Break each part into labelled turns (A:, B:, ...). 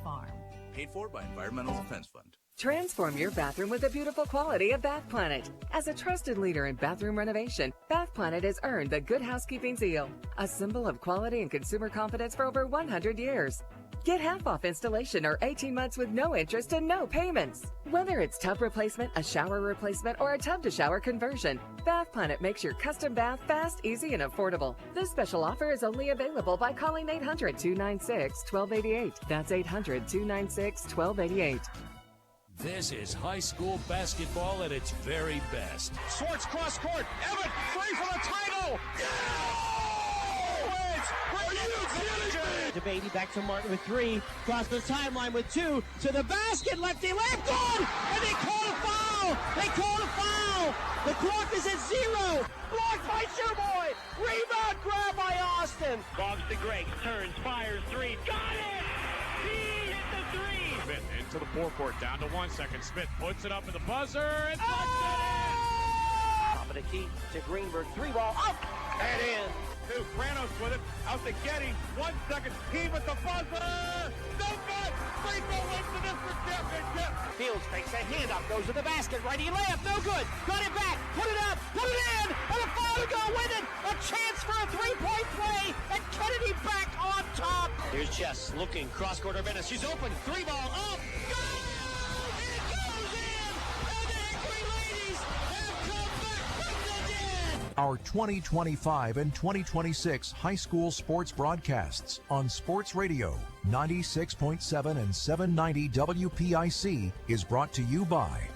A: farm.
B: Paid for by Environmental Defense Fund.
C: Transform your bathroom with the beautiful quality of Bath Planet. As a trusted leader in bathroom renovation, Bath Planet has earned the Good Housekeeping seal, a symbol of quality and consumer confidence for over 100 years. Get half off installation or 18 months with no interest and no payments. Whether it's tub replacement, a shower replacement, or a tub-to-shower conversion, Bath Planet makes your custom bath fast, easy, and affordable. This special offer is only available by calling 800-296-1288. That's 800-296-1288.
D: This is high school basketball at its very best.
E: Swartz cross court. Everett free for the title.
F: DeBady back to Martin with 3. Cross the timeline with 2. To the basket. Lefty layup. Good. And they call a foul. The clock is at 0. Blocked by Shoeboy. Rebound grab by Austin.
E: Bobs to Greg. Turns. Fires. 3. Got it. He hit the 3. Smith into the forecourt. Down to 1 second. Smith puts it up at the buzzer. And puts it in.
F: Top of the key to Greenberg. 3 ball up. And in.
E: Pranos with it, out to Getty, 1 second, heave at the buzzer, no good, free throw wins the district championship.
F: Fields takes a hand up, goes to the basket, righty layup, no good, got it back, put it up, put it in, and a foul to go with it, a chance for a three-point play, and Kennedy back on top. Here's Jess looking, cross-court Urbana, she's open, 3 ball up, go! It goes in, and the Hickory ladies have come back from the dead.
G: Our 2025 and 2026 high school sports broadcasts on Sports Radio 96.7 and 790 WPIC is brought to you by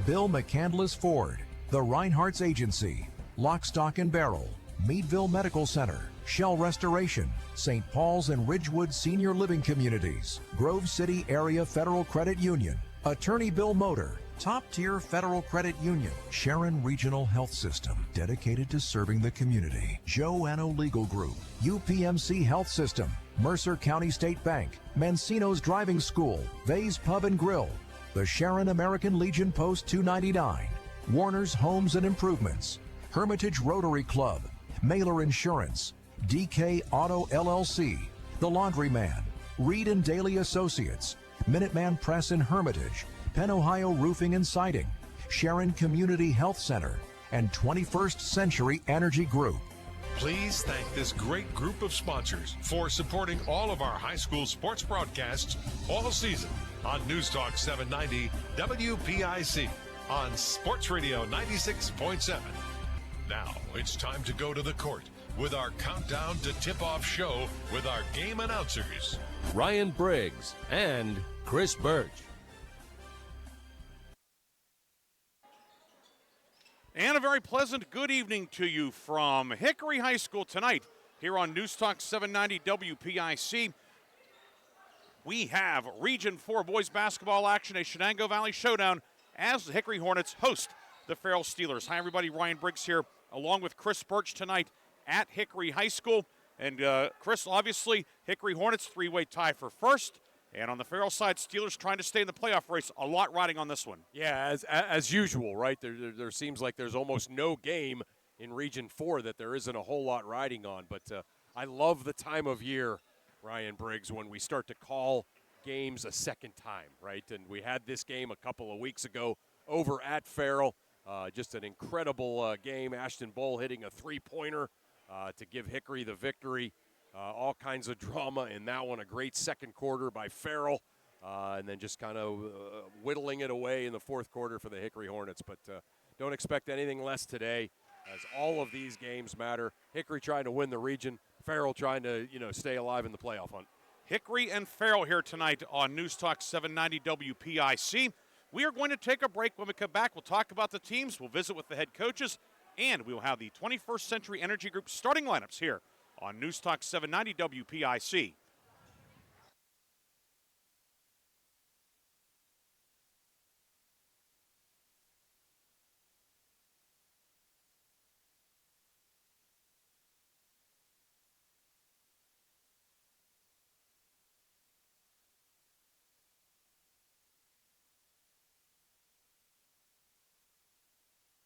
G: Bill McCandless Ford, the Reinhardt's Agency, Lock, Stock and Barrel, Meadville Medical Center, Shell Restoration, St. Paul's and Ridgewood Senior Living Communities, Grove City Area Federal Credit Union, Attorney Bill Motor, Top-tier Federal Credit Union, Sharon Regional Health System, dedicated to serving the community, Joanno Legal Group, UPMC Health System, Mercer County State Bank, Mancino's Driving School, Vay's Pub and Grill, the Sharon American Legion Post 299, Warner's Homes and Improvements, Hermitage Rotary Club, Mailer Insurance, DK Auto LLC, The Laundryman, Reed and Daly Associates, Minuteman Press in Hermitage, Penn Ohio Roofing and Siding, Sharon Community Health Center, and 21st Century Energy Group.
H: Please thank this great group of sponsors for supporting all of our high school sports broadcasts all season on News Talk 790 WPIC on Sports Radio 96.7. Now it's time to go to the court with our countdown to tip-off show with our game announcers,
D: Ryan Briggs and Chris Burtch.
I: And a very pleasant good evening to you from Hickory High School tonight here on News Talk 790 WPIC. We have Region 4 boys basketball action, a Shenango Valley showdown as the Hickory Hornets host the Farrell Steelers. Hi, everybody. Ryan Briggs here along with Chris Burtch tonight at Hickory High School. And Chris, obviously, Hickory Hornets three-way tie for first. And on the Farrell side, Steelers trying to stay in the playoff race. A lot riding on this one.
J: Yeah, as usual, right? There seems like there's almost no game in Region 4 that there isn't a whole lot riding on. But I love the time of year, Ryan Briggs, when we start to call games a second time, right? And we had this game a couple of weeks ago over at Farrell. Just an incredible game. Ashton Bull hitting a three-pointer to give Hickory the victory. All kinds of drama in that one. A great second quarter by Farrell, and then just kind of whittling it away in the fourth quarter for the Hickory Hornets. But don't expect anything less today, as all of these games matter. Hickory trying to win the region, Farrell trying to stay alive in the playoff hunt.
I: Hickory and Farrell here tonight on News Talk 790 WPIC. We are going to take a break. When we come back, we'll talk about the teams, we'll visit with the head coaches, and we will have the 21st Century Energy Group starting lineups here on News Talk 790 WPIC.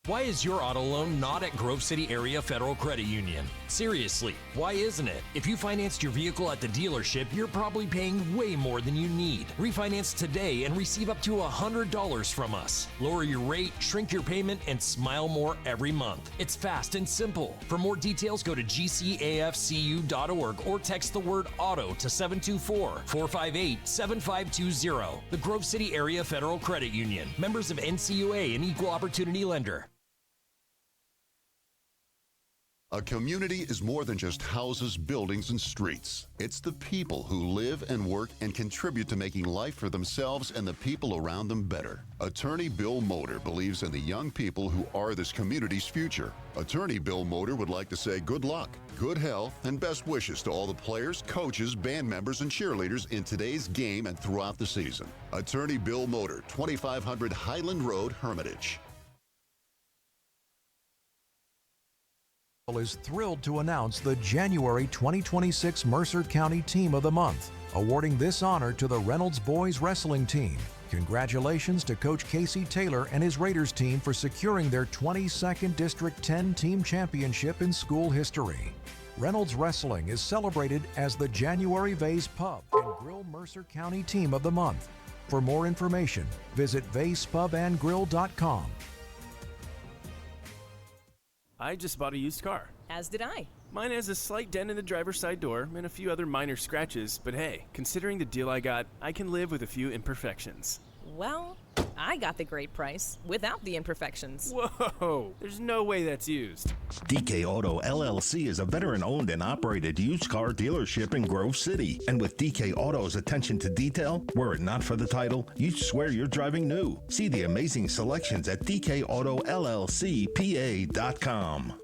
A: Why is your auto loan not at Grove City Area Federal Credit Union? Seriously, why isn't it? If you financed your vehicle at the dealership, you're probably paying way more than you need. Refinance today and receive up to $100 from us. Lower your rate, shrink your payment, and smile more every month. It's fast and simple. For more details, go to gcafcu.org or text the word auto to 724-458-7520. The Grove City Area Federal Credit Union. Members of NCUA and Equal Opportunity Lender.
K: A community is more than just houses, buildings, and streets. It's the people who live and work and contribute to making life for themselves and the people around them better. Attorney Bill Motor believes in the young people who are this community's future. Attorney Bill Motor would like to say good luck, good health, and best wishes to all the players, coaches, band members, and cheerleaders in today's game and throughout the season. Attorney Bill Motor, 2500 Highland Road, Hermitage.
G: Is thrilled to announce the January 2026 Mercer County Team of the Month, awarding this honor to the Reynolds Boys Wrestling Team. Congratulations to Coach Casey Taylor and his Raiders team for securing their 22nd District 10 Team Championship in school history. Reynolds Wrestling is celebrated as the January Vase Pub and Grill Mercer County Team of the Month. For more information, visit vasepubandgrill.com.
L: I just bought a used car.
M: As did I.
L: Mine has a slight dent in the driver's side door and a few other minor scratches, but hey, considering the deal I got, I can live with a few imperfections.
M: Well, I got the great price without the imperfections.
L: Whoa, there's no way that's used.
N: DK Auto LLC is a veteran-owned and operated used car dealership in Grove City. And with DK Auto's attention to detail, were it not for the title, you'd swear you're driving new. See the amazing selections at dkautollcpa.com.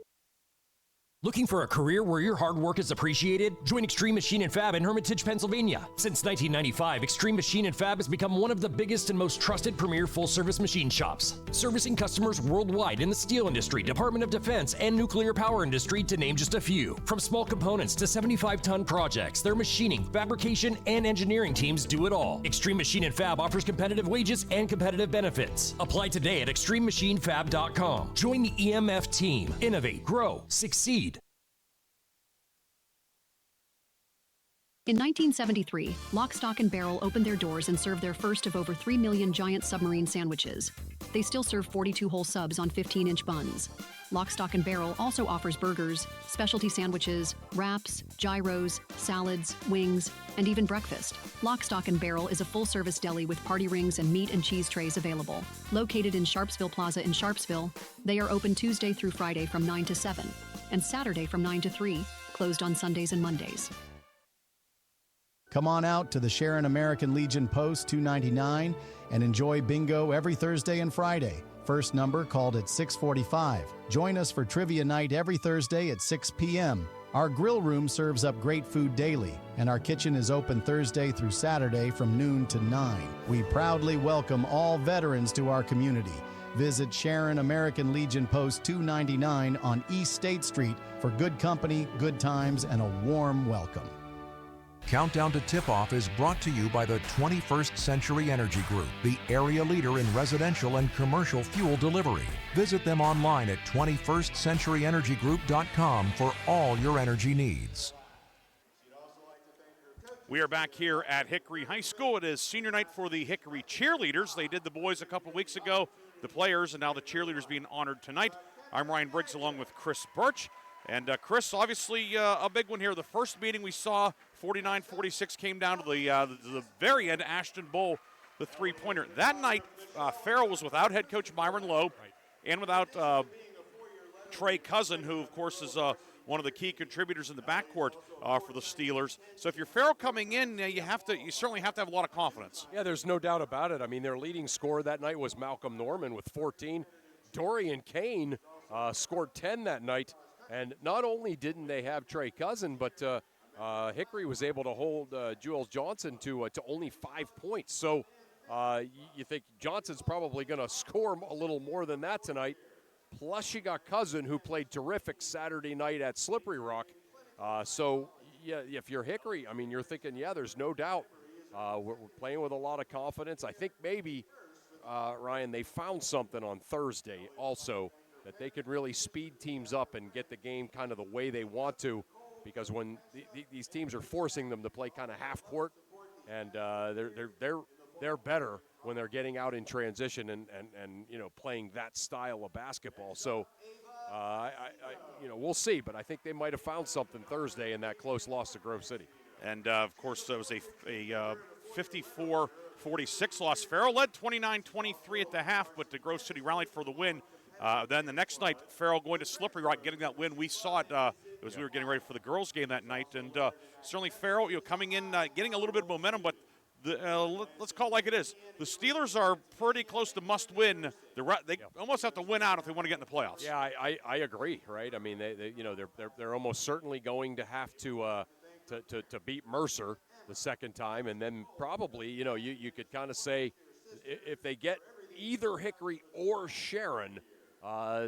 A: Looking for a career where your hard work is appreciated? Join Extreme Machine and Fab in Hermitage, Pennsylvania. Since 1995, Extreme Machine and Fab has become one of the biggest and most trusted premier full-service machine shops, servicing customers worldwide in the steel industry, Department of Defense, and nuclear power industry, to name just a few. From small components to 75-ton projects, their machining, fabrication, and engineering teams do it all. Extreme Machine and Fab offers competitive wages and competitive benefits. Apply today at extrememachinefab.com. Join the EMF team. Innovate, grow, succeed.
O: In 1973, Lock, Stock, and Barrel opened their doors and served their first of over 3 million giant submarine sandwiches. They still serve 42-hole subs on 15-inch buns. Lock, Stock, and Barrel also offers burgers, specialty sandwiches, wraps, gyros, salads, wings, and even breakfast. Lock, Stock, and Barrel is a full-service deli with party rings and meat and cheese trays available. Located in Sharpsville Plaza in Sharpsville, they are open Tuesday through Friday from 9 to 7, and Saturday from 9 to 3, closed on Sundays and Mondays.
P: Come on out to the Sharon American Legion Post 299 and enjoy bingo every Thursday and Friday. First number called at 6:45. Join us for trivia night every Thursday at 6 p.m. Our grill room serves up great food daily, and our kitchen is open Thursday through Saturday from noon to 9. We proudly welcome all veterans to our community. Visit Sharon American Legion Post 299 on East State Street for good company, good times, and a warm welcome.
G: Countdown to Tip-Off is brought to you by the 21st Century Energy Group, the area leader in residential and commercial fuel delivery. Visit them online at 21stcenturyenergygroup.com for all your energy needs.
I: We are back here at Hickory High School. It is senior night for the Hickory cheerleaders. They did the boys a couple weeks ago, the players, and now the cheerleaders being honored tonight. I'm Ryan Briggs along with Chris Burtch. And Chris, obviously a big one here. The first meeting we saw, 49-46, came down to the very end, Ashton Bowl, the three-pointer. That night, Farrell was without head coach Myron Lowe and without Trey Cousin, who, of course, is one of the key contributors in the backcourt for the Steelers. So if you're Farrell coming in, you certainly have to have a lot of confidence.
J: Yeah, there's no doubt about it. I mean, their leading scorer that night was Malcolm Norman with 14. Dorian Kane scored 10 that night. And not only didn't they have Trey Cousin, but Hickory was able to hold Jules Johnson to only 5 points. So you think Johnson's probably going to score a little more than that tonight. Plus you got Cousin, who played terrific Saturday night at Slippery Rock. So yeah, if you're Hickory, I mean, you're thinking, yeah, there's no doubt. We're playing with a lot of confidence. I think maybe, Ryan, they found something on Thursday also. that they could really speed teams up and get the game kind of the way they want to, because when these teams are forcing them to play kind of half court, and they're better when they're getting out in transition and playing that style of basketball. So we'll see, but I think they might have found something Thursday in that close loss to Grove City.
I: And of course it was a 54-46 loss. Farrell led 29-23 at the half, but the Grove City rallied for the win. Then the next night, Farrell going to Slippery Rock, getting that win. We saw it as we were getting ready for the girls' game that night, and certainly Farrell, coming in, getting a little bit of momentum. But let's call it like it is. The Steelers are pretty close to must-win. They almost have to win out if they want to get in the playoffs.
J: Yeah, I agree. Right? I mean, they're almost certainly going to have to beat Mercer the second time, and then probably you could kind of say if they get either Hickory or Sharon.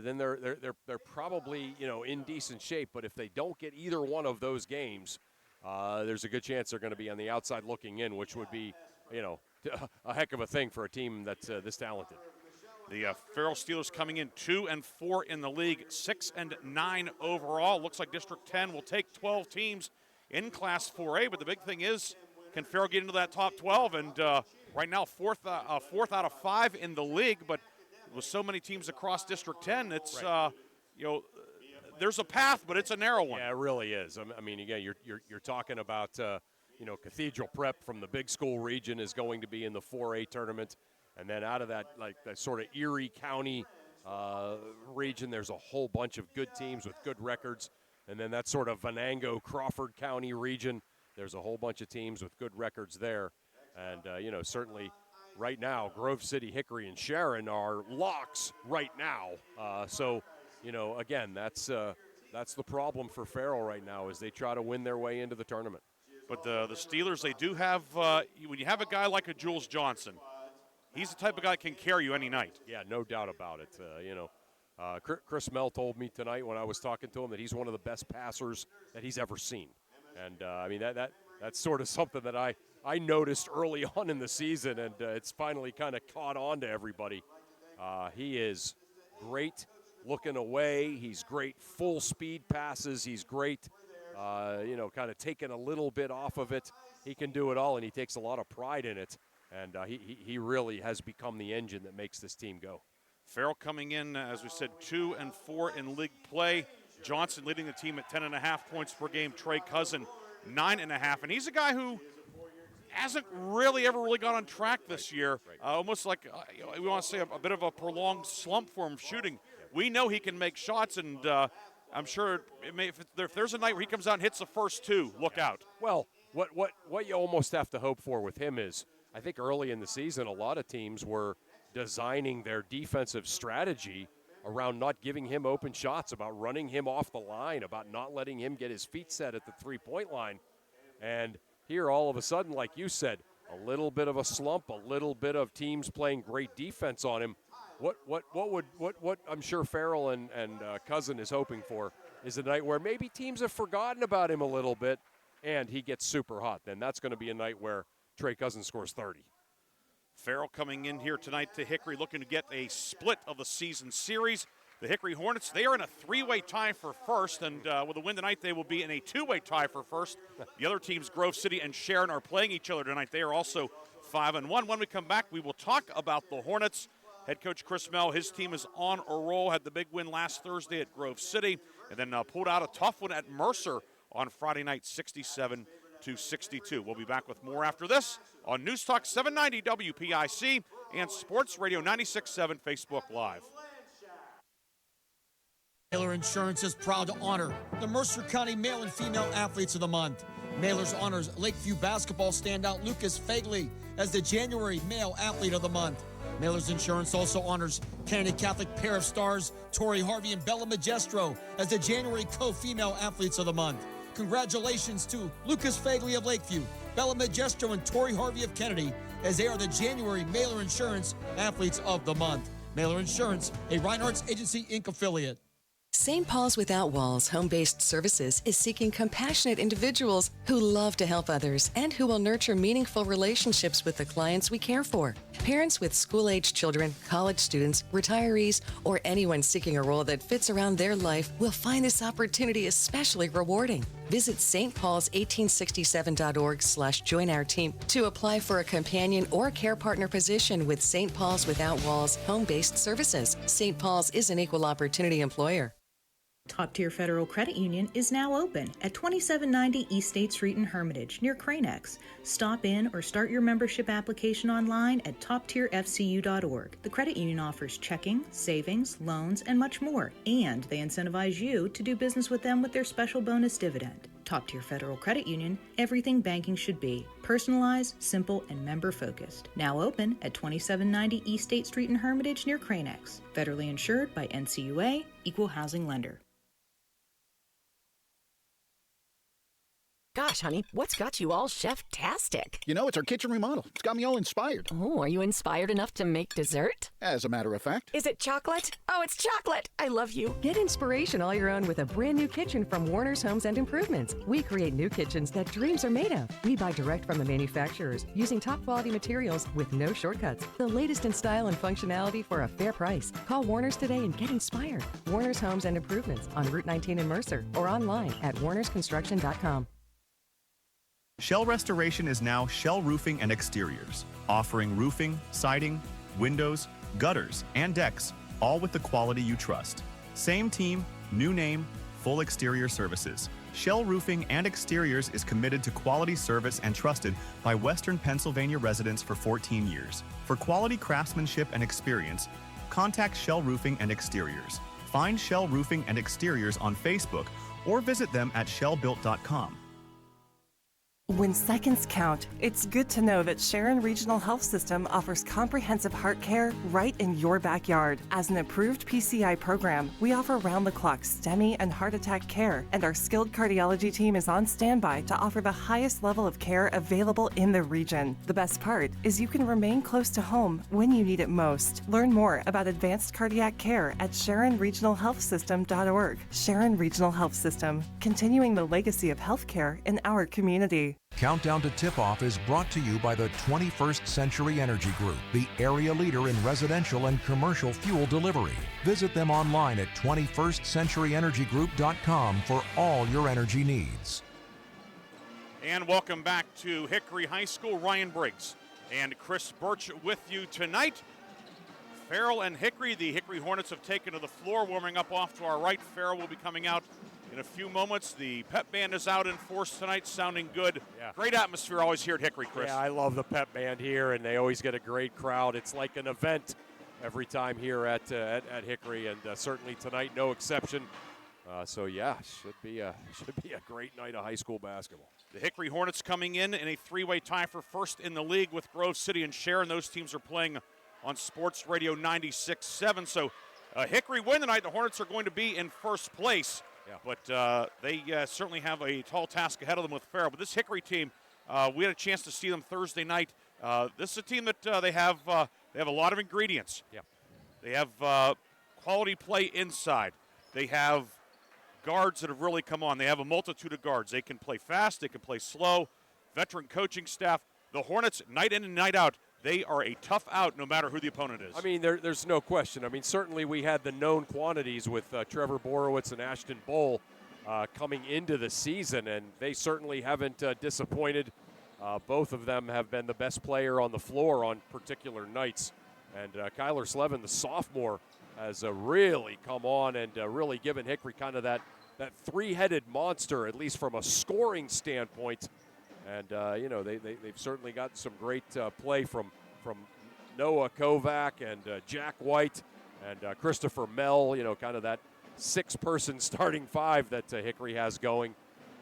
J: Then they're probably in decent shape. But if they don't get either one of those games, there's a good chance they're going to be on the outside looking in, which would be a heck of a thing for a team that's this talented.
I: The Farrell Steelers coming in 2-4 in the league, 6-9 overall. Looks like District 10 will take 12 teams in Class 4A. But the big thing is, can Farrell get into that top 12? And right now, fourth out of 5 in the league, but with so many teams across District 10, it's there's a path, but it's a narrow one.
J: Yeah, it really is. I mean, again, you're talking about Cathedral Prep from the big school region is going to be in the 4A tournament, and then out of that, like that sort of Erie County region, there's a whole bunch of good teams with good records, and then that sort of Venango Crawford County region, there's a whole bunch of teams with good records there, and certainly. Right now, Grove City, Hickory, and Sharon are locks right now. Again, that's the problem for Farrell right now as they try to win their way into the tournament.
I: But the Steelers, they do have, when you have a guy like a Jules Johnson, he's the type of guy that can carry you any night.
J: Yeah, no doubt about it. Chris Mell told me tonight when I was talking to him that he's one of the best passers that he's ever seen. And, that's sort of something that I noticed early on in the season, and it's finally kind of caught on to everybody. He is great looking away. He's great full speed passes. He's great, kind of taking a little bit off of it. He can do it all, and he takes a lot of pride in it. And he really has become the engine that makes this team go.
I: Farrell coming in, as we said, 2-4 in league play. Johnson leading the team at 10.5 points per game. Trey Cousin, 9.5. And he's a guy who hasn't really ever got on track this year. Almost like we want to say a bit of a prolonged slump for him shooting. We know he can make shots, and I'm sure if there's a night where he comes out and hits the first two, look out.
J: Well, what you almost have to hope for with him is, I think early in the season, a lot of teams were designing their defensive strategy around not giving him open shots, about running him off the line, about not letting him get his feet set at the three-point line. And here, all of a sudden, like you said, a little bit of a slump, a little bit of teams playing great defense on him. What I'm sure Farrell and Cousin is hoping for is a night where maybe teams have forgotten about him a little bit, and he gets super hot. Then that's going to be a night where Trey Cousin scores 30.
I: Farrell coming in here tonight to Hickory, looking to get a split of the season series. The Hickory Hornets, they are in a three-way tie for first, and with a win tonight, they will be in a two-way tie for first. The other teams, Grove City and Sharon, are playing each other tonight. They are also 5-1. When we come back, we will talk about the Hornets. Head coach Chris Mell, his team is on a roll, had the big win last Thursday at Grove City, and then pulled out a tough one at Mercer on Friday night, 67-62. We'll be back with more after this on News Talk 790 WPIC and Sports Radio 96.7 Facebook Live.
Q: Mailer Insurance is proud to honor the Mercer County Male and Female Athletes of the Month. Mailers honors Lakeview basketball standout Lucas Fagley as the January Male Athlete of the Month. Mailers Insurance also honors Kennedy Catholic pair of stars Tori Harvey and Bella Magestro as the January Co-Female Athletes of the Month. Congratulations to Lucas Fagley of Lakeview, Bella Magestro, and Tori Harvey of Kennedy as they are the January Mailer Insurance Athletes of the Month. Mailer Insurance, a Reinhardt's Agency Inc. affiliate.
R: St. Paul's Without Walls Home-Based Services is seeking compassionate individuals who love to help others and who will nurture meaningful relationships with the clients we care for. Parents with school-aged children, college students, retirees, or anyone seeking a role that fits around their life will find this opportunity especially rewarding. Visit stpaul's1867.org/join our team to apply for a companion or care partner position with St. Paul's Without Walls Home-Based Services. St. Paul's is an equal opportunity employer.
S: Top Tier Federal Credit Union is now open at 2790 East State Street in Hermitage, near Cranex. Stop in or start your membership application online at toptierfcu.org. The credit union offers checking, savings, loans, and much more, and they incentivize you to do business with them with their special bonus dividend. Top Tier Federal Credit Union, everything banking should be. Personalized, simple, and member-focused. Now open at 2790 East State Street in Hermitage, near Cranex. Federally insured by NCUA, Equal Housing Lender.
T: Gosh, honey, what's got you all chef-tastic?
U: You know, it's our kitchen remodel. It's got me all inspired.
T: Oh, are you inspired enough to make dessert?
U: As a matter of fact.
T: Is it chocolate? Oh, it's chocolate! I love you.
C: Get inspiration all your own with a brand new kitchen from Warner's Homes and Improvements. We create new kitchens that dreams are made of. We buy direct from the manufacturers using top quality materials with no shortcuts. The latest in style and functionality for a fair price. Call Warner's today and get inspired. Warner's Homes and Improvements on Route 19 in Mercer or online at warnersconstruction.com.
V: Shell Restoration is now Shell Roofing and Exteriors, offering roofing, siding, windows, gutters, and decks, all with the quality you trust. Same team, new name, full exterior services. Shell Roofing and Exteriors is committed to quality service and trusted by Western Pennsylvania residents for 14 years. For quality craftsmanship and experience, contact Shell Roofing and Exteriors. Find Shell Roofing and Exteriors on Facebook or visit them at shellbuilt.com.
W: When seconds count, it's good to know that Sharon Regional Health System offers comprehensive heart care right in your backyard. As an approved PCI program, we offer round-the-clock STEMI and heart attack care, and our skilled cardiology team is on standby to offer the highest level of care available in the region. The best part is you can remain close to home when you need it most. Learn more about advanced cardiac care at SharonRegionalHealthSystem.org. Sharon Regional Health System, continuing the legacy of healthcare in our community.
G: Countdown to Tip-Off is brought to you by the 21st Century Energy Group, the area leader in residential and commercial fuel delivery. Visit them online at 21stcenturyenergygroup.com for all your energy needs.
I: And welcome back to Hickory High School. Ryan Briggs and Chris Burtch with you tonight. Farrell and Hickory, the Hickory Hornets have taken to the floor, warming up off to our right. Farrell will be coming out in a few moments. The pep band is out in force tonight, sounding good. Yeah. Great atmosphere always here at Hickory, Chris.
J: Yeah, I love the pep band here, and they always get a great crowd. It's like an event every time here at Hickory, and certainly tonight no exception. So yeah, should be a great night of high school basketball.
I: The Hickory Hornets coming in a three-way tie for first in the league with Grove City and Sharon. Those teams are playing on Sports Radio 96.7. So Hickory win tonight. The Hornets are going to be in first place. Yeah. But they certainly have a tall task ahead of them with Farrell. But this Hickory team, we had a chance to see them Thursday night. This is a team that they have a lot of ingredients.
J: Yeah.
I: They have quality play inside. They have guards that have really come on. They have a multitude of guards. They can play fast. They can play slow. Veteran coaching staff. The Hornets, night in and night out, they are a tough out no matter who the opponent is.
J: I mean, there's no question. I mean, certainly we had the known quantities with Trevor Borowitz and Ashton Bowl coming into the season, and they certainly haven't disappointed. Both of them have been the best player on the floor on particular nights. And Kyler Slevin, the sophomore, has really come on and really given Hickory kind of that three-headed monster, at least from a scoring standpoint. And, they've certainly got some great play from Noah Kovac and Jack White and Christopher Mell, kind of that six-person starting five that Hickory has going.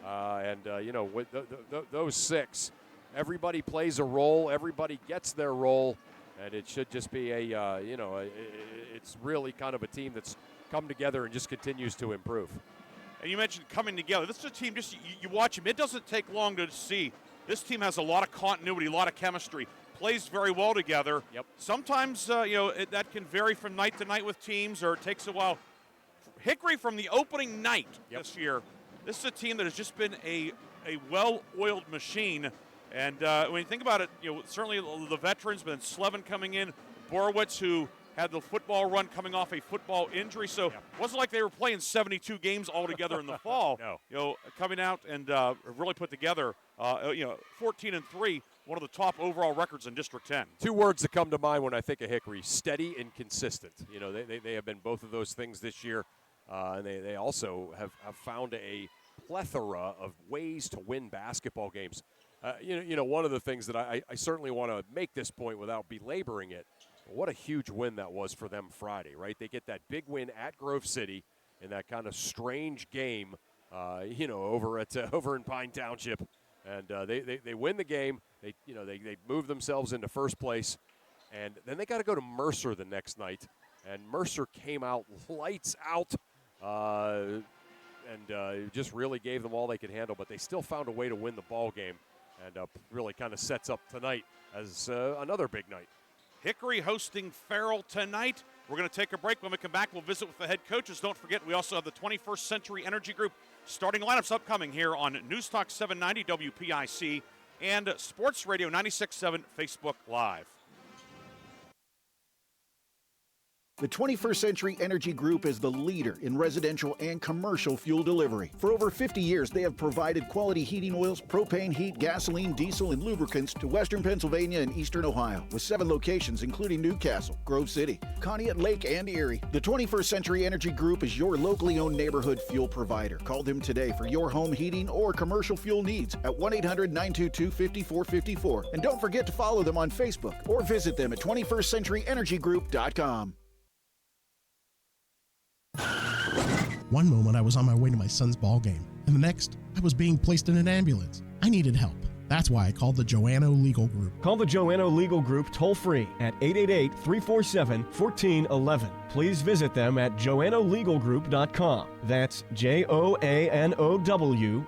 J: With those six, everybody plays a role, everybody gets their role, and it should just be it's really kind of a team that's come together and just continues to improve.
I: And you mentioned coming together. This is a team, just you watch them. It doesn't take long to see. This team has a lot of continuity, a lot of chemistry, plays very well together.
J: Yep.
I: Sometimes, that can vary from night to night with teams, or it takes a while. Hickory from the opening night this year. This is a team that has just been a well-oiled machine. And when you think about it, certainly the veterans, but then Slevin coming in, Borowitz, who had the football run coming off a football injury. So it wasn't like they were playing 72 games all together in the fall.
J: No.
I: Coming out and really put together, 14-3, one of the top overall records in District 10.
J: Two words that come to mind when I think of Hickory: steady and consistent. They have been both of those things this year, and they also have found a plethora of ways to win basketball games. One of the things that I certainly want to make this point without belaboring it. What a huge win that was for them Friday, right? They get that big win at Grove City in that kind of strange game, over in Pine Township, and they win the game. They move themselves into first place, and then they got to go to Mercer the next night, and Mercer came out lights out, and just really gave them all they could handle. But they still found a way to win the ball game, and really kind of sets up tonight as another big night.
I: Hickory hosting Farrell tonight. We're going to take a break. When we come back, we'll visit with the head coaches. Don't forget, we also have the 21st Century Energy Group starting lineups upcoming here on News Talk 790 WPIC and Sports Radio 96.7 Facebook Live.
U: The 21st Century Energy Group is the leader in residential and commercial fuel delivery. For over 50 years, they have provided quality heating oils, propane, heat, gasoline, diesel, and lubricants to Western Pennsylvania and Eastern Ohio, with 7 locations including Newcastle, Grove City, Conneaut, Lake, and Erie. The 21st Century Energy Group is your locally owned neighborhood fuel provider. Call them today for your home heating or commercial fuel needs at 1-800-922-5454. And don't forget to follow them on Facebook or visit them at 21stcenturyenergygroup.com.
B: One moment I was on my way to my son's ball game, and the next I was being placed in an ambulance. I needed help. That's why I called the Joanno Legal Group.
E: Call the Joanno Legal Group toll-free at 888-347-1411. Please visit them at joannolegalgroup.com. That's JOANOW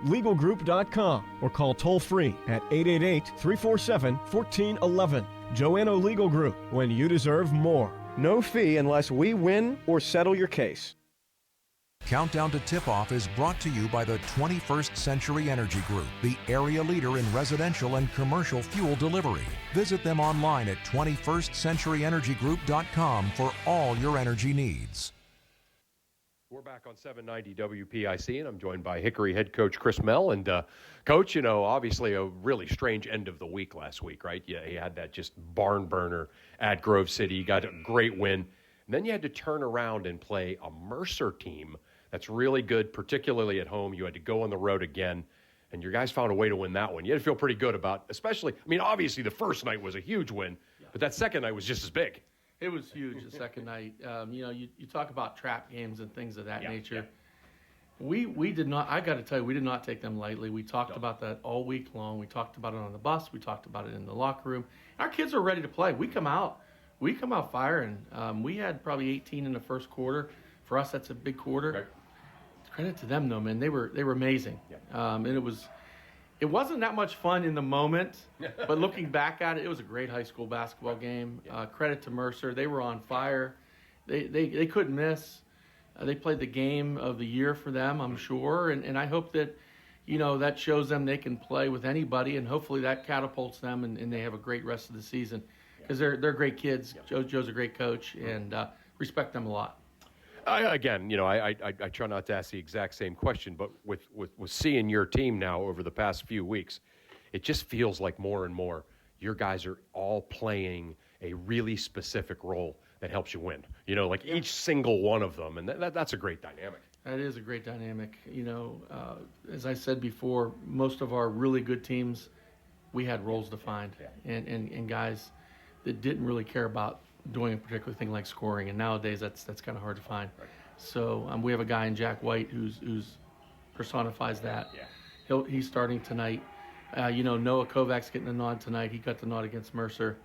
E: legalgroup.com, or call toll-free at 888-347-1411. Joanno Legal Group, when you deserve more. No fee unless we win or settle your case.
G: Countdown to Tip-Off is brought to you by the 21st Century Energy Group, the area leader in residential and commercial fuel delivery. Visit them online at 21stcenturyenergygroup.com for all your energy needs.
J: We're back on 790 WPIC, and I'm joined by Hickory head coach Chris Mell. And, Coach, obviously a really strange end of the week last week, right? Yeah, he had that just barn burner at Grove City. You got a great win. And then you had to turn around and play a Mercer team that's really good, particularly at home. You had to go on the road again, and your guys found a way to win that one. You had to feel pretty good about, especially, obviously the first night was a huge win, but that second night was just as big.
F: It was huge the second night. You talk about trap games and things of that nature. We did not, I got to tell you, we did not take them lightly. We talked about that all week long. We talked about it on the bus. We talked about it in the locker room. Our kids are ready to play. We come out firing. We had probably 18 in the first quarter. For us, that's a big quarter. Right. Credit to them, though, man. They were amazing. And it wasn't that much fun in the moment, but looking back at it, it was a great high school basketball game. Credit to Mercer. They were on fire. They couldn't miss. They played the game of the year for them, I'm sure. And I hope that, that shows them they can play with anybody, and hopefully that catapults them and they have a great rest of the season. Because they're great kids. Joe's a great coach, and respect them a lot.
J: I try not to ask the exact same question, but with seeing your team now over the past few weeks, it just feels like more and more your guys are all playing a really specific role that helps you win. Each single one of them, and that's a great dynamic.
F: That is a great dynamic. As I said before, most of our really good teams, we had roles defined, and guys that didn't really care about doing a particular thing like scoring, and nowadays that's kind of hard to find. Right. So we have a guy in Jack White who's personifies that. He's starting tonight. Noah Kovac's getting the nod tonight. He got the nod against Mercer.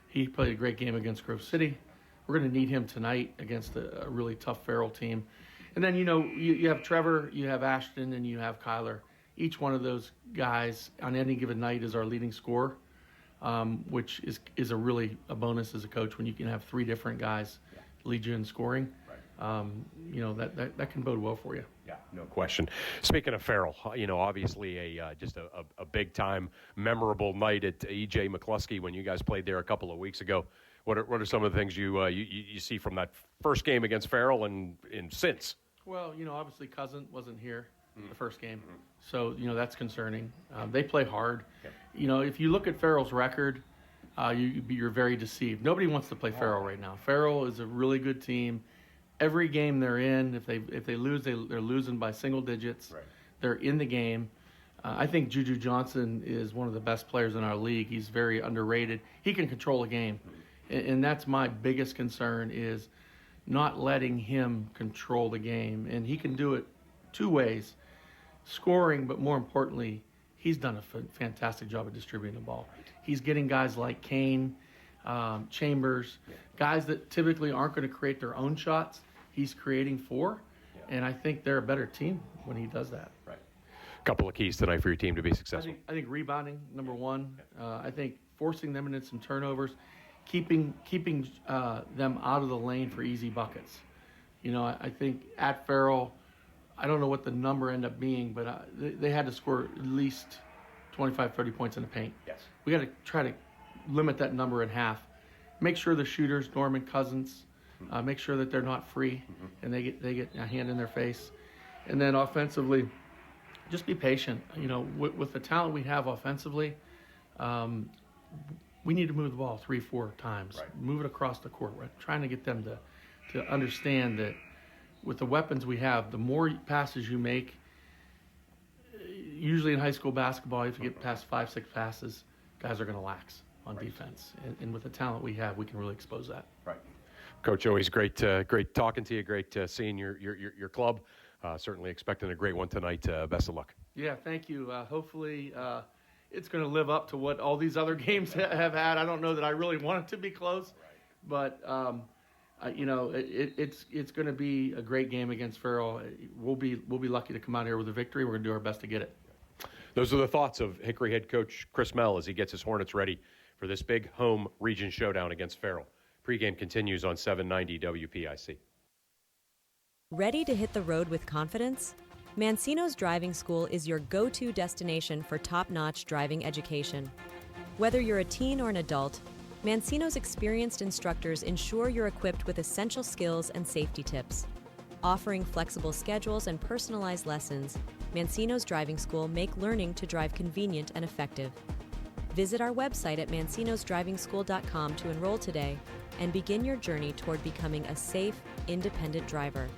F: He played a great game against Grove City. We're going to need him tonight against a really tough Farrell team. And then you have Trevor, you have Ashton, and you have Kyler. Each one of those guys on any given night is our leading scorer. Which is a really a bonus as a coach when you can have 3 different guys lead you in scoring. that can bode well for you.
J: Yeah, no question. Speaking of Farrell, obviously just a big time, memorable night at E.J. McCluskey when you guys played there a couple of weeks ago. What are some of the things you see from that first game against Farrell and since?
F: Well, obviously Cousin wasn't here the first game, so that's concerning. They play hard. Okay. If you look at Farrell's record, you're very deceived. Nobody wants to play Farrell right now. Farrell is a really good team. Every game they're in, if they lose, they're losing by single digits. Right. They're in the game. I think Juju Johnson is one of the best players in our league. He's very underrated. He can control a game, and that's my biggest concern is not letting him control the game. And he can do it two ways, scoring, but more importantly, he's done a fantastic job of distributing the ball. He's getting guys like Kane, Chambers, guys that typically aren't going to create their own shots. He's creating for, and I think they're a better team when he does that.
J: Right. A couple of keys tonight for your team to be successful.
F: I think rebounding, number one. I think forcing them into some turnovers, keeping them out of the lane for easy buckets. I think at Farrell, I don't know what the number ended up being, but they had to score at least 25, 30 points in the paint.
J: Yes.
F: We got to try to limit that number in half. Make sure the shooters, Norman Cousins, make sure that they're not free and they get a hand in their face. And then offensively, just be patient. With the talent we have offensively, we need to move the ball 3-4 times. Right. Move it across the court. We're trying to get them to understand that with the weapons we have, the more passes you make, usually in high school basketball, if you get past 5-6 passes, guys are going to lax on defense. And with the talent we have, we can really expose that.
J: Right. Coach, always great talking to you. Great seeing your club. Certainly expecting a great one tonight. Best of luck.
F: Yeah, thank you. Hopefully it's going to live up to what all these other games have had. I don't know that I really want it to be close, but it's going to be a great game against Farrell. We'll be lucky to come out here with a victory. We're going to do our best to get it.
J: Those are the thoughts of Hickory head coach Chris Mell as he gets his Hornets ready for this big home region showdown against Farrell. Pre-game continues on 790 WPIC.
D: Ready to hit the road with confidence? Mancino's Driving School is your go-to destination for top-notch driving education. Whether you're a teen or an adult, Mancino's experienced instructors ensure you're equipped with essential skills and safety tips. Offering flexible schedules and personalized lessons, Mancino's Driving School make learning to drive convenient and effective. Visit our website at mancinosdrivingschool.com to enroll today and begin your journey toward becoming a safe, independent driver.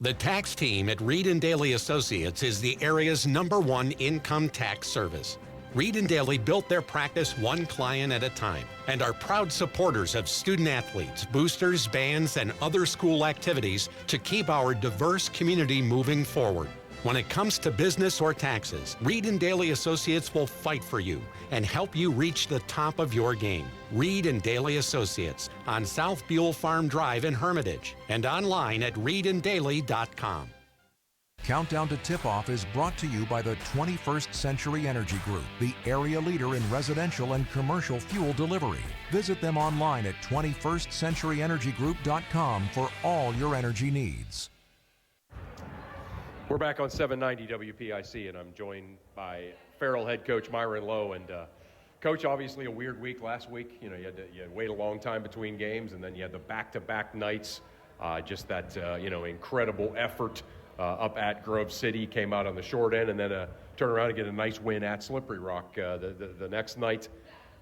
H: The tax team at Reed & Daly Associates is the area's #1 income tax service. Reed & Daly built their practice one client at a time and are proud supporters of student athletes, boosters, bands, and other school activities to keep our diverse community moving forward. When it comes to business or taxes, Reed & Daly Associates will fight for you and help you reach the top of your game. Reed & Daly Associates on South Buell Farm Drive in Hermitage and online at reedanddaly.com.
G: Countdown to Tip-Off is brought to you by the 21st Century Energy Group, the area leader in residential and commercial fuel delivery. Visit them online at 21stcenturyenergygroup.com for all your energy needs.
J: We're back on 790 WPIC, and I'm joined by Farrell head coach Myron Lowe. And Coach, obviously a weird week last week. You had to wait a long time between games, and then you had the back-to-back nights. Just that incredible effort up at Grove City, came out on the short end, and then turn around and get a nice win at Slippery Rock the next night.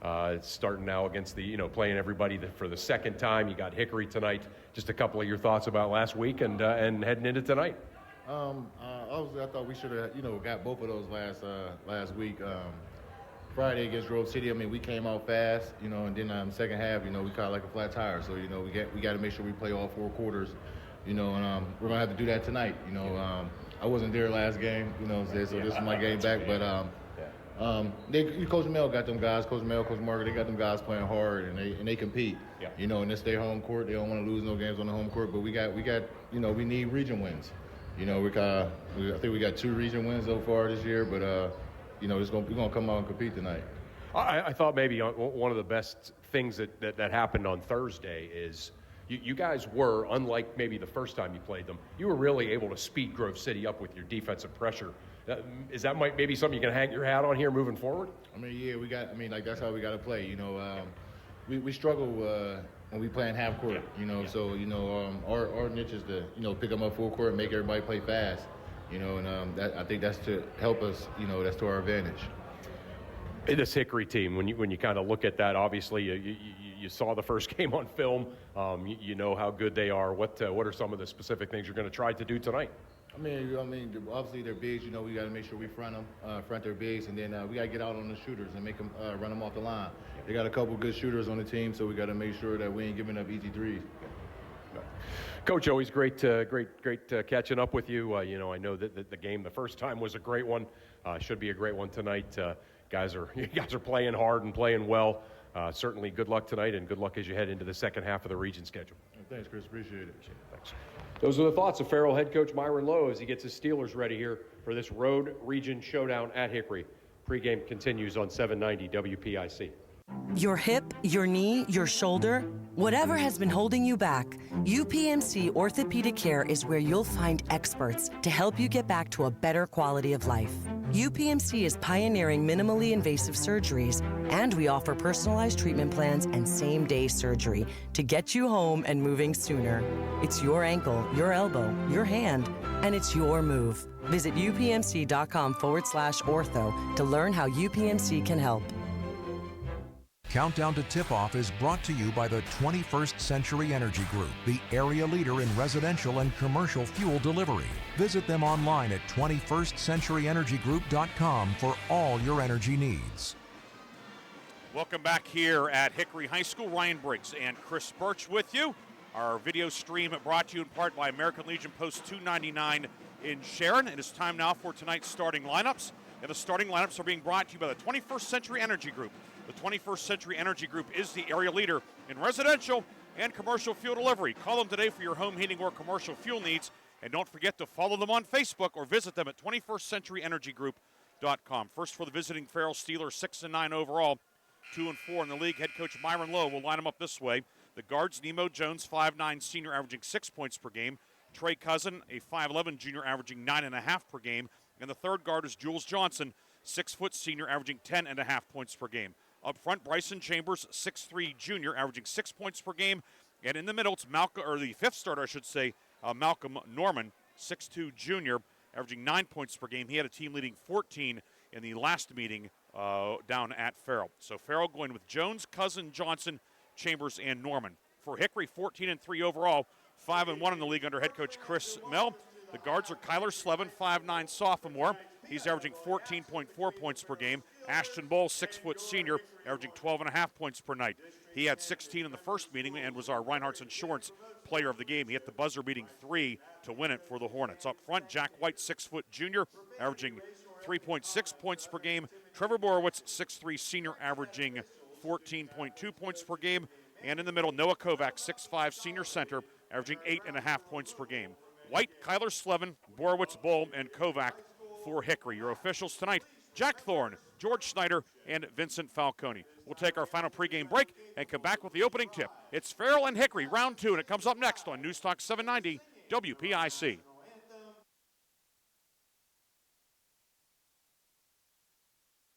J: It's starting now against playing everybody for the second time. You got Hickory tonight. Just a couple of your thoughts about last week and heading into tonight.
K: I thought we should have, got both of those last week. Friday against Grove City, we came out fast, and then second half, we caught like a flat tire. So, we got to make sure we play all 4 quarters, and we're going to have to do that tonight. I wasn't there last game, so this is my game back. But Coach Mel got them guys, Coach Mel, Coach Margaret, they got them guys playing hard, and they compete. Yeah. And it's their home court. They don't want to lose no games on the home court, but we we need region wins. I think we got 2 region wins so far this year, but we're gonna come out and compete tonight.
J: I thought maybe one of the best things that happened on Thursday is
L: You guys were, unlike maybe the first time you played them, you were really able to speed Grove City up with your defensive pressure. Is that maybe something you can hang your hat on here moving forward?
K: I mean, yeah, that's how we got to play. You know, we struggle when we play in half court. You know, so our niche is to pick them up full court and make everybody play fast. You know, and I think that's to help us. You know, that's to our advantage.
L: This Hickory team, when you kind of look at that, obviously you saw the first game on film. You know how good they are. What are some of the specific things you're going to try to do tonight?
K: I mean, obviously they're bigs. You know, we got to make sure we front their bigs, and then we got to get out on the shooters and make them run them off the line. They got a couple good shooters on the team, so we got to make sure that we ain't giving up easy threes.
L: Coach, always great catching up with you. I know that the game the first time was a great one. Should be a great one tonight. You guys are playing hard and playing well. Certainly good luck tonight, and good luck as you head into the second half of the region schedule.
K: Thanks, Chris. Appreciate it.
L: Thanks. Those are the thoughts of Farrell head coach Myron Lowe as he gets his Steelers ready here for this road region showdown at Hickory. Pre-game continues on 790 WPIC.
M: Your hip, your knee, your shoulder, whatever has been holding you back, UPMC Orthopedic Care is where you'll find experts to help you get back to a better quality of life. UPMC is pioneering minimally invasive surgeries, and we offer personalized treatment plans and same-day surgery to get you home and moving sooner. It's your ankle, your elbow, your hand, and it's your move. Visit upmc.com/ortho to learn how UPMC can help.
G: Countdown to Tip-Off is brought to you by the 21st Century Energy Group, the area leader in residential and commercial fuel delivery. Visit them online at 21stcenturyenergygroup.com for all your energy needs.
I: Welcome back here at Hickory High School. Ryan Briggs and Chris Burtch with you. Our video stream brought to you in part by American Legion Post 299 in Sharon. It is time now for tonight's starting lineups. And the starting lineups are being brought to you by the 21st Century Energy Group. The 21st Century Energy Group is the area leader in residential and commercial fuel delivery. Call them today for your home heating or commercial fuel needs. And don't forget to follow them on Facebook or visit them at 21stcenturyenergygroup.com. First for the visiting Farrell Steelers, 6-9 overall, 2-4 in the league. Head coach Myron Lowe will line them up this way. The guards, Nemo Jones, 5'9", senior, averaging 6 points per game. Trey Cousin, a 5'11", junior, averaging 9.5 per game. And the third guard is Jules Johnson, 6-foot senior, averaging 10.5 points per game. Up front, Bryson Chambers, 6'3", junior, averaging 6 points per game. And in the middle, it's the fifth starter, I should say, Malcolm Norman, 6'2", junior, averaging 9 points per game. He had a team-leading 14 in the last meeting down at Farrell. So Farrell going with Jones, Cousin, Johnson, Chambers, and Norman. For Hickory, 14-3 overall, 5-1 in the league under head coach Chris Mell. The guards are Kyler Slevin, 5'9", sophomore. He's averaging 14.4 points per game. Ashton Bowles, 6-foot senior, averaging 12.5 points per night. He had 16 in the first meeting and was our Reinhardt's Insurance player of the game. He hit the buzzer beating 3 to win it for the Hornets. Up front, Jack White, 6-foot junior, averaging 3.6 points per game. Trevor Borowitz, 6'3", senior, averaging 14.2 points per game. And in the middle, Noah Kovac, 6'5", senior center, averaging 8.5 points per game. White, Kyler Slevin, Borowitz, Bohl, and Kovac for Hickory. Your officials tonight, Jack Thorne, George Snyder, and Vincent Falcone. We'll take our final pregame break and come back with the opening tip. It's Farrell and Hickory, round 2, and it comes up next on News Talk 790 WPIC.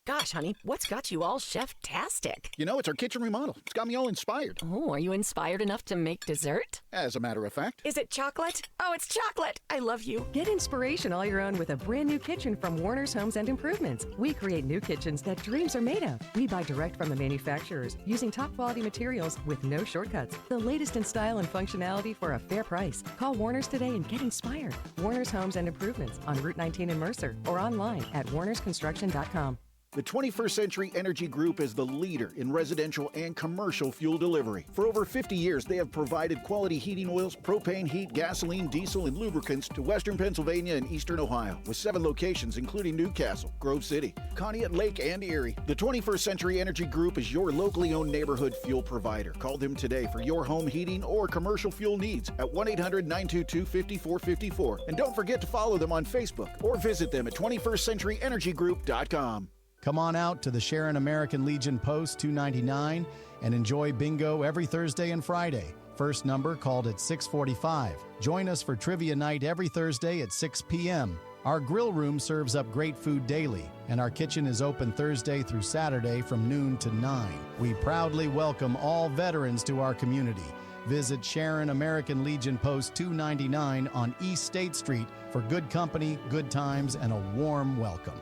T: Gosh, honey, what's got you all chef-tastic?
U: You know, it's our kitchen remodel. It's got me all inspired.
T: Oh, are you inspired enough to make dessert?
U: As a matter of fact.
T: Is it chocolate? Oh, it's chocolate. I love you.
N: Get inspiration all your own with a brand new kitchen from Warner's Homes and Improvements. We create new kitchens that dreams are made of. We buy direct from the manufacturers using top quality materials with no shortcuts. The latest in style and functionality for a fair price. Call Warner's today and get inspired. Warner's Homes and Improvements on Route 19 in Mercer or online at warnersconstruction.com.
U: The 21st Century Energy Group is the leader in residential and commercial fuel delivery. For over 50 years, they have provided quality heating oils, propane, heat, gasoline, diesel, and lubricants to western Pennsylvania and eastern Ohio, with 7 locations including Newcastle, Grove City, Conneaut Lake, and Erie. The 21st Century Energy Group is your locally owned neighborhood fuel provider. Call them today for your home heating or commercial fuel needs at 1-800-922-5454. And don't forget to follow them on Facebook or visit them at 21stcenturyenergygroup.com.
P: Come on out to the Sharon American Legion Post 299 and enjoy bingo every Thursday and Friday. First number called at 6:45. Join us for trivia night every Thursday at 6 p.m. Our grill room serves up great food daily, and our kitchen is open Thursday through Saturday from noon to 9. We proudly welcome all veterans to our community. Visit Sharon American Legion Post 299 on East State Street for good company, good times, and a warm welcome.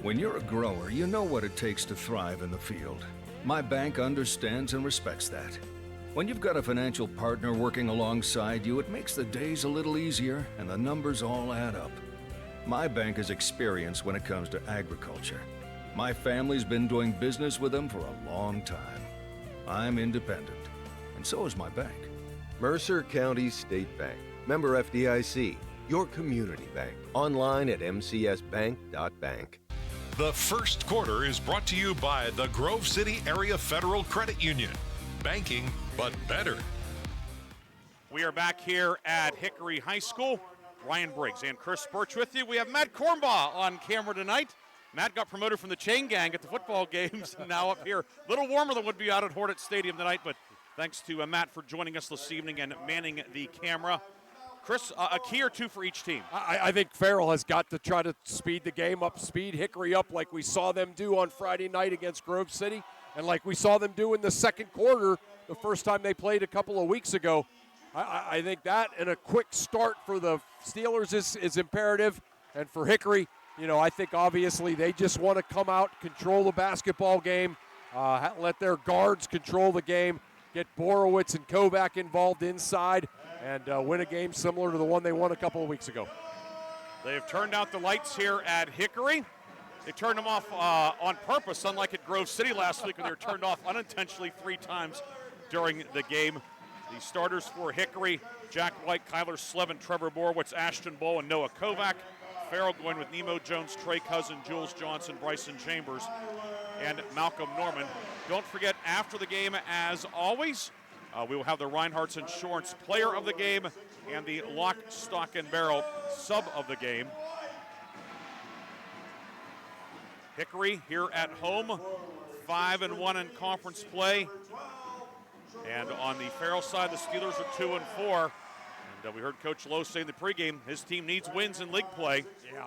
A: When you're a grower, you know what it takes to thrive in the field. My bank understands and respects that. When you've got a financial partner working alongside you, it makes the days a little easier and the numbers all add up. My bank has experience when it comes to agriculture. My family's been doing business with them for a long time. I'm independent, and so is my bank.
O: Mercer County State Bank. Member FDIC. Your community bank. Online at mcsbank.bank.
Q: The first quarter is brought to you by the Grove City Area Federal Credit Union. Banking, but better.
I: We are back here at Hickory High School. Ryan Briggs and Chris Burtch with you. We have Matt Kornbaugh on camera tonight. Matt got promoted from the chain gang at the football games, and now up here. A little warmer than would be out at Hornet Stadium tonight, but thanks to Matt for joining us this evening and manning the camera. Chris, a key or two for each team.
J: I think Farrell has got to try to speed the game up, speed Hickory up like we saw them do on Friday night against Grove City, and like we saw them do in the second quarter the first time they played a couple of weeks ago. I think that and a quick start for the Steelers is imperative. And for Hickory, I think obviously they just want to come out, control the basketball game, let their guards control the game, get Borowitz and Kovac involved inside, and win a game similar to the one they won a couple of weeks ago.
I: They have turned out the lights here at Hickory. They turned them off on purpose, unlike at Grove City last week, where they were turned off unintentionally 3 times during the game. The starters for Hickory, Jack White, Kyler Slevin, Trevor Borowitz, Ashton Bowl, and Noah Kovac. Farrell going with Nemo Jones, Trey Cousin, Jules Johnson, Bryson Chambers, and Malcolm Norman. Don't forget, after the game, as always, we will have the Reinhardt's Insurance Player of the Game and the Lock, Stock, and Barrel Sub of the Game. Hickory here at home, 5-1 in conference play. And on the Farrell side, the Steelers are 2-4. And we heard Coach Lowe say in the pregame, his team needs wins in league play.
J: Yeah.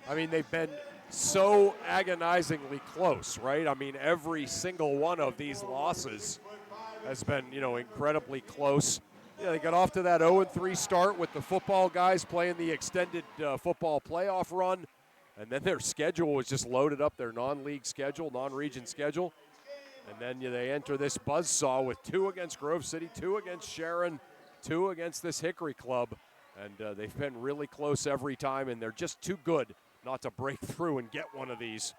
J: I mean, they've been so agonizingly close, right? I mean, every single one of these losses has been, incredibly close. Yeah, they got off to that 0-3 start with the football guys playing the extended football playoff run. And then their schedule was just loaded up, their non-league schedule, non-region schedule. And then they enter this buzzsaw with 2 against Grove City, 2 against Sharon, 2 against this Hickory club. And they've been really close every time, and they're just too good not to break through and get one of these.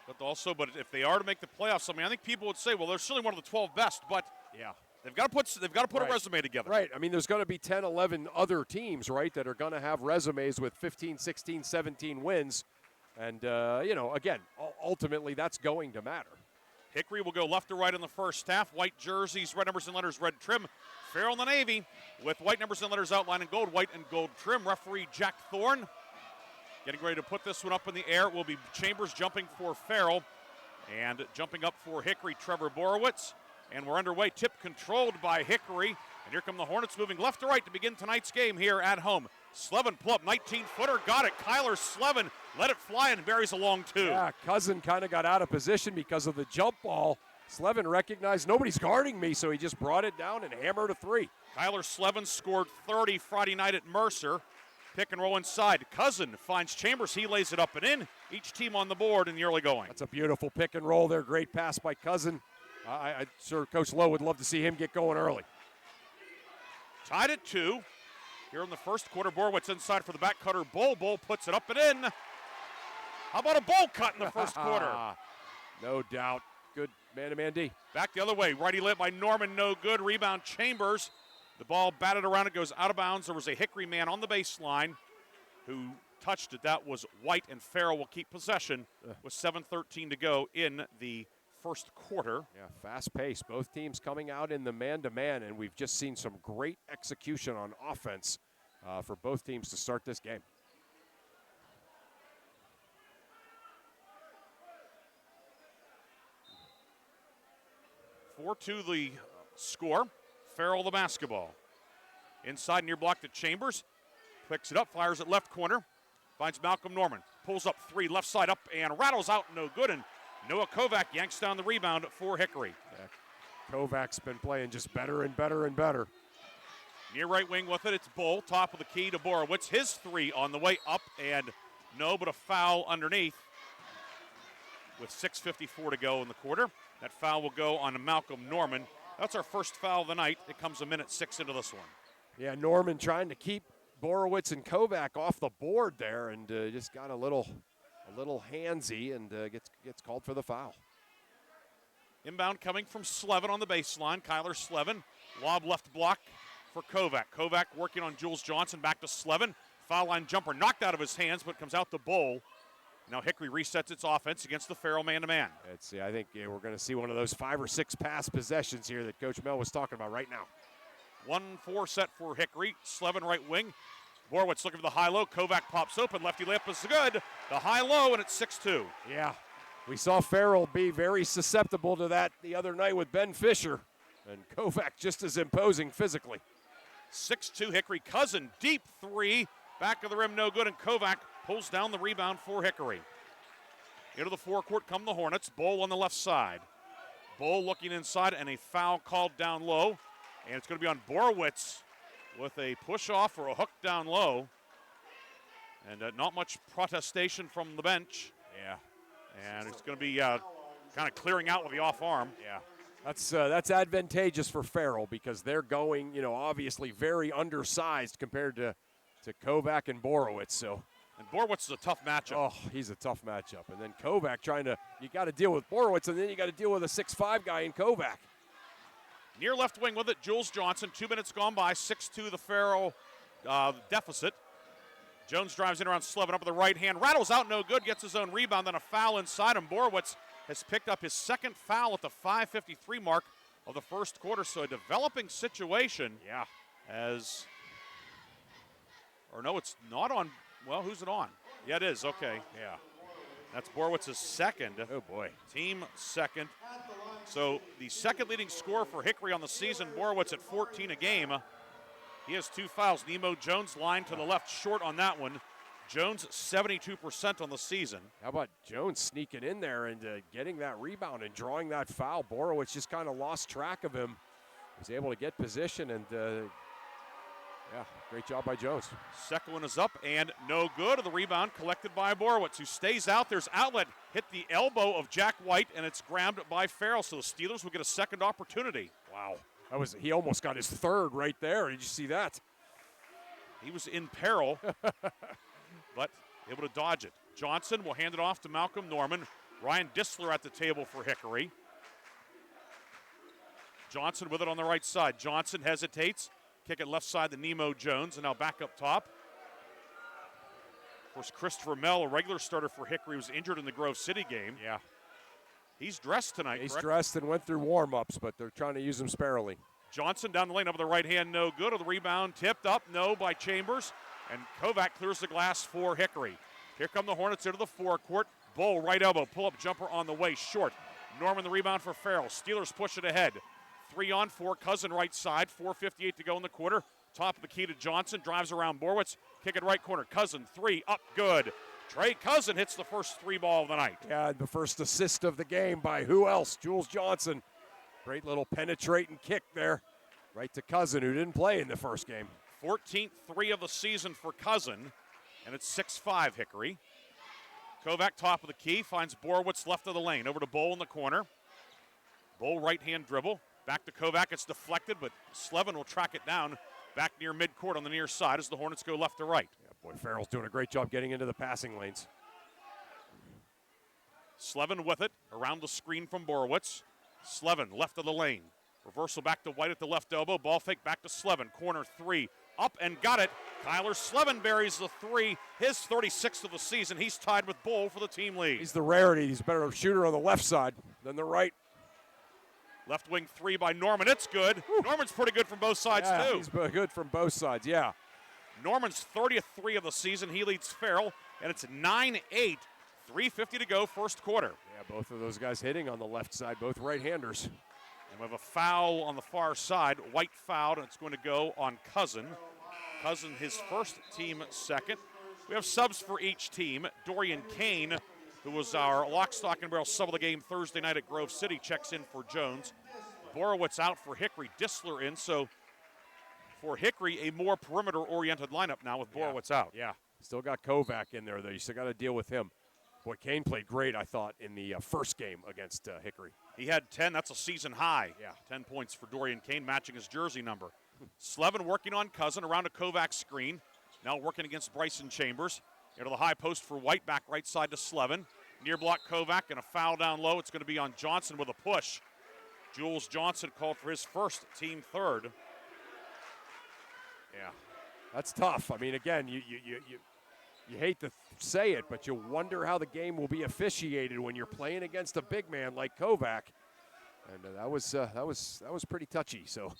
I: But if they are to make the playoffs, I think people would say, well, they're certainly one of the 12 best, but
J: yeah,
I: they've got to put a resume together.
J: Right. I mean, there's going to be 10, 11 other teams, right, that are going to have resumes with 15, 16, 17 wins. And, again, ultimately that's going to matter.
I: Hickory will go left to right in the first half. White jerseys, red numbers and letters, red trim. Farrell in the Navy with white numbers and letters outlined in gold, white and gold trim. Referee Jack Thorne getting ready to put this one up in the air. It will be Chambers jumping for Farrell, and jumping up for Hickory, Trevor Borowitz. And we're underway. Tip controlled by Hickory. And here come the Hornets moving left to right to begin tonight's game here at home. Slevin pull up, 19-footer, got it. Kyler Slevin let it fly and buries a long 2.
J: Yeah, Cousin kind of got out of position because of the jump ball. Slevin recognized nobody's guarding me, so he just brought it down and hammered a 3.
I: Kyler Slevin scored 30 Friday night at Mercer. Pick and roll inside. Cousin finds Chambers. He lays it up and in. Each team on the board in the early going.
J: That's a beautiful pick and roll there. Great pass by Cousin. I'm sure Coach Lowe would love to see him get going early.
I: Tied at 2. Here in the first quarter, Borowitz inside for the back cutter. Bull puts it up and in. How about a Bull cut in the first quarter?
J: No doubt. Good man-to-man D.
I: Back the other way. Righty lit by Norman, no good. Rebound Chambers. The ball batted around. It goes out of bounds. There was a Hickory man on the baseline who touched it. That was White, and Farrell will keep possession with 7:13 to go in the first quarter.
J: Yeah, fast pace. Both teams coming out in the man-to-man, and we've just seen some great execution on offense for both teams to start this game.
I: 4-2 the score. Farrell the basketball. Inside near block to Chambers. Picks it up, fires it left corner. Finds Malcolm Norman. Pulls up three, left side up, and rattles out, no good. And Noah Kovac yanks down the rebound for Hickory.
J: Yeah. Kovac's been playing just better and better and better.
I: Near right wing with it, it's Bull, top of the key to Borowitz. His three on the way up, and no, but a foul underneath with 6:54 to go in the quarter. That foul will go on Malcolm Norman. That's our first foul of the night. It comes a minute 6 into this one.
J: Yeah, Norman trying to keep Borowitz and Kovac off the board there, and just got a little handsy, and gets called for the foul.
I: Inbound coming from Slevin on the baseline. Kyler Slevin, lob left block for Kovac. Kovac working on Jules Johnson, back to Slevin. Foul line jumper knocked out of his hands, but comes out to Bull. Now Hickory resets its offense against the Farrell man-to-man.
J: I think we're going to see one of those 5 or 6 pass possessions here that Coach Mel was talking about right now.
I: 1-4 set for Hickory. Slevin right wing. Borowitz looking for the high-low. Kovac pops open. Lefty layup is good. The high-low, and it's 6-2.
J: Yeah, we saw Farrell be very susceptible to that the other night with Ben Fisher. And Kovac just as imposing physically.
I: 6-2 Hickory. Cousin, deep three. Back of the rim, no good, and Kovac pulls down the rebound for Hickory. Into the forecourt come the Hornets. Bull on the left side. Bull looking inside, and a foul called down low. And it's going to be on Borowitz with a push-off or a hook down low. And not much protestation from the bench.
J: Yeah.
I: And it's going to be kind of clearing out with the off arm.
J: Yeah. That's advantageous for Farrell because they're going, obviously very undersized compared to Kovac and Borowitz. So.
I: And Borowitz is a tough matchup.
J: Oh, he's a tough matchup. And then Kovac you got to deal with Borowitz, and then you got to deal with a 6'5" guy in Kovac.
I: Near left wing with it, Jules Johnson. 2 minutes gone by, 6-2 the Farrell deficit. Jones drives in around Slevin up with the right hand. Rattles out, no good, gets his own rebound, then a foul inside him. Borowitz has picked up his second foul at the 5:53 mark of the first quarter. So a developing situation.
J: Yeah.
I: It's not on. Well, who's it on? Yeah, it is. Okay.
J: Yeah.
I: That's Borowitz's second.
J: Oh, boy.
I: Team second. So the second leading scorer for Hickory on the season, Borowitz at 14 a game. He has 2 fouls. Nemo Jones line to the left short on that one. Jones 72% on the season.
J: How about Jones sneaking in there and getting that rebound and drawing that foul? Borowitz just kind of lost track of him. Was able to get position and great job by Jones.
I: Second one is up and no good. The rebound collected by Borowitz, who stays out. There's outlet, hit the elbow of Jack White, and it's grabbed by Farrell. So the Steelers will get a second opportunity.
J: Wow. He almost got his third right there. Did you see that?
I: He was in peril, but able to dodge it. Johnson will hand it off to Malcolm Norman. Ryan Disler at the table for Hickory. Johnson with it on the right side. Johnson hesitates. Kick it left side to Nemo Jones, and now back up top. Of course, Christopher Mell, a regular starter for Hickory, was injured in the Grove City game.
J: Yeah.
I: He's dressed tonight,
J: He's
I: correct?
J: dressed and went through warm-ups, but they're trying to use him sparingly.
I: Johnson down the lane up with the right hand, no good. The rebound tipped up, no, by Chambers. And Kovac clears the glass for Hickory. Here come the Hornets into the forecourt. Bull, right elbow, pull-up jumper on the way, short. Norman the rebound for Farrell. Steelers push it ahead. 3-on-4, Cousin right side, 4:58 to go in the quarter. Top of the key to Johnson, drives around Borowitz. Kick it right corner, Cousin, 3, up, good. Trey Cousin hits the first 3 ball of the night.
J: Yeah, the first assist of the game by who else? Jules Johnson. Great little penetrating kick there. Right to Cousin, who didn't play in the first game.
I: 14th 3 of the season for Cousin, and it's 6-5 Hickory. Kovac, top of the key, finds Borowitz left of the lane. Over to Bull in the corner. Bull right-hand dribble. Back to Kovac, it's deflected, but Slevin will track it down back near midcourt on the near side as the Hornets go left to right.
J: Yeah, boy, Farrell's doing a great job getting into the passing lanes.
I: Slevin with it, around the screen from Borowitz. Slevin, left of the lane. Reversal back to White at the left elbow. Ball fake back to Slevin. Corner 3. Up and got it. Kyler Slevin buries the 3. His 36th of the season. He's tied with Bull for the team lead.
J: He's the rarity. He's a better shooter on the left side than the right.
I: Left wing 3 by Norman. It's good. Norman's pretty good from both sides, too.
J: He's good from both sides, yeah.
I: Norman's 30th 3 of the season. He leads Farrell, and it's 9-8. 3:50 to go, first quarter.
J: Yeah, both of those guys hitting on the left side, both right-handers.
I: And we have a foul on the far side. White fouled, and it's going to go on Cousin. Cousin, his first, team second. We have subs for each team. Dorian Kane, who was our lock, stock, and barrel sub of the game Thursday night at Grove City, checks in for Jones. Borowitz out for Hickory. Dissler in, so for Hickory, a more perimeter-oriented lineup now with Borowitz out.
J: Yeah, still got Kovac in there, though. You still got to deal with him. Boy, Kane played great, I thought, in the first game against Hickory.
I: He had 10. That's a season high.
J: Yeah.
I: 10 points for Dorian Kane, matching his jersey number. Slevin working on Cousin around a Kovac screen. Now working against Bryson Chambers. Into the high post for White, back right side to Slevin. Near block Kovac, and a foul down low. It's going to be on Johnson with a push. Jules Johnson called for his first, team third.
J: Yeah, that's tough. I mean, again, you hate to say it, but you wonder how the game will be officiated when you're playing against a big man like Kovac. And that was pretty touchy. So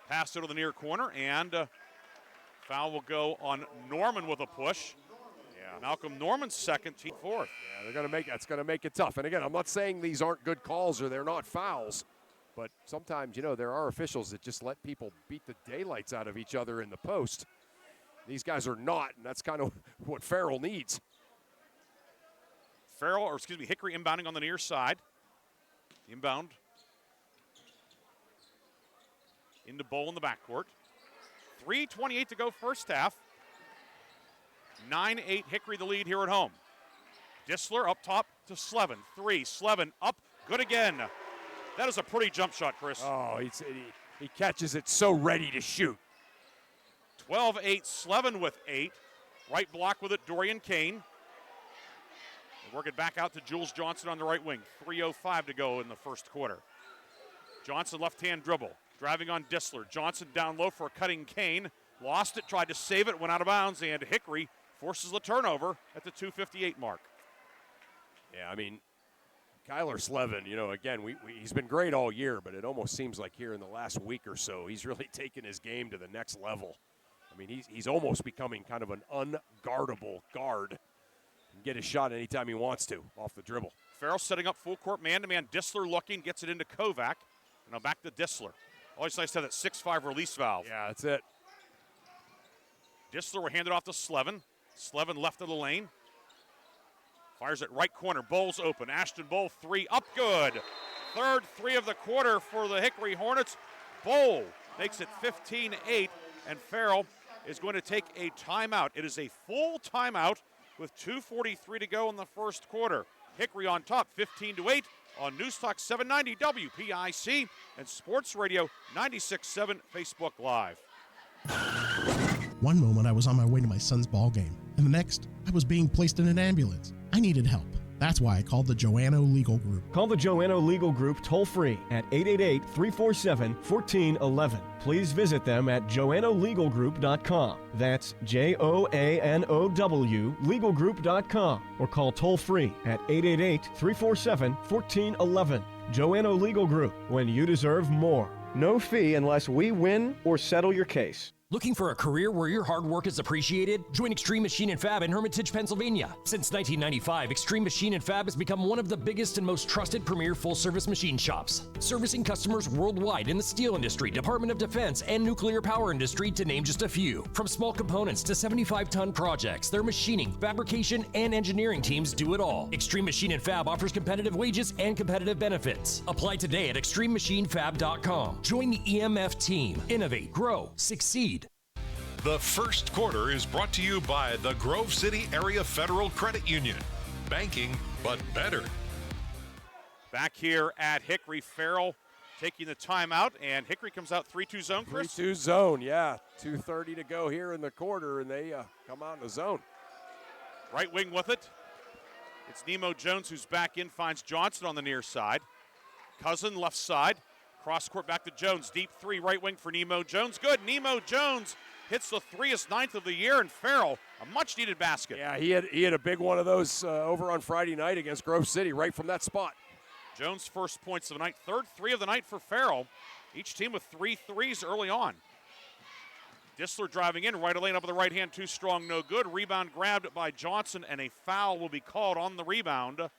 I: pass to the near corner, and foul will go on Norman with a push. Yeah, Malcolm Norman's second, team fourth.
J: Yeah, that's going to make it tough. And again, I'm not saying these aren't good calls or they're not fouls, but sometimes, there are officials that just let people beat the daylights out of each other in the post. These guys are not, and that's kind of what Farrell needs.
I: Hickory inbounding on the near side. Inbound. Into Bowl in the backcourt. 3:28 to go first half. 9-8 Hickory the lead here at home. Dissler up top to Slevin. 3, Slevin up, good again. That is a pretty jump shot, Chris.
J: Oh, he catches it so ready to shoot.
I: 12-8, Slevin with 8. Right block with it, Dorian Kane. Work it back out to Jules Johnson on the right wing. 3:05 to go in the first quarter. Johnson left-hand dribble. Driving on Dissler. Johnson down low for a cutting Kane. Lost it, tried to save it, went out of bounds, and Hickory forces the turnover at the 2:58 mark.
J: Yeah, I mean, Kyler Slevin, again, he's been great all year, but it almost seems like here in the last week or so, he's really taken his game to the next level. I mean, he's almost becoming kind of an unguardable guard. He can get his shot anytime he wants to off the dribble.
I: Farrell setting up full court man-to-man. Dissler looking, gets it into Kovac. And now back to Dissler. Always nice to have that 6'5" release valve.
J: Yeah, that's it.
I: Dissler will hand it off to Slevin. Slevin left of the lane. Fires it right corner. Bowles open. Ashton Bowl 3 up good. Third 3 of the quarter for the Hickory Hornets. Bowl makes it 15-8, and Farrell is going to take a timeout. It is a full timeout with 2:43 to go in the first quarter. Hickory on top, 15-8 on News Talk 790 WPIC and Sports Radio 96.7 Facebook Live.
B: One moment I was on my way to my son's ball game, and the next I was being placed in an ambulance. I needed help. That's why I called the Joanno Legal Group.
E: Call the Joanno Legal Group toll-free at 888-347-1411. Please visit them at joannolegalgroup.com. That's Joanow legalgroup.com, or call toll-free at 888-347-1411. Joanno Legal Group, when you deserve more. No fee unless we win or settle your case.
C: Looking for a career where your hard work is appreciated? Join Extreme Machine and Fab in Hermitage, Pennsylvania. Since 1995, Extreme Machine and Fab has become one of the biggest and most trusted premier full-service machine shops, servicing customers worldwide in the steel industry, Department of Defense, and nuclear power industry, to name just a few. From small components to 75-ton projects, their machining, fabrication, and engineering teams do it all. Extreme Machine and Fab offers competitive wages and competitive benefits. Apply today at extrememachinefab.com. Join the EMF team. Innovate, grow, succeed.
Q: The first quarter is brought to you by the Grove City Area Federal Credit Union. Banking, but better.
I: Back here at Hickory, Farrell taking the timeout, and Hickory comes out 3-2 zone, Chris?
J: 3-2 zone, yeah. 2:30 to go here in the quarter, and they come out in the zone.
I: Right wing with it. It's Nemo Jones who's back in, finds Johnson on the near side. Cousin left side. Cross court back to Jones. Deep 3, right wing for Nemo Jones. Good. Nemo Jones hits the 3, his 9th of the year, and Farrell, a much-needed basket.
J: Yeah, he had a big one of those over on Friday night against Grove City, right from that spot.
I: Jones' first points of the night, third 3 of the night for Farrell. Each team with 3 threes early on. Dissler driving in, right lane up with the right hand, too strong, no good. Rebound grabbed by Johnson, and a foul will be called on the rebound. A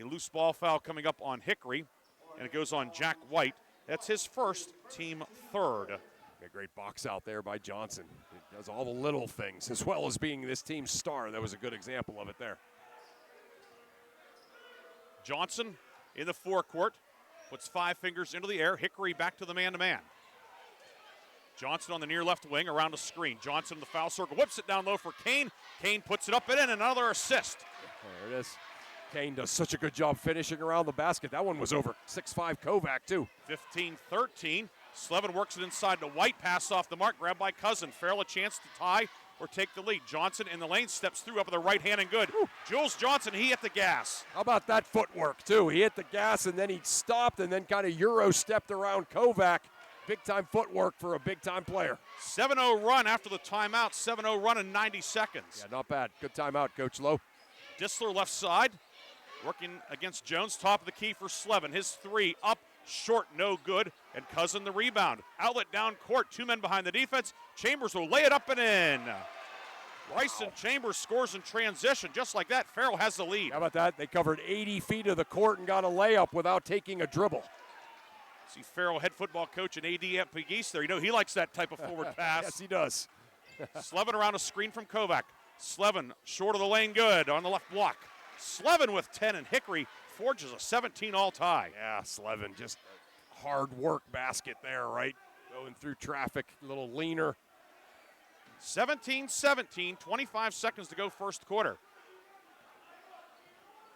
I: loose ball foul coming up on Hickory. and it goes on Jack White. That's his first, team third.
J: A great box out there by Johnson. He does all the little things as well as being this team's star. That was a good example of it there.
I: Johnson in the forecourt, puts 5 fingers into the air. Hickory back to the man-to-man. Johnson on the near left wing around the screen. Johnson in the foul circle, whips it down low for Kane. Kane puts it up and in, another assist.
J: There it is. Kane does such a good job finishing around the basket. That one was over 6'5" Kovac, too.
I: 15-13. Slevin works it inside to White. Pass off the mark, grabbed by Cousin. Farrell a chance to tie or take the lead. Johnson in the lane, steps through up with the right hand and good. Jules Johnson, he hit the gas.
J: How about that footwork, too? He hit the gas, and then he stopped and then kind of Euro-stepped around Kovac. Big-time footwork for a big-time player.
I: 7-0 run after the timeout. 7-0 run in 90 seconds.
J: Yeah, not bad. Good timeout, Coach Lowe.
I: Dissler left side, working against Jones. Top of the key for Slevin. His 3 up, short, no good. And Cousin the rebound. Outlet down court. 2 men behind the defense. Chambers will lay it up and in. Bryson Chambers scores in transition. Just like that, Farrell has the lead.
J: How about that? They covered 80 feet of the court and got a layup without taking a dribble.
I: See Farrell, head football coach and AD at Big East there. You know he likes that type of forward pass.
J: Yes, he does.
I: Slevin around a screen from Kovac. Slevin short of the lane, good on the left block. Slevin with 10, and Hickory forges a 17-all tie.
J: Yeah, Slevin, just hard work basket there, right? Going through traffic, a little leaner.
I: 17-17, 25 seconds to go first quarter.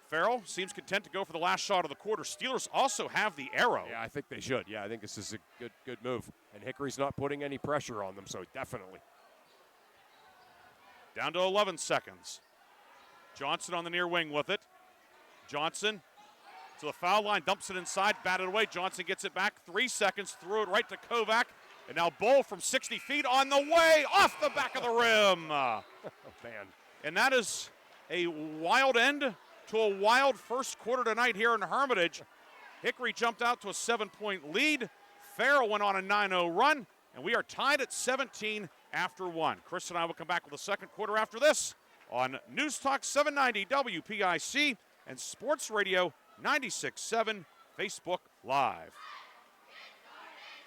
I: Farrell seems content to go for the last shot of the quarter. Steelers also have the arrow.
J: Yeah, I think they should. Yeah, I think this is a good move. And Hickory's not putting any pressure on them, so definitely.
I: Down to 11 seconds. Johnson on the near wing with it. Johnson to the foul line, dumps it inside, batted away. Johnson gets it back, 3 seconds, threw it right to Kovac. And now Bull from 60 feet on the way, off the back of the rim.
J: Oh, man.
I: And that is a wild end to a wild first quarter tonight here in Hermitage. Hickory jumped out to a 7-point lead. Farrell went on a 9-0 run, and we are tied at 17 after 1. Chris and I will come back with the second quarter after this on News Talk 790 WPIC and Sports Radio 96.7 Facebook Live.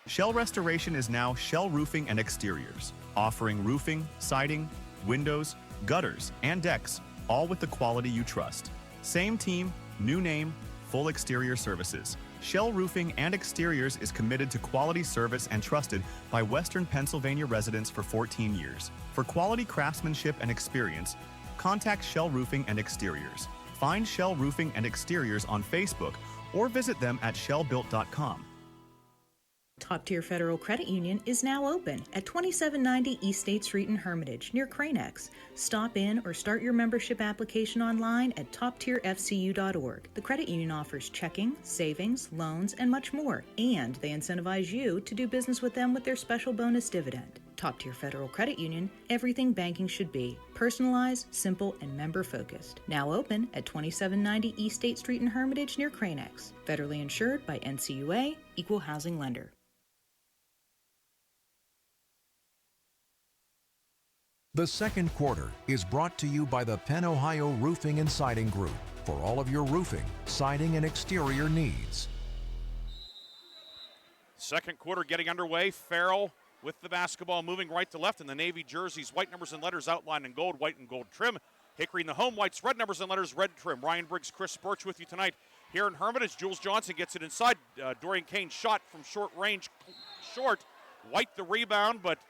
R: Shell Restoration is now Shell Roofing and Exteriors, offering roofing, siding, windows, gutters, and decks, all with the quality you trust. Same team, new name, full exterior services. Shell Roofing and Exteriors is committed to quality service and trusted by Western Pennsylvania residents for 14 years. For quality craftsmanship and experience, contact Shell Roofing and Exteriors. Find Shell Roofing and Exteriors on Facebook or visit them at shellbuilt.com.
S: Top Tier Federal Credit Union is now open at 2790 East State Street in Hermitage, near Cranex. Stop in or start your membership application online at toptierfcu.org. The credit union offers checking, savings, loans, and much more, and they incentivize you to do business with them with their special bonus dividend. Top Tier Federal Credit Union, everything banking should be. Personalized, simple, and member-focused. Now open at 2790 East State Street in Hermitage, near Cranex. Federally insured by NCUA, Equal Housing Lender.
G: The second quarter is brought to you by the Penn Ohio Roofing and Siding Group for all of your roofing, siding, and exterior needs.
I: Second quarter getting underway. Farrell with the basketball moving right to left in the Navy jerseys. White numbers and letters outlined in gold, white and gold trim. Hickory in the home whites, red numbers and letters, red trim. Ryan Briggs, Chris Burtch with you tonight here in Hermitage. Jules Johnson gets it inside. Dorian Kane shot from short range, short. White the rebound, but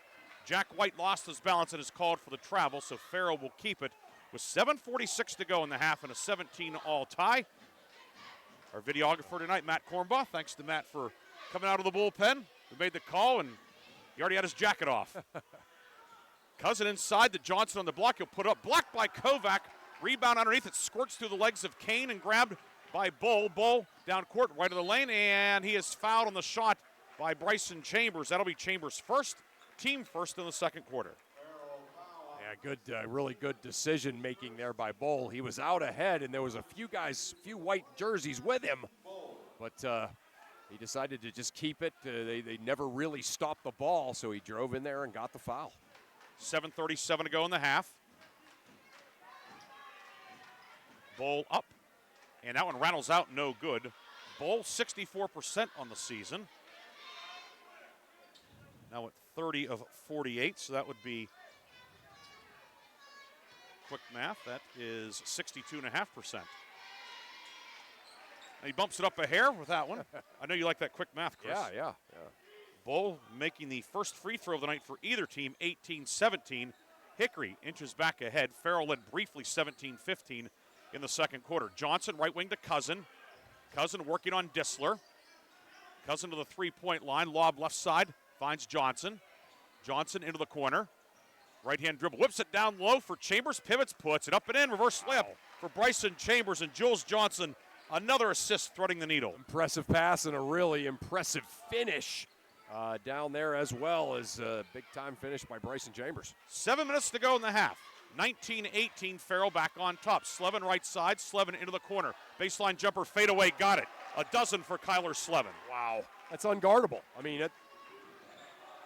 I: Jack White lost his balance and is called for the travel, so Farrell will keep it with 7:46 to go in the half and a 17-all tie. Our videographer tonight, Matt Kornbaugh. Thanks to Matt for coming out of the bullpen. We made the call, and he already had his jacket off. Cousin inside, the Johnson on the block. He'll put up, blocked by Kovac. Rebound underneath. It squirts through the legs of Kane and grabbed by Bull. Bull down court, right of the lane, and he is fouled on the shot by Bryson Chambers. That'll be Chambers' first. Team first in the second quarter.
J: Yeah, good, really good decision making there by Bull. He was out ahead, and there was a few white jerseys with him, but he decided to just keep it. They never really stopped the ball, so he drove in there and got the foul.
I: 7:37 to go in the half. Bull up, and that one rattles out, no good. Bull 64% on the season. Now at 30 of 48, so that would be, quick math, that is 62.5%. He bumps it up a hair with that one. I know you like that quick math, Chris.
J: Yeah.
I: Bull making the first free throw of the night for either team, 18-17. Hickory inches back ahead. Farrell led briefly 17-15 in the second quarter. Johnson, right wing to Cousin. Cousin working on Dissler. Cousin to the three-point line. Lob left side. Finds Johnson. Johnson into the corner. Right-hand dribble. Whips it down low for Chambers. Pivots, puts it up and in. Reverse layup for Bryson Chambers. And Jules Johnson, another assist threading the needle.
J: Impressive pass and a really impressive finish down there, as well as a big-time finish by Bryson Chambers.
I: 7 minutes to go in the half. 19-18, Farrell back on top. Slevin right side, Slevin into the corner. Baseline jumper, fadeaway, got it. A dozen for Kyler Slevin.
J: Wow, that's unguardable. I mean,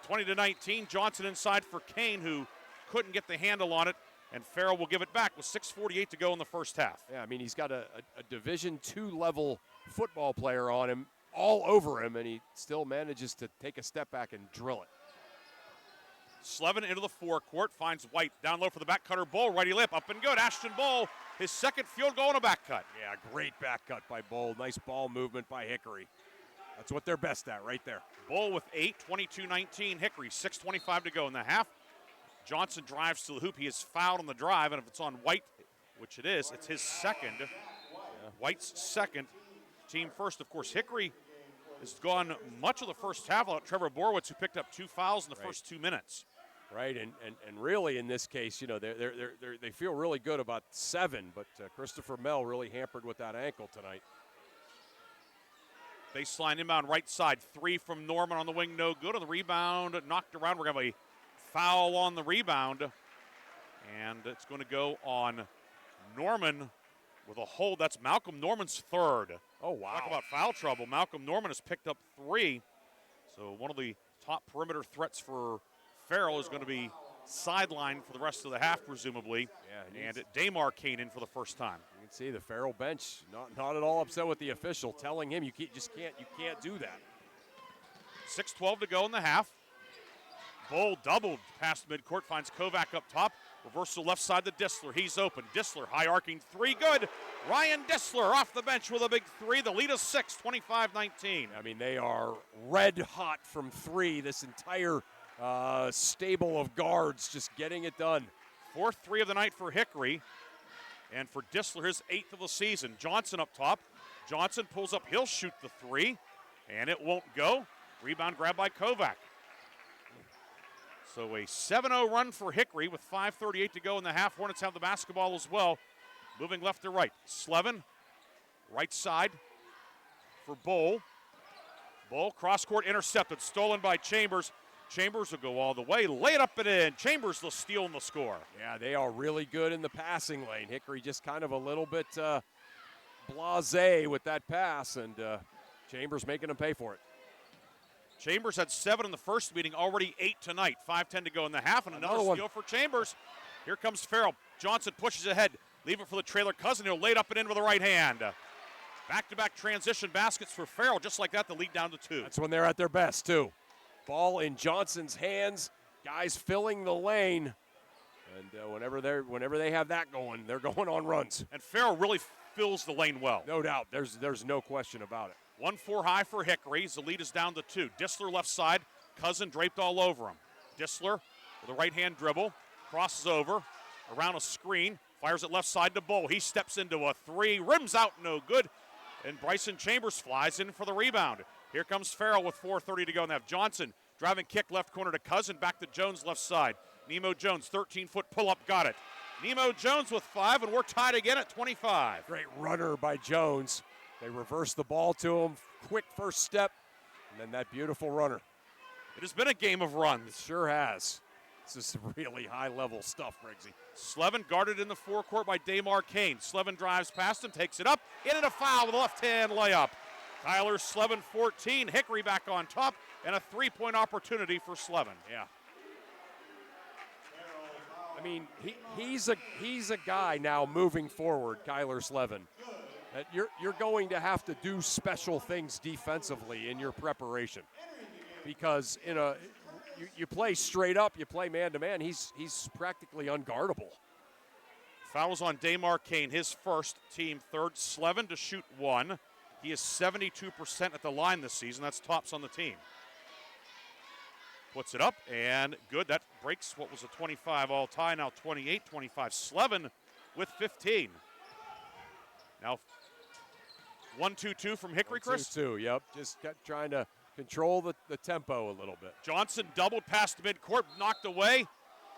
I: 20-19, Johnson inside for Kane, who couldn't get the handle on it, and Farrell will give it back with 6:48 to go in the first half.
J: Yeah, I mean, he's got a Division II level football player on him, all over him, and he still manages to take a step back and drill it.
I: Slevin into the forecourt, finds White down low for the back cutter. Bull, righty lip, up and good. Ashton Bull, his second field goal and a back cut.
J: Yeah, great back cut by Bull. Nice ball movement by Hickory. That's what they're best at right there.
I: Bull with 8, 22-19. Hickory, 6:25 to go in the half. Johnson drives to the hoop. He is fouled on the drive, and if it's on White, which it is, it's his second. Yeah. White's second, team first. Of course, Hickory has gone much of the first half without Trevor Borowitz, who picked up 2 fouls in the first 2 minutes.
J: Right, and really in this case, you know, they feel really good about 7, but Christopher Mell really hampered with that ankle tonight.
I: Baseline inbound right side, 3 from Norman on the wing, no good. On the rebound, knocked around. We're going to have a foul on the rebound, and it's going to go on Norman with a hold. That's Malcolm Norman's third.
J: Oh, wow.
I: Talk about foul trouble. Malcolm Norman has picked up 3. So one of the top perimeter threats for Farrell is going to be sidelined for the rest of the half, presumably.
J: Yeah,
I: and Damar Kane in for the first time.
J: You can see the Farrell bench not at all upset with the official, telling him you can't do that.
I: 6:12 to go in the half. Bull doubled past midcourt, finds Kovac up top. Reversal left side to Dissler. He's open. Dissler, high arcing 3, good. Ryan Dissler off the bench with a big 3. The lead is 6, 25-19.
J: I mean, they are red hot from 3. This entire stable of guards just getting it done.
I: 4th 3 of the night for Hickory. And for Dissler, his 8th of the season. Johnson up top. Johnson pulls up. He'll shoot the 3. And it won't go. Rebound grab by Kovac. So a 7-0 run for Hickory with 5:38 to go in the half. Hornets have the basketball as well. Moving left to right. Slevin, right side for Bull. Bull, cross-court intercepted, stolen by Chambers. Chambers will go all the way, lay it up and in. Chambers the steal and the score.
J: Yeah, they are really good in the passing lane. Hickory just kind of a little bit blasé with that pass, and Chambers making them pay for it.
I: Chambers had 7 in the first meeting, already 8 tonight. 5:10 to go in the half, and another steal for Chambers. Here comes Farrell. Johnson pushes ahead. Leave it for the trailer Cousin. He'll lay it up and in with the right hand. Back-to-back transition baskets for Farrell. Just like that, the lead down to 2.
J: That's when they're at their best, too. Ball in Johnson's hands. Guys filling the lane. And whenever they have that going, they're going on runs.
I: And Farrell really fills the lane well.
J: No doubt. There's no question about it.
I: 1-4 high for Hickory. The lead is down to 2. Dissler left side. Cousin draped all over him. Dissler with a right-hand dribble. Crosses over. Around a screen. Fires it left side to Bull. He steps into a 3. Rims out, no good. And Bryson Chambers flies in for the rebound. Here comes Farrell with 4:30 to go. And they have Johnson driving kick left corner to Cousin. Back to Jones left side. Nemo Jones, 13-foot pull-up, got it. Nemo Jones with 5, and we're tied again at 25.
J: Great runner by Jones. They reverse the ball to him. Quick first step, and then that beautiful runner.
I: It has been a game of runs.
J: It sure has. This is really high-level stuff, Briggsy.
I: Slevin guarded in the forecourt by Damar Kane. Slevin drives past him, takes it up, in and a foul with a left-hand layup. Tyler Slevin, 14. Hickory back on top, and a 3-point opportunity for Slevin.
J: Yeah. I mean, he's a guy now moving forward, Kyler Slevin. that you're going to have to do special things defensively in your preparation, because you play straight up, you play man-to-man, he's practically unguardable.
I: Fouls on Damar Kane, his first, team third. Slevin to shoot 1. He is 72% at the line this season. That's tops on the team. Puts it up, and good. That breaks what was a 25 all-tie, now 28-25. Slevin with 15. Now 1-2-2 from Hickory, Chris?
J: 1-2-2, yep. Just trying to control the tempo a little bit.
I: Johnson doubled past midcourt, knocked away,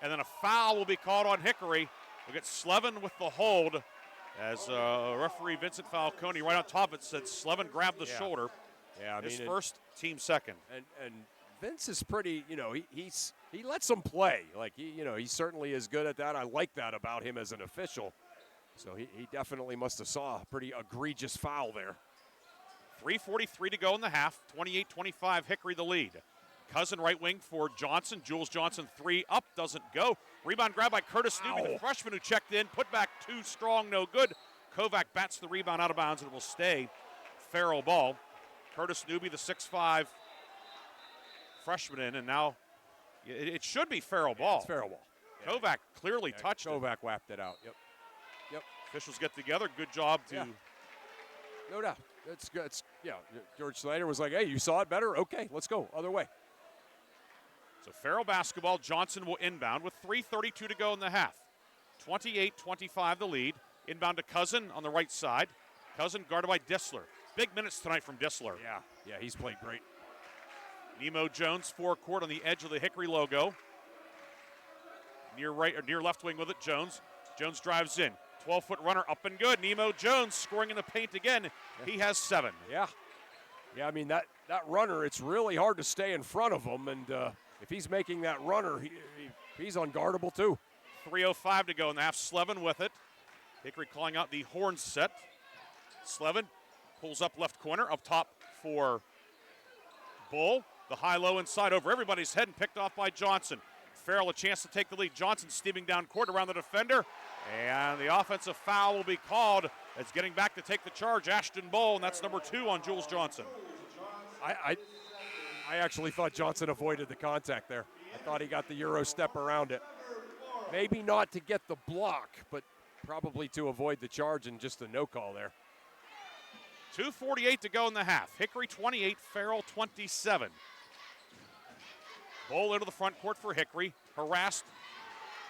I: and then a foul will be called on Hickory. We'll get Slevin with the hold, as referee Vincent Falcone right on top of it said Slevin grabbed the shoulder.
J: Yeah, I mean,
I: his first, team second.
J: And Vince is pretty, he lets them play. Like, he certainly is good at that. I like that about him as an official. So he definitely must have saw a pretty egregious foul there.
I: 3:43 to go in the half. 28-25, Hickory the lead. Cousin right wing for Johnson. Jules Johnson 3 up, doesn't go. Rebound grab by Curtis Newby, the freshman who checked in. Put back too strong, no good. Kovac bats the rebound out of bounds, and it will stay Farrell ball. Curtis Newby, the 6'5" freshman in, and now it should be Farrell ball.
J: It's Farrell ball.
I: Kovac clearly touched it.
J: Kovac whacked it out, yep.
I: Officials get together, good job to...
J: Yeah. No doubt. That's good. George Snyder was like, hey, you saw it better? Okay, let's go. Other way.
I: So Farrell basketball. Johnson will inbound with 3:32 to go in the half. 28-25 the lead. Inbound to Cousin on the right side. Cousin guarded by Dissler. Big minutes tonight from Dissler.
J: Yeah, he's played great.
I: Nemo Jones, forecourt on the edge of the Hickory logo. Near right or near left wing with it, Jones. Jones drives in. 12-foot runner up and good. Nemo Jones scoring in the paint again. He has 7.
J: Yeah, I mean, that runner, it's really hard to stay in front of him, and if he's making that runner, he's unguardable too.
I: 3:05 to go in the half. Slevin with it. Hickory calling out the horn set. Slevin pulls up left corner, up top for Bull. The high-low inside over everybody's head and picked off by Johnson. Farrell a chance to take the lead. Johnson steaming down court around the defender. And the offensive foul will be called. It's getting back to take the charge, Ashton Bull, and that's number 2 on Jules Johnson.
J: I actually thought Johnson avoided the contact there. I thought he got the Euro step around it. Maybe not to get the block, but probably to avoid the charge and just a no call there.
I: 2:48 to go in the half. Hickory 28, Farrell 27. Bull into the front court for Hickory, harassed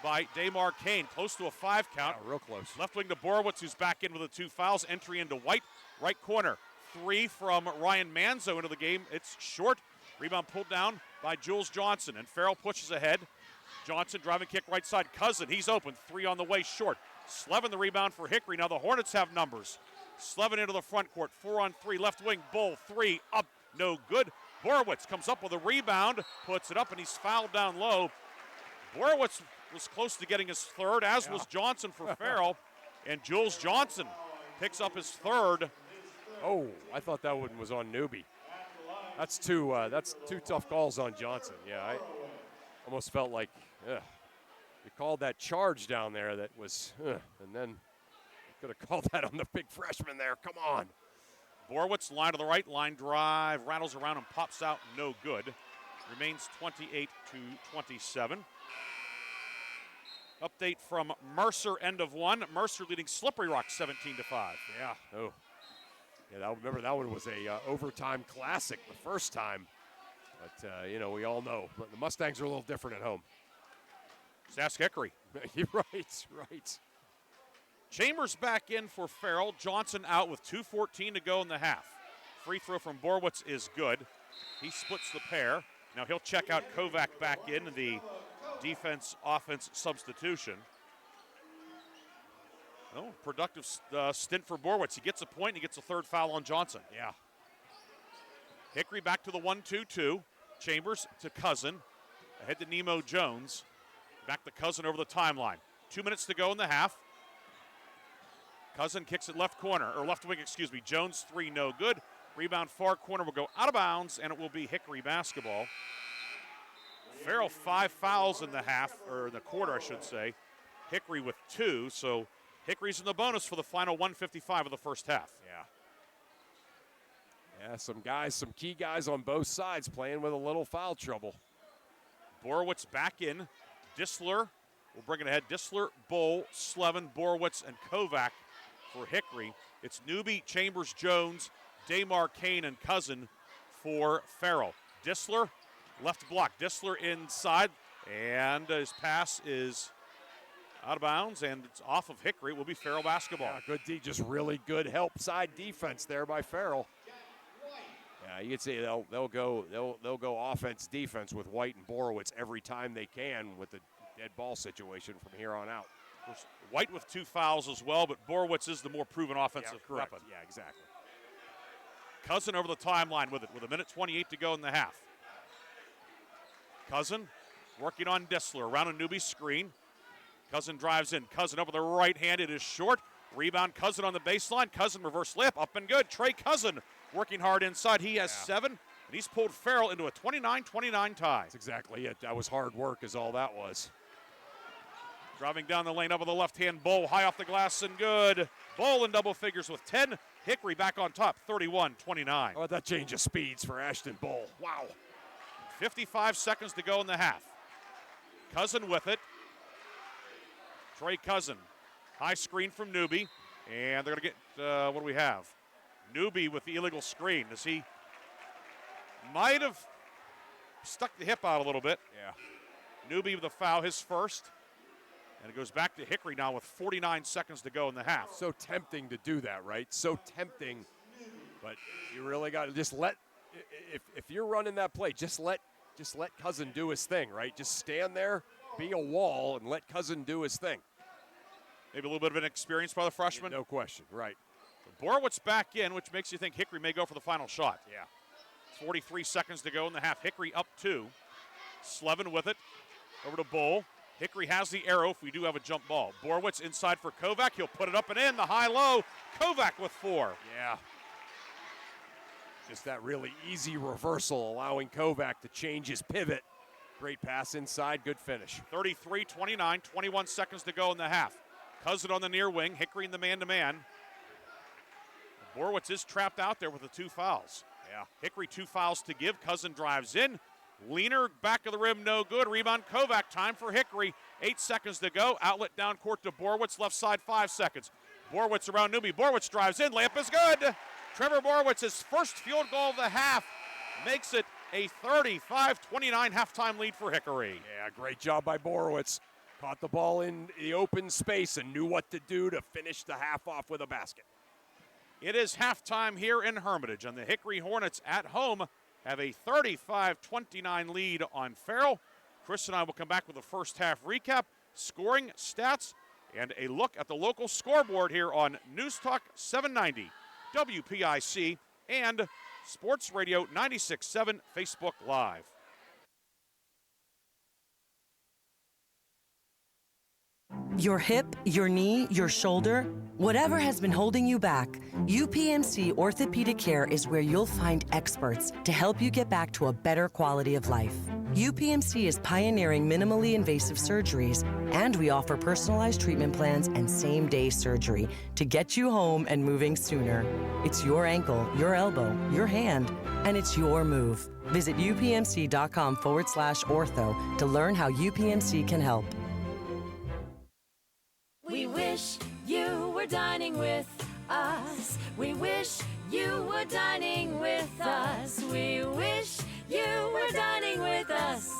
I: by Damar Kane, close to a 5 count.
J: Real close.
I: Left wing to Borowitz, who's back in with the 2 fouls. Entry into White, right corner. 3 from Ryan Manzo into the game. It's short. Rebound pulled down by Jules Johnson, and Farrell pushes ahead. Johnson driving kick right side. Cousin, he's open. 3 on the way, short. Slevin the rebound for Hickory. Now the Hornets have numbers. Slevin into the front court. 4 on 3. Left wing, Bull. 3 up, no good. Borowitz comes up with a rebound, puts it up, and he's fouled down low. Borowitz was close to getting his third, as was Johnson for Farrell. And Jules Johnson picks up his third.
J: Oh, I thought that one was on Newby. That's two tough calls on Johnson. Yeah, I almost felt like you called that charge down there that was, and then you could have called that on the big freshman there. Come on.
I: Borowitz, line to the right, line drive, rattles around and pops out, no good. Remains 28-27. Update from Mercer, end of 1. Mercer leading Slippery Rock 17-5.
J: Yeah. Oh. Yeah. Remember that one was a overtime classic the first time, but we all know the Mustangs are a little different at home.
I: Just ask Hickory.
J: You're right.
I: Chambers back in for Farrell. Johnson out with 2:14 to go in the half. Free throw from Borowitz is good. He splits the pair. Now he'll check out Kovac back in the defense-offense substitution. Oh, productive stint for Borowitz. He gets a point, and he gets a third foul on Johnson.
J: Yeah.
I: Hickory back to the 1-2-2. Chambers to Cousin. Ahead to Nemo Jones. Back to Cousin over the timeline. 2 minutes to go in the half. Cousin kicks it left wing. Jones 3, no good. Rebound far corner will go out of bounds, and it will be Hickory basketball. Farrell 5 fouls in the half, or in the quarter, I should say. Hickory with 2, so Hickory's in the bonus for the final 1:55 of the first half.
J: Yeah, some key guys on both sides playing with a little foul trouble.
I: Borowitz back in. Dissler will bring it ahead. Dissler, Bowl, Slevin, Borowitz, and Kovac for Hickory. It's Newby, Chambers, Jones, Damar, Kane, and Cousin for Farrell. Dissler, left block. Dissler inside, and his pass is out of bounds, and it's off of Hickory. It will be Farrell basketball.
J: Yeah, good D, just really good help side defense there by Farrell. Yeah, you could say they'll go offense defense with White and Borowitz every time they can with the dead ball situation from here on out.
I: Of course, White with 2 fouls as well, but Borowitz is the more proven offensive weapon.
J: Yeah, exactly.
I: Cousin over the timeline with it with 1:28 to go in the half. Cousin working on Dissler around a newbie screen. Cousin drives in. Cousin over the right hand. It is short. Rebound Cousin on the baseline. Cousin reverse layup up and good. Trey Cousin working hard inside. He has 7, and he's pulled Farrell into a 29-29 tie.
J: That's exactly it. That was hard work is all that was.
I: Driving down the lane up with the left hand. Bowl high off the glass and good. Bowl in double figures with 10. Hickory back on top, 31-29.
J: How about that change of speeds for Ashton Bowl? Wow.
I: 55 seconds to go in the half. Cousin with it. Trey Cousin. High screen from Newby. And they're going to get, what do we have? Newby with the illegal screen. As he might have stuck the hip out a little bit.
J: Yeah.
I: Newby with a foul, his first. And it goes back to Hickory now with 49 seconds to go in the half.
J: So tempting to do that, right? So tempting. But you really got to just let, if you're running that play, just let Cousin do his thing, right? Just stand there, be a wall, and let Cousin do his thing.
I: Maybe a little bit of an experience by the freshman.
J: No question, right.
I: So Borowitz back in, which makes you think Hickory may go for the final shot.
J: Yeah.
I: 43 seconds to go in the half. Hickory up 2. Slevin with it. Over to Bowl. Hickory has the arrow if we do have a jump ball. Borowitz inside for Kovac. He'll put it up and in. The high-low. Kovac with 4.
J: Yeah. Just that really easy reversal, allowing Kovac to change his pivot. Great pass inside. Good finish.
I: 33-29. 21 seconds to go in the half. Cousin on the near wing. Hickory in the man-to-man. Borowitz is trapped out there with the 2 fouls.
J: Yeah.
I: Hickory 2 fouls to give. Cousin drives in. Leaner, back of the rim, no good. Rebound, Kovac, time for Hickory. 8 seconds to go. Outlet down court to Borowitz, left side 5 seconds. Borowitz around Newby. Borowitz drives in. Layup is good. Trevor Borowitz, his first field goal of the half, makes it a 35-29 halftime lead for Hickory.
J: Yeah, great job by Borowitz. Caught the ball in the open space and knew what to do to finish the half off with a basket.
I: It is halftime here in Hermitage, and the Hickory Hornets at home have a 35-29 lead on Farrell. Chris and I will come back with a first half recap, scoring, stats, and a look at the local scoreboard here on News Talk 790, WPIC, and Sports Radio 96.7 Facebook Live.
M: Your hip, your knee, your shoulder, whatever has been holding you back, UPMC Orthopedic Care is where you'll find experts to help you get back to a better quality of life. UPMC is pioneering minimally invasive surgeries, and we offer personalized treatment plans and same-day surgery to get you home and moving sooner. It's your ankle, your elbow, your hand, and it's your move. Visit upmc.com/ortho to learn how UPMC can help.
F: We wish you were dining with us. We wish you were dining with us. We wish you were dining with us.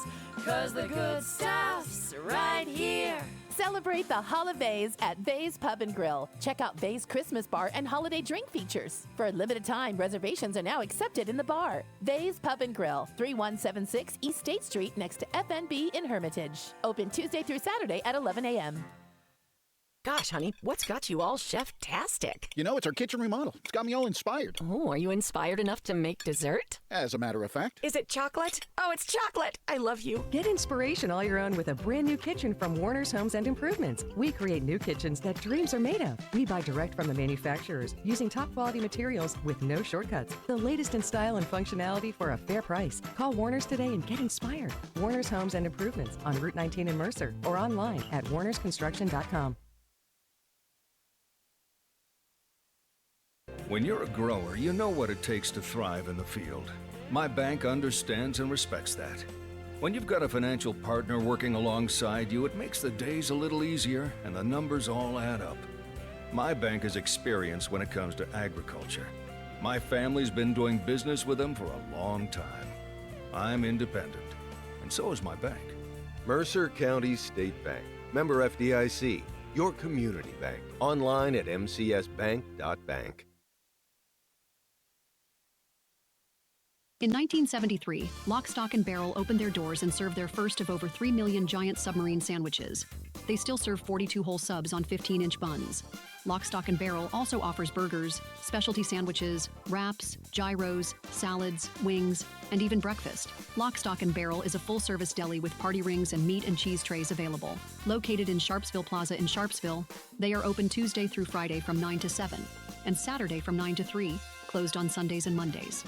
F: 'Cause the good stuff's right here.
V: Celebrate the holidays at Bay's Pub and Grill. Check out Bay's Christmas bar and holiday drink features. For a limited time, reservations are now accepted in the bar. Bay's Pub and Grill, 3176 East State Street next to FNB in Hermitage. Open Tuesday through Saturday at 11 a.m.
T: Gosh, honey, what's got you all chef-tastic?
U: You know, it's our kitchen remodel. It's got me all inspired.
T: Oh, are you inspired enough to make dessert?
U: As a matter of fact.
T: Is it chocolate? Oh, it's chocolate. I love you.
N: Get inspiration all your own with a brand new kitchen from Warner's Homes and Improvements. We create new kitchens that dreams are made of. We buy direct from the manufacturers using top quality materials with no shortcuts. The latest in style and functionality for a fair price. Call Warner's today and get inspired. Warner's Homes and Improvements on Route 19 in Mercer or online at warnersconstruction.com.
A: When you're a grower, you know what it takes to thrive in the field. My bank understands and respects that. When you've got a financial partner working alongside you, it makes the days a little easier and the numbers all add up. My bank is experienced when it comes to agriculture. My family's been doing business with them for a long time. I'm independent, and so is my bank.
O: Mercer County State Bank. Member FDIC. Your community bank. Online at mcsbank.bank.
D: In 1973, Lock, Stock, and Barrel opened their doors and served their first of over 3 million giant submarine sandwiches. They still serve 42 whole subs on 15-inch buns. Lock, Stock, and Barrel also offers burgers, specialty sandwiches, wraps, gyros, salads, wings, and even breakfast. Lock, Stock, and Barrel is a full-service deli with party rings and meat and cheese trays available. Located in Sharpsville Plaza in Sharpsville, they are open Tuesday through Friday from 9 to 7, and Saturday from 9 to 3, closed on Sundays and Mondays.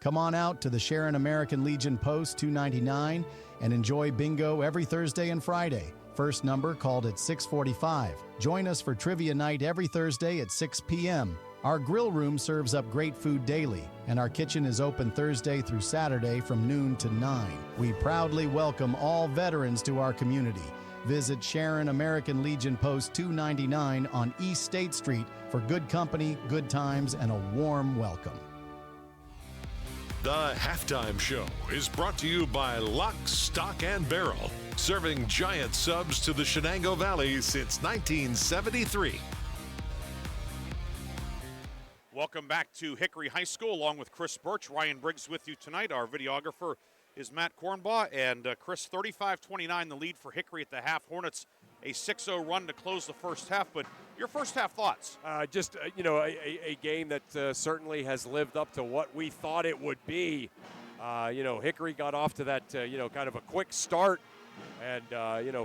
P: Come on out to the Sharon American Legion Post 299 and enjoy bingo every Thursday and Friday. First number called at 6:45. Join us for trivia night every Thursday at 6 p.m. Our grill room serves up great food daily, and our kitchen is open Thursday through Saturday from noon to 9. We proudly welcome all veterans to our community. Visit Sharon American Legion Post 299 on East State Street for good company, good times, and a warm welcome.
Q: The Halftime Show is brought to you by Lock, Stock, and Barrel, serving giant subs to the Shenango Valley since 1973.
I: Welcome back to Hickory High School, along with Chris Burtch. Ryan Briggs with you tonight. Our videographer is Matt Kornbaugh, and Chris, 35-29, the lead for Hickory at the half. Hornets a 6-0 run to close the first half, but your first half thoughts?
J: A game that certainly has lived up to what we thought it would be. Hickory got off to that, kind of a quick start. And,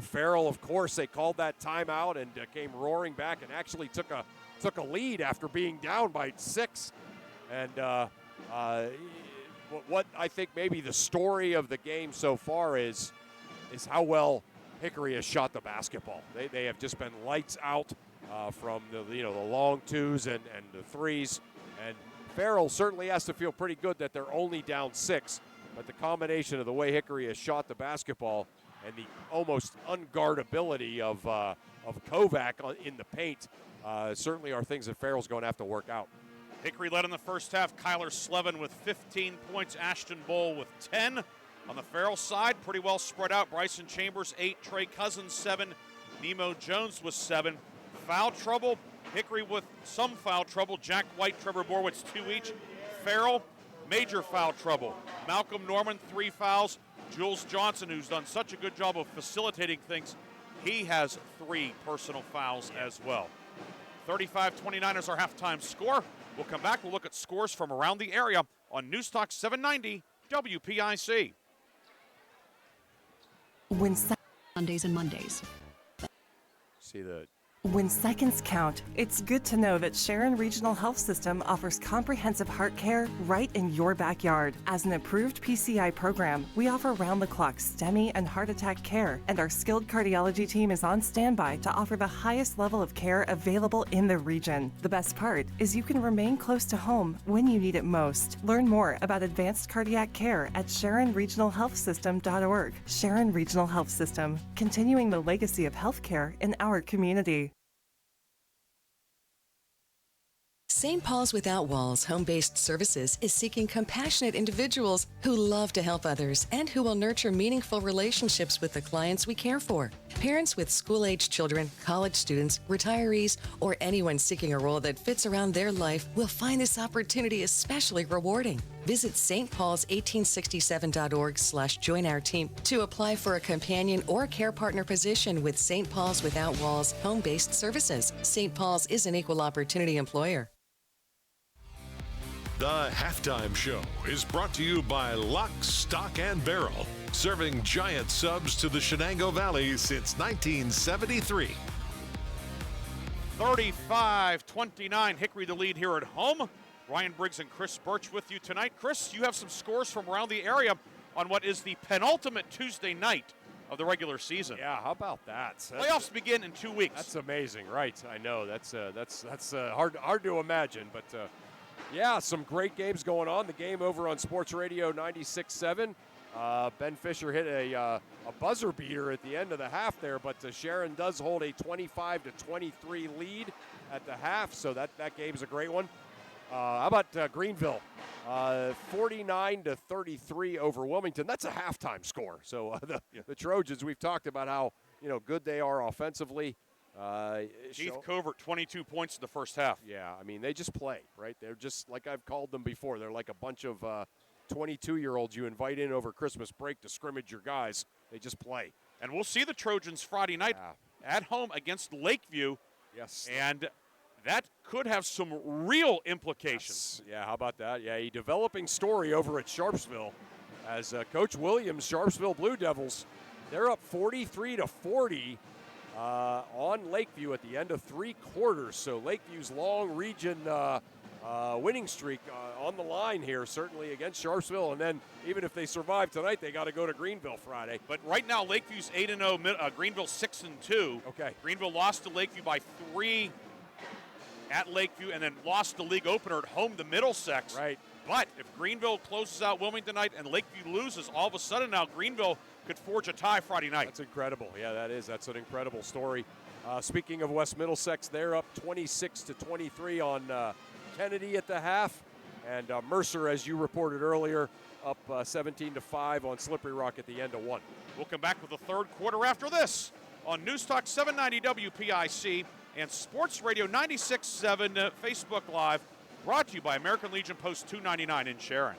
J: Farrell, of course, they called that timeout and came roaring back and actually took a lead after being down by 6. And what I think maybe the story of the game so far is how well Hickory has shot the basketball. They have just been lights out from the long twos and the threes. And Farrell certainly has to feel pretty good that they're only down 6. But the combination of the way Hickory has shot the basketball and the almost unguardability of Kovac in the paint certainly are things that Farrell's going to have to work out.
I: Hickory led in the first half. Kyler Slevin with 15 points. Ashton Bowl with 10. On the Farrell side, pretty well spread out. Bryson Chambers, 8. Trey Cousins, 7. Nemo Jones with 7. Foul trouble. Hickory with some foul trouble. Jack White, Trevor Borwitz, 2 each. Farrell, major foul trouble. Malcolm Norman, 3 fouls. Jules Johnson, who's done such a good job of facilitating things, he has 3 personal fouls as well. 35-29 is our halftime score. We'll come back. We'll look at scores from around the area on News Talk 790 WPIC.
D: Sundays and Mondays.
J: See the
H: When seconds count, it's good to know that Sharon Regional Health System offers comprehensive heart care right in your backyard. As an approved PCI program, we offer round-the-clock STEMI and heart attack care, and our skilled cardiology team is on standby to offer the highest level of care available in the region. The best part is you can remain close to home when you need it most. Learn more about advanced cardiac care at SharonRegionalHealthSystem.org. Sharon Regional Health System, continuing the legacy of healthcare in our community.
M: St. Paul's Without Walls Home-Based Services is seeking compassionate individuals who love to help others and who will nurture meaningful relationships with the clients we care for. Parents with school-aged children, college students, retirees, or anyone seeking a role that fits around their life will find this opportunity especially rewarding. Visit stpaul's1867.org/join our team to apply for a companion or care partner position with St. Paul's Without Walls Home-Based Services. St. Paul's is an equal opportunity employer.
Q: The Halftime Show is brought to you by Lock, Stock, and Barrel, serving giant subs to the Shenango Valley since 1973.
I: 35-29, Hickory the lead here at home. Ryan Briggs and Chris Burtch with you tonight. Chris, you have some scores from around the area on what is the penultimate Tuesday night of the regular season.
J: Yeah, how about that?
I: Playoffs begin in 2 weeks.
J: That's amazing, right? I know that's hard to imagine, but yeah, some great games going on. The game over on Sports Radio 96.7. Ben Fisher hit a buzzer beater at the end of the half there, but Sharon does hold a 25-23 lead at the half, so that game's a great one. How about Greenville? 49-33 over Wilmington. That's a halftime score. So the Trojans, we've talked about how good they are offensively.
I: Keith Covert, 22 points in the first half.
J: Yeah, I mean, they just play, right? They're just, like I've called them before, they're like a bunch of 22-year-olds you invite in over Christmas break to scrimmage your guys. They just play.
I: And we'll see the Trojans Friday night at home against Lakeview.
J: Yes.
I: And that could have some real implications.
J: Yes. Yeah, how about that? Yeah, a developing story over at Sharpsville as Coach Williams, Sharpsville Blue Devils, they're up 43-40 on Lakeview at the end of 3 quarters. So Lakeview's long region winning streak on the line here, certainly against Sharpsville. And then even if they survive tonight, they got to go to Greenville Friday.
I: But right now, Lakeview's 8-0, Greenville 6-2.
J: Okay.
I: Greenville lost to Lakeview by 3 at Lakeview and then lost the league opener at home to Middlesex.
J: Right.
I: But if Greenville closes out Wilmington tonight and Lakeview loses, all of a sudden now Greenville could forge a tie Friday night.
J: That's incredible. Yeah, that's an incredible story. Speaking of West Middlesex, they're up 26-23 on Kennedy at the half. And Mercer, as you reported earlier, up 17-5 on Slippery Rock at the end of 1.
I: We'll come back with the third quarter after this on News Talk 790 WPIC and Sports Radio 96.7 Facebook Live, brought to you by American Legion Post 299 in Sharon.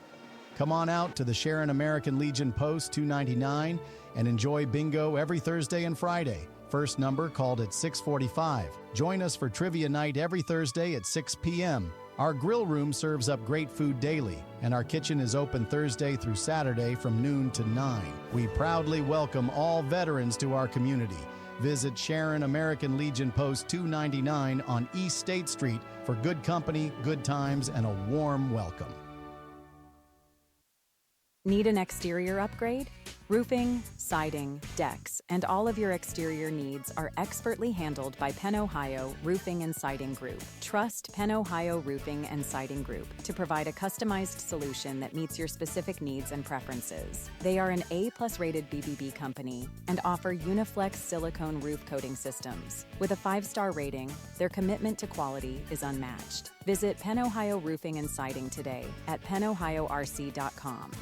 P: Come on out to the Sharon American Legion Post 299 and enjoy bingo every Thursday and Friday. First number called at 6:45. Join us for trivia night every Thursday at 6 p.m. Our grill room serves up great food daily, and our kitchen is open Thursday through Saturday from noon to 9. We proudly welcome all veterans to our community. Visit Sharon American Legion Post 299 on East State Street for good company, good times, and a warm welcome.
K: Need an exterior upgrade? Roofing, siding, decks, and all of your exterior needs are expertly handled by Penn Ohio Roofing and Siding Group. Trust Penn Ohio Roofing and Siding Group to provide a customized solution that meets your specific needs and preferences. They are an A+ rated BBB company and offer Uniflex silicone roof coating systems. With a 5-star rating, their commitment to quality is unmatched. Visit Penn Ohio Roofing and Siding today at pennohiorc.com.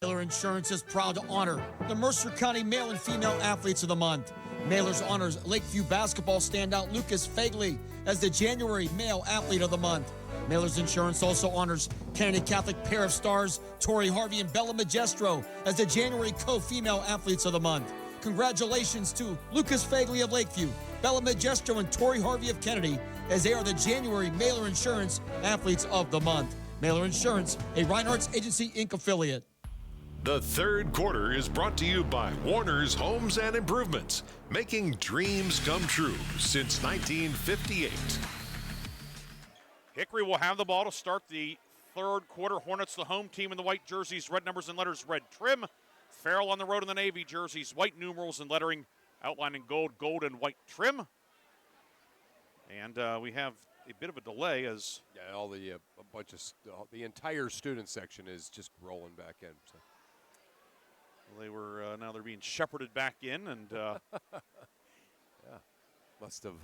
L: Mailer Insurance is proud to honor the Mercer County Male and Female Athletes of the Month. Mailers honors Lakeview basketball standout Lucas Fagley as the January Male Athlete of the Month. Mailers Insurance also honors Kennedy Catholic pair of stars Tori Harvey and Bella Magestro as the January Co-Female Athletes of the Month. Congratulations to Lucas Fagley of Lakeview, Bella Magestro, and Tori Harvey of Kennedy as they are the January Mailer Insurance Athletes of the Month. Mailer Insurance, a Reinhardt's Agency Inc. affiliate.
Q: The third quarter is brought to you by Warner's Homes and Improvements, making dreams come true since 1958.
I: Hickory will have the ball to start the third quarter. Hornets, the home team in the white jerseys, red numbers and letters, red trim. Farrell on the road in the navy jerseys, white numerals and lettering outlined in gold and white trim. And we have a bit of a delay as
J: all the the entire student section is just rolling back in. So.
I: They were now they're being shepherded back in, and
J: yeah, must have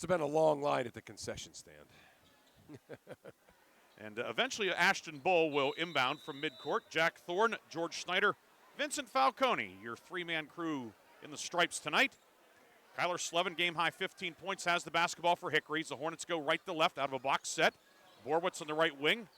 J: been a long line at the concession stand.
I: And eventually Ashton Bull will inbound from midcourt. Jack Thorne, George Snyder, Vincent Falcone, your 3-man crew in the stripes tonight. Kyler Slevin, game high 15 points, has the basketball for Hickory. The Hornets go right to left out of a box set. Borwitz on the right wing.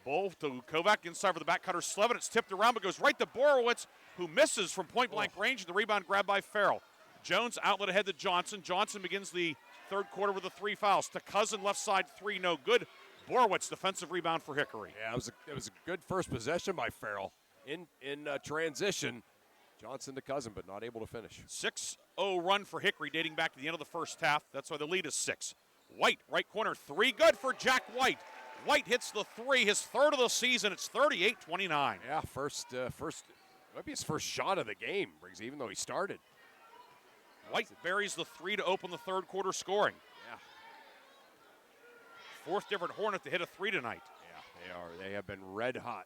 I: Bull to Kovac, inside for the back cutter Slevin. It's tipped around, but goes right to Borowitz, who misses from point-blank range. The rebound grabbed by Farrell. Jones outlet ahead to Johnson. Johnson begins the third quarter with the 3 fouls. To Cousin, left side 3, no good. Borowitz, defensive rebound for Hickory.
J: Yeah, it was a good first possession by Farrell. In transition, Johnson to Cousin, but not able to finish.
I: 6-0 run for Hickory dating back to the end of the first half. That's why the lead is 6. White, right corner, 3, good for Jack White. White hits the 3, his third of the season. It's 38-29.
J: Yeah, first Might be his first shot of the game, Briggs, even though he started.
I: White buries the 3 to open the third quarter scoring.
J: Yeah.
I: Fourth different Hornet to hit a 3 tonight.
J: Yeah, they are. They have been red hot.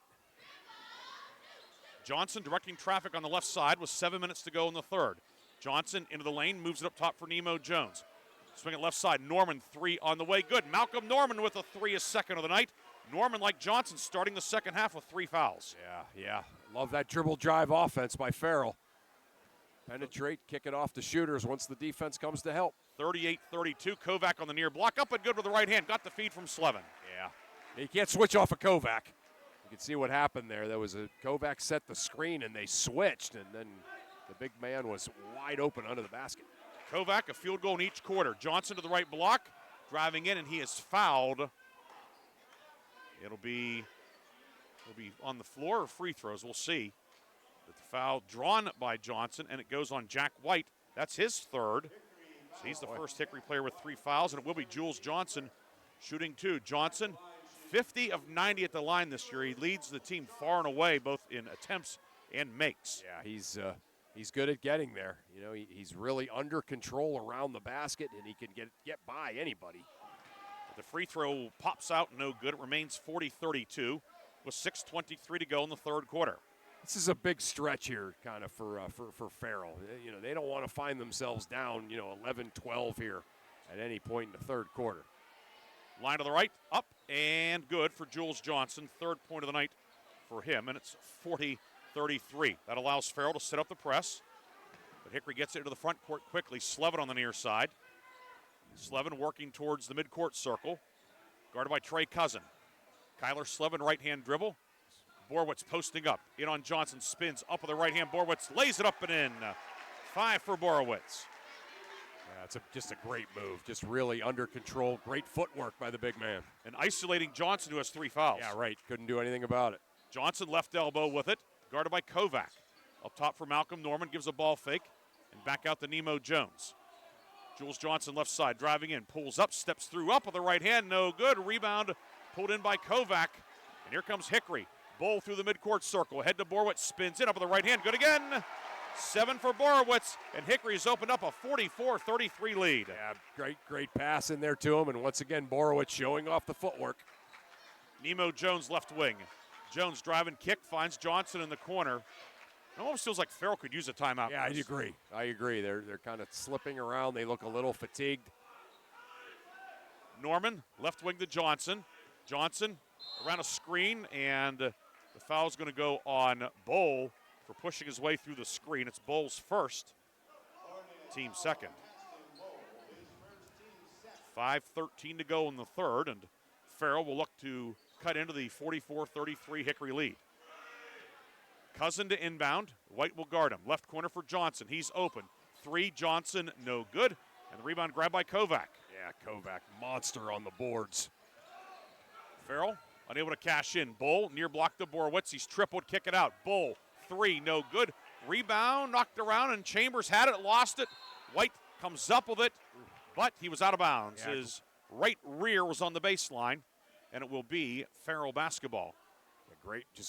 I: Johnson directing traffic on the left side with 7 minutes to go in the third. Johnson into the lane, moves it up top for Nemo Jones. Swing it left side, Norman 3 on the way, good. Malcolm Norman with a 3, his second of the night. Norman, like Johnson, starting the second half with 3 fouls.
J: Yeah. Love that dribble drive offense by Farrell. Penetrate, kick it off to shooters once the defense comes to help.
I: 38-32, Kovac on the near block, up and good with the right hand. Got the feed from Slevin.
J: Yeah. You can't switch off of Kovac. You can see what happened there. There was a Kovac set the screen, and they switched, and then the big man was wide open under the basket.
I: Kovac, a field goal in each quarter. Johnson to the right block, driving in, and he is fouled. It'll be on the floor or free throws. We'll see. But the foul drawn by Johnson, and it goes on Jack White. That's his third. So he's the first Hickory player with 3 fouls, and it will be Jules Johnson shooting 2. Johnson, 50 of 90 at the line this year. He leads the team far and away, both in attempts and makes.
J: Yeah, he's good at getting there. You know, he's really under control around the basket, and he can get by anybody.
I: The free throw pops out, no good. It remains 40-32 with 6:23 to go in the third quarter.
J: This is a big stretch here, kind of, for Farrell. You know, they don't want to find themselves down, 11-12 here at any point in the third quarter.
I: Line to the right, up and good for Jules Johnson. Third point of the night for him, and it's 40-33. That allows Farrell to set up the press, but Hickory gets it into the front court quickly. Slevin on the near side. Slevin working towards the midcourt circle, guarded by Trey Cousin. Kyler Slevin, right-hand dribble. Borwitz posting up. In on Johnson, spins up with the right hand. Borwitz lays it up and in. 5 for Borowitz.
J: Yeah, it's just a great move. Just really under control. Great footwork by the big man.
I: And isolating Johnson, who has 3 fouls.
J: Yeah, right. Couldn't do anything about it.
I: Johnson left elbow with it, guarded by Kovac. Up top for Malcolm Norman, gives a ball fake, and back out to Nemo Jones. Jules Johnson left side, driving in, pulls up, steps through up with the right hand, no good. Rebound pulled in by Kovac. And here comes Hickory. Bowl through the midcourt circle, head to Borowitz, spins in up with the right hand, good again. 7 for Borowitz, and Hickory's opened up a 44-33 lead.
J: Yeah, great pass in there to him, and once again, Borowitz showing off the footwork.
I: Nemo Jones left wing. Jones driving kick, finds Johnson in the corner. It almost feels like Farrell could use a timeout.
J: Yeah, I agree. They're kind of slipping around. They look a little fatigued.
I: Norman, left wing to Johnson. Johnson around a screen, and the foul's going to go on Bowl for pushing his way through the screen. It's Bowl's first, team second. 5:13 to go in the third, and Farrell will look to cut into the 44-33 Hickory lead. Cousin to inbound. White will guard him. Left corner for Johnson. He's open. 3, Johnson, no good. And the rebound grabbed by Kovac.
J: Yeah, Kovac, monster on the boards.
I: Farrell unable to cash in. Bull near block to Borowitz. He's tripled, kick it out. Bull, 3, no good. Rebound, knocked around, and Chambers had it, lost it. White comes up with it, but he was out of bounds.
J: Yeah.
I: His right rear was on the baseline, and it will be Farrell basketball.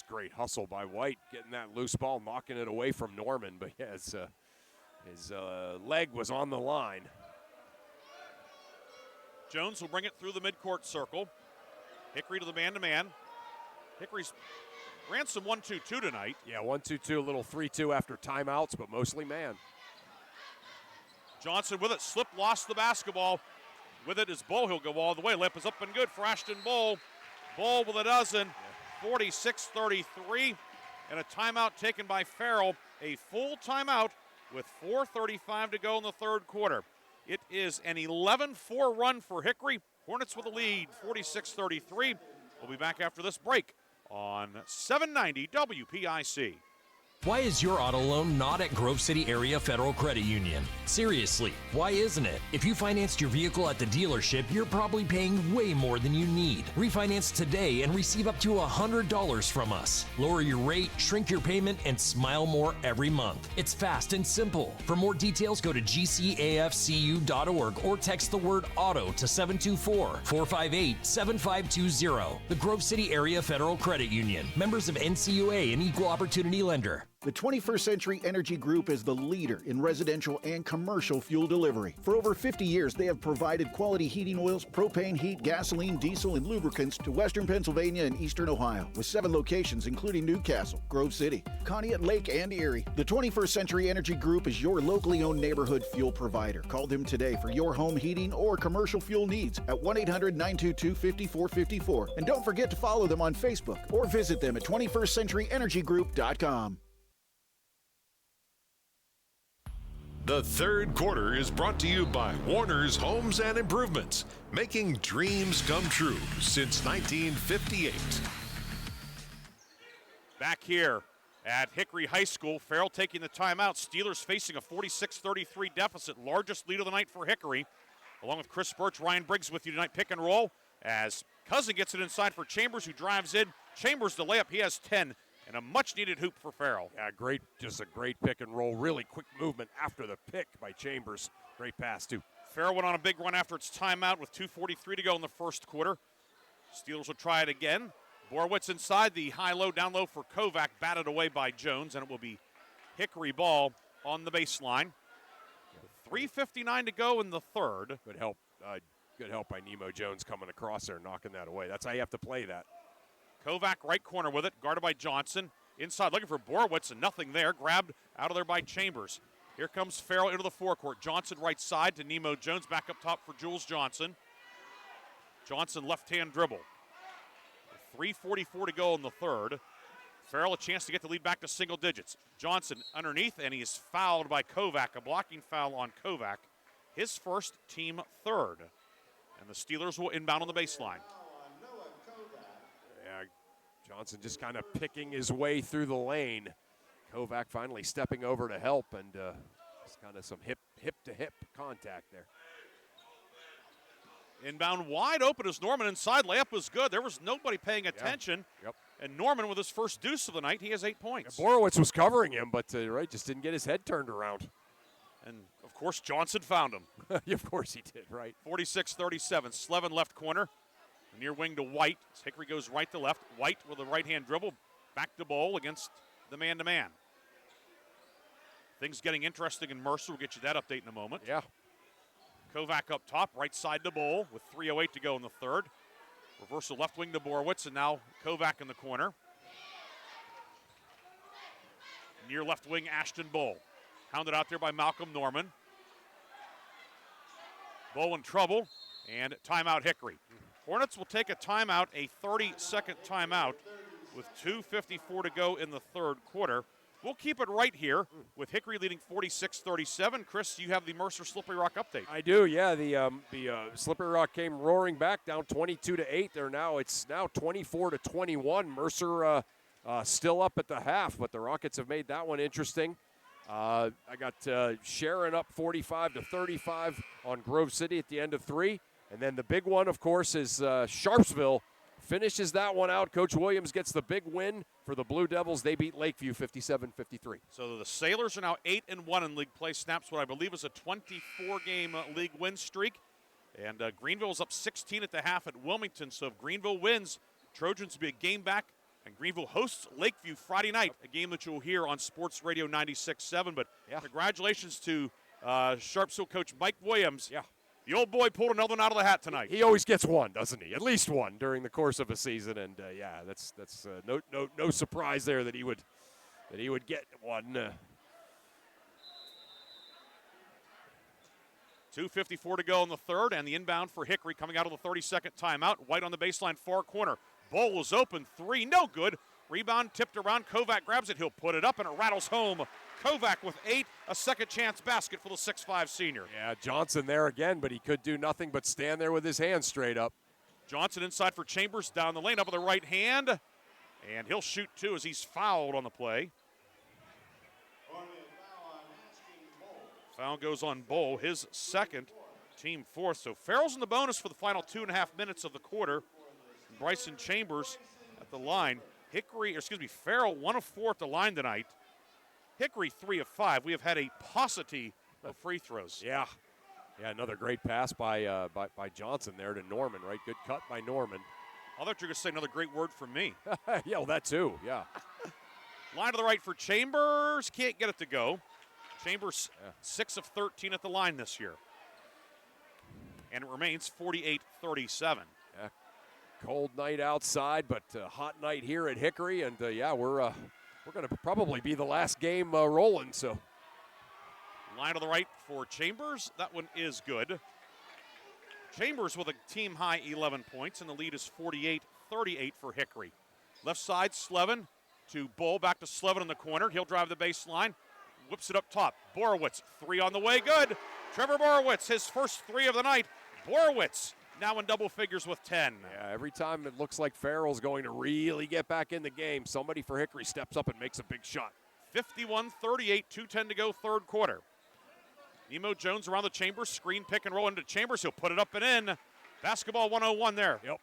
J: Great hustle by White, getting that loose ball, knocking it away from Norman. But yeah, his leg was on the line.
I: Jones will bring it through the midcourt circle. Hickory to the man-to-man. Hickory's ran some 1-2-2 tonight.
J: Yeah, 1-2-2, a little 3-2 after timeouts, but mostly man.
I: Johnson with it, slipped, lost the basketball. With it is Bull. He'll go all the way. Lip is up and good for Ashton Bull. Bull with a dozen. 46-33, and a timeout taken by Farrell. A full timeout with 4:35 to go in the third quarter. It is an 11-4 run for Hickory. Hornets with a lead, 46-33. We'll be back after this break on 790 WPIC.
C: Why is your auto loan not at Grove City Area Federal Credit Union? Seriously, why isn't it? If you financed your vehicle at the dealership, you're probably paying way more than you need. Refinance today and receive up to $100 from us. Lower your rate, shrink your payment, and smile more every month. It's fast and simple. For more details, go to gcafcu.org or text the word AUTO to 724-458-7520. The Grove City Area Federal Credit Union. Members of NCUA and Equal Opportunity Lender.
U: The 21st Century Energy Group is the leader in residential and commercial fuel delivery. For over 50 years, they have provided quality heating oils, propane, heat, gasoline, diesel, and lubricants to western Pennsylvania and eastern Ohio, with 7 locations including Newcastle, Grove City, Conneaut Lake, and Erie. The 21st Century Energy Group is your locally owned neighborhood fuel provider. Call them today for your home heating or commercial fuel needs at 1-800-922-5454. And don't forget to follow them on Facebook or visit them at 21stcenturyenergygroup.com.
Q: The third quarter is brought to you by Warner's Homes and Improvements, making dreams come true since 1958.
I: Back here at Hickory High School, Farrell taking the timeout. Steelers facing a 46-33 deficit, largest lead of the night for Hickory. Along with Chris Burtch, Ryan Briggs with you tonight. Pick and roll as Cousin gets it inside for Chambers, who drives in. Chambers, the layup, he has 10. And a much-needed hoop for Farrell.
J: Yeah, great, just a great pick and roll. Really quick movement after the pick by Chambers. Great pass, too.
I: Farrell went on a big run after its timeout with 2:43 to go in the first quarter. Steelers will try it again. Borowitz inside, the high-low, down-low for Kovac, batted away by Jones, and it will be Hickory ball on the baseline. 3:59 to go in the third.
J: Good help by Nemo Jones coming across there, knocking that away. That's how you have to play that.
I: Kovac right corner with it, guarded by Johnson. Inside looking for Borowitz, and nothing there. Grabbed out of there by Chambers. Here comes Farrell into the forecourt. Johnson right side to Nemo Jones, back up top for Jules Johnson. Johnson left-hand dribble. 3:44 to go in the third. Farrell a chance to get the lead back to single digits. Johnson underneath, and he is fouled by Kovac. A blocking foul on Kovac. His first, team third. And the Steelers will inbound on the baseline.
J: Johnson just kind of picking his way through the lane. Kovac finally stepping over to help, and just kind of some hip-to-hip contact there.
I: Inbound wide open as Norman inside. Layup was good. There was nobody paying attention.
J: Yep.
I: And Norman with his first deuce of the night. He has 8 points.
J: Yeah, Borowitz was covering him, but just didn't get his head turned around.
I: And, of course, Johnson found him.
J: Of course he did, right.
I: 46-37. Slevin left corner. Near wing to White. Hickory goes right to left. White with a right-hand dribble. Back to Bowl against the man-to-man. Things getting interesting in Mercer. We'll get you that update in a moment.
J: Yeah.
I: Kovac up top, right side to Bowl with 3:08 to go in the third. Reversal left wing to Borowitz, and now Kovac in the corner. Near left wing, Ashton Bowl. Hounded out there by Malcolm Norman. Bowl in trouble, and timeout Hickory. Hornets will take a timeout, a 30-second timeout, with 2:54 to go in the third quarter. We'll keep it right here with Hickory leading 46-37. Chris, you have the Mercer Slippery Rock update.
J: I do, yeah. The Slippery Rock came roaring back, down 22-8. It's now 24-21. Mercer still up at the half, but the Rockets have made that one interesting. I got Sharon up 45-35 on Grove City at the end of 3. And then the big one, of course, is Sharpsville finishes that one out. Coach Williams gets the big win for the Blue Devils. They beat Lakeview 57-53.
I: So the Sailors are now 8-1 in league play. Snaps what I believe is a 24-game league win streak. And Greenville's up 16 at the half at Wilmington. So if Greenville wins, Trojans will be a game back. And Greenville hosts Lakeview Friday night, a game that you'll hear on Sports Radio 96.7. But congratulations to Sharpsville coach Mike Williams.
J: Yeah.
I: The old boy pulled another one out of the hat tonight.
J: He always gets one, doesn't he? At least one during the course of a season, and that's no surprise there that he would get one.
I: 2:54 to go in the third, and the inbound for Hickory coming out of the 32nd timeout. White on the baseline, far corner. Bowl is open, 3, no good. Rebound tipped around. Kovac grabs it. He'll put it up, and it rattles home. Kovac with 8, a second chance basket for the 6'5 senior.
J: Yeah, Johnson there again, but he could do nothing but stand there with his hands straight up.
I: Johnson inside for Chambers, down the lane, up with the right hand. And he'll shoot 2 as he's fouled on the play. Foul goes on Bowl, his second, team fourth. So Farrell's in the bonus for the final 2.5 minutes of the quarter. Bryson Chambers at the line. Farrell 1 of 4 at the line tonight. Hickory 3 of 5. We have had a paucity of free throws.
J: Yeah, another great pass by Johnson there to Norman, right? Good cut by Norman.
I: I thought you were going to say another great word from me.
J: Yeah, well, that too, yeah.
I: Line to the right for Chambers. Can't get it to go. Chambers 6 of 13 at the line this year. And it remains 48-37.
J: Yeah. Cold night outside, but hot night here at Hickory. And, yeah, we're going to probably be the last game rolling. So
I: line to the right for Chambers. That one is good. Chambers with a team-high 11 points, and the lead is 48-38 for Hickory. Left side, Slevin to Bull. Back to Slevin in the corner. He'll drive the baseline. Whips it up top. Borowitz, 3 on the way. Good. Trevor Borowitz, his first 3 of the night. Borowitz now in double figures with 10.
J: Yeah, every time it looks like Farrell's going to really get back in the game, somebody for Hickory steps up and makes a big shot.
I: 51-38, 2:10 to go, third quarter. Nemo Jones around the Chambers, screen pick and roll into Chambers. He'll put it up and in. Basketball 101 there.
J: Yep.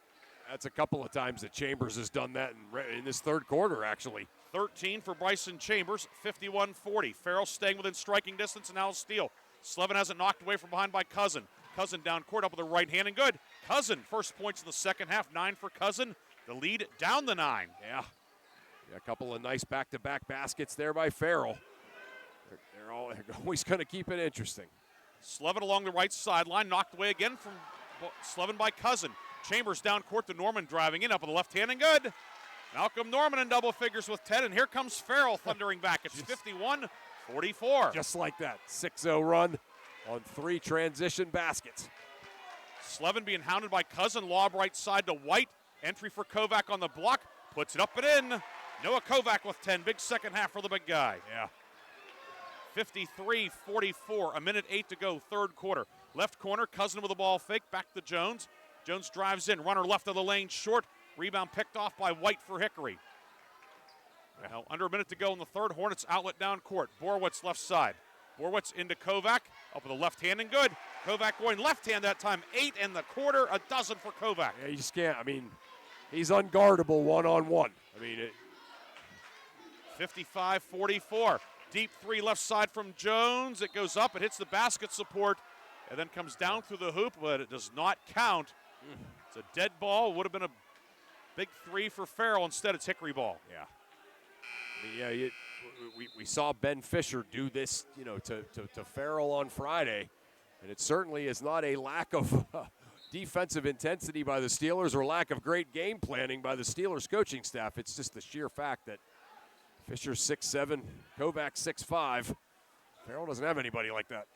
J: That's a couple of times that Chambers has done that in this third quarter, actually.
I: 13 for Bryson Chambers, 51-40. Farrell staying within striking distance, and now a steal. Slevin has it knocked away from behind by Cousin. Cousin down court up with the right hand, and good. Cousin, first points in the second half, 9 for Cousin. The lead down the 9.
J: Yeah, a couple of nice back-to-back baskets there by Farrell. They're always going to keep it interesting.
I: Slevin along the right sideline, knocked away again from Slevin by Cousin. Chambers down court to Norman, driving in up with the left hand, and good. Malcolm Norman in double figures with 10, and here comes Farrell thundering back. It's 51-44.
J: Just like that, 6-0 run on 3 transition baskets.
I: Slevin being hounded by Cousin, lob right side to White. Entry for Kovac on the block, puts it up and in. Noah Kovac with 10, big second half for the big guy.
J: Yeah.
I: 53-44, a minute 8 to go, third quarter. Left corner, Cousin with the ball fake, back to Jones. Jones drives in, runner left of the lane, short. Rebound picked off by White for Hickory. Well, under a minute to go in the third. Hornets outlet down court. Borowitz left side. Borowitz into Kovac, up with the left hand and good. Kovac going left hand that time, 8 in the quarter, a dozen for Kovac.
J: Yeah, you just can't, he's unguardable one-on-one.
I: 55-44. Deep 3 left side from Jones. It goes up, it hits the basket support, and then comes down through the hoop, but it does not count. It's a dead ball. Would have been a big 3 for Farrell. Instead, it's Hickory ball.
J: Yeah. We saw Ben Fisher do this, to Farrell on Friday, and it certainly is not a lack of defensive intensity by the Steelers or lack of great game planning by the Steelers coaching staff. It's just the sheer fact that Fisher's 6'7", Kovac 6'5". Farrell doesn't have anybody like that.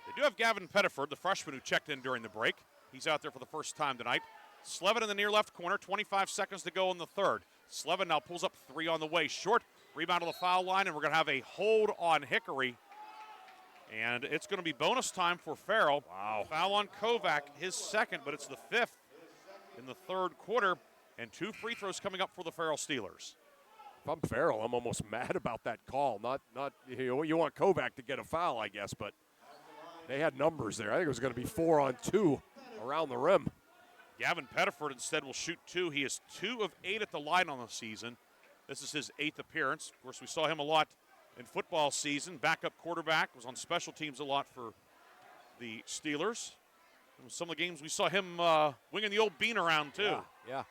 I: They do have Gavin Pettiford, the freshman who checked in during the break. He's out there for the first time tonight. Slevin in the near left corner, 25 seconds to go in the third. Slevin now pulls up 3 on the way, short. Rebound to the foul line, and we're going to have a hold on Hickory. And it's going to be bonus time for Farrell.
J: Wow.
I: Foul on Kovac, his second, but it's the 5th in the third quarter. And 2 free throws coming up for the Farrell Steelers.
J: If I'm Farrell, I'm almost mad about that call. Not you want Kovac to get a foul, I guess, but they had numbers there. I think it was going to be 4 on 2 around the rim.
I: Gavin Pettiford instead will shoot 2. He is 2 of 8 at the line on the season. This is his 8th appearance. Of course, we saw him a lot in football season. Backup quarterback, was on special teams a lot for the Steelers. In some of the games we saw him winging the old bean around too.
J: Yeah.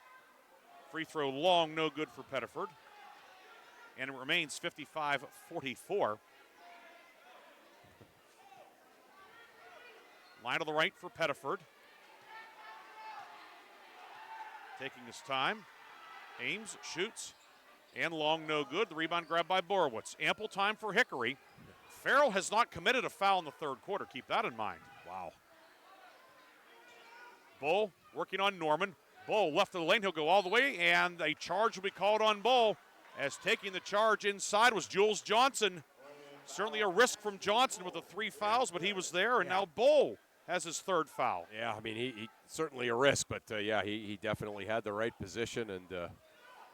I: Free throw long, no good for Pettiford. And it remains 55-44. Line to the right for Pettiford. Taking his time. Ames, shoots, and long, no good. The rebound grabbed by Borowitz. Ample time for Hickory. Farrell has not committed a foul in the third quarter. Keep that in mind.
J: Wow.
I: Bull working on Norman. Bull left of the lane. He'll go all the way, and a charge will be called on Bull. As taking the charge inside was Jules Johnson. Certainly a risk from Johnson with the 3 fouls, but he was there, and now Bull has his 3rd foul.
J: Yeah, he certainly a risk, but he definitely had the right position, and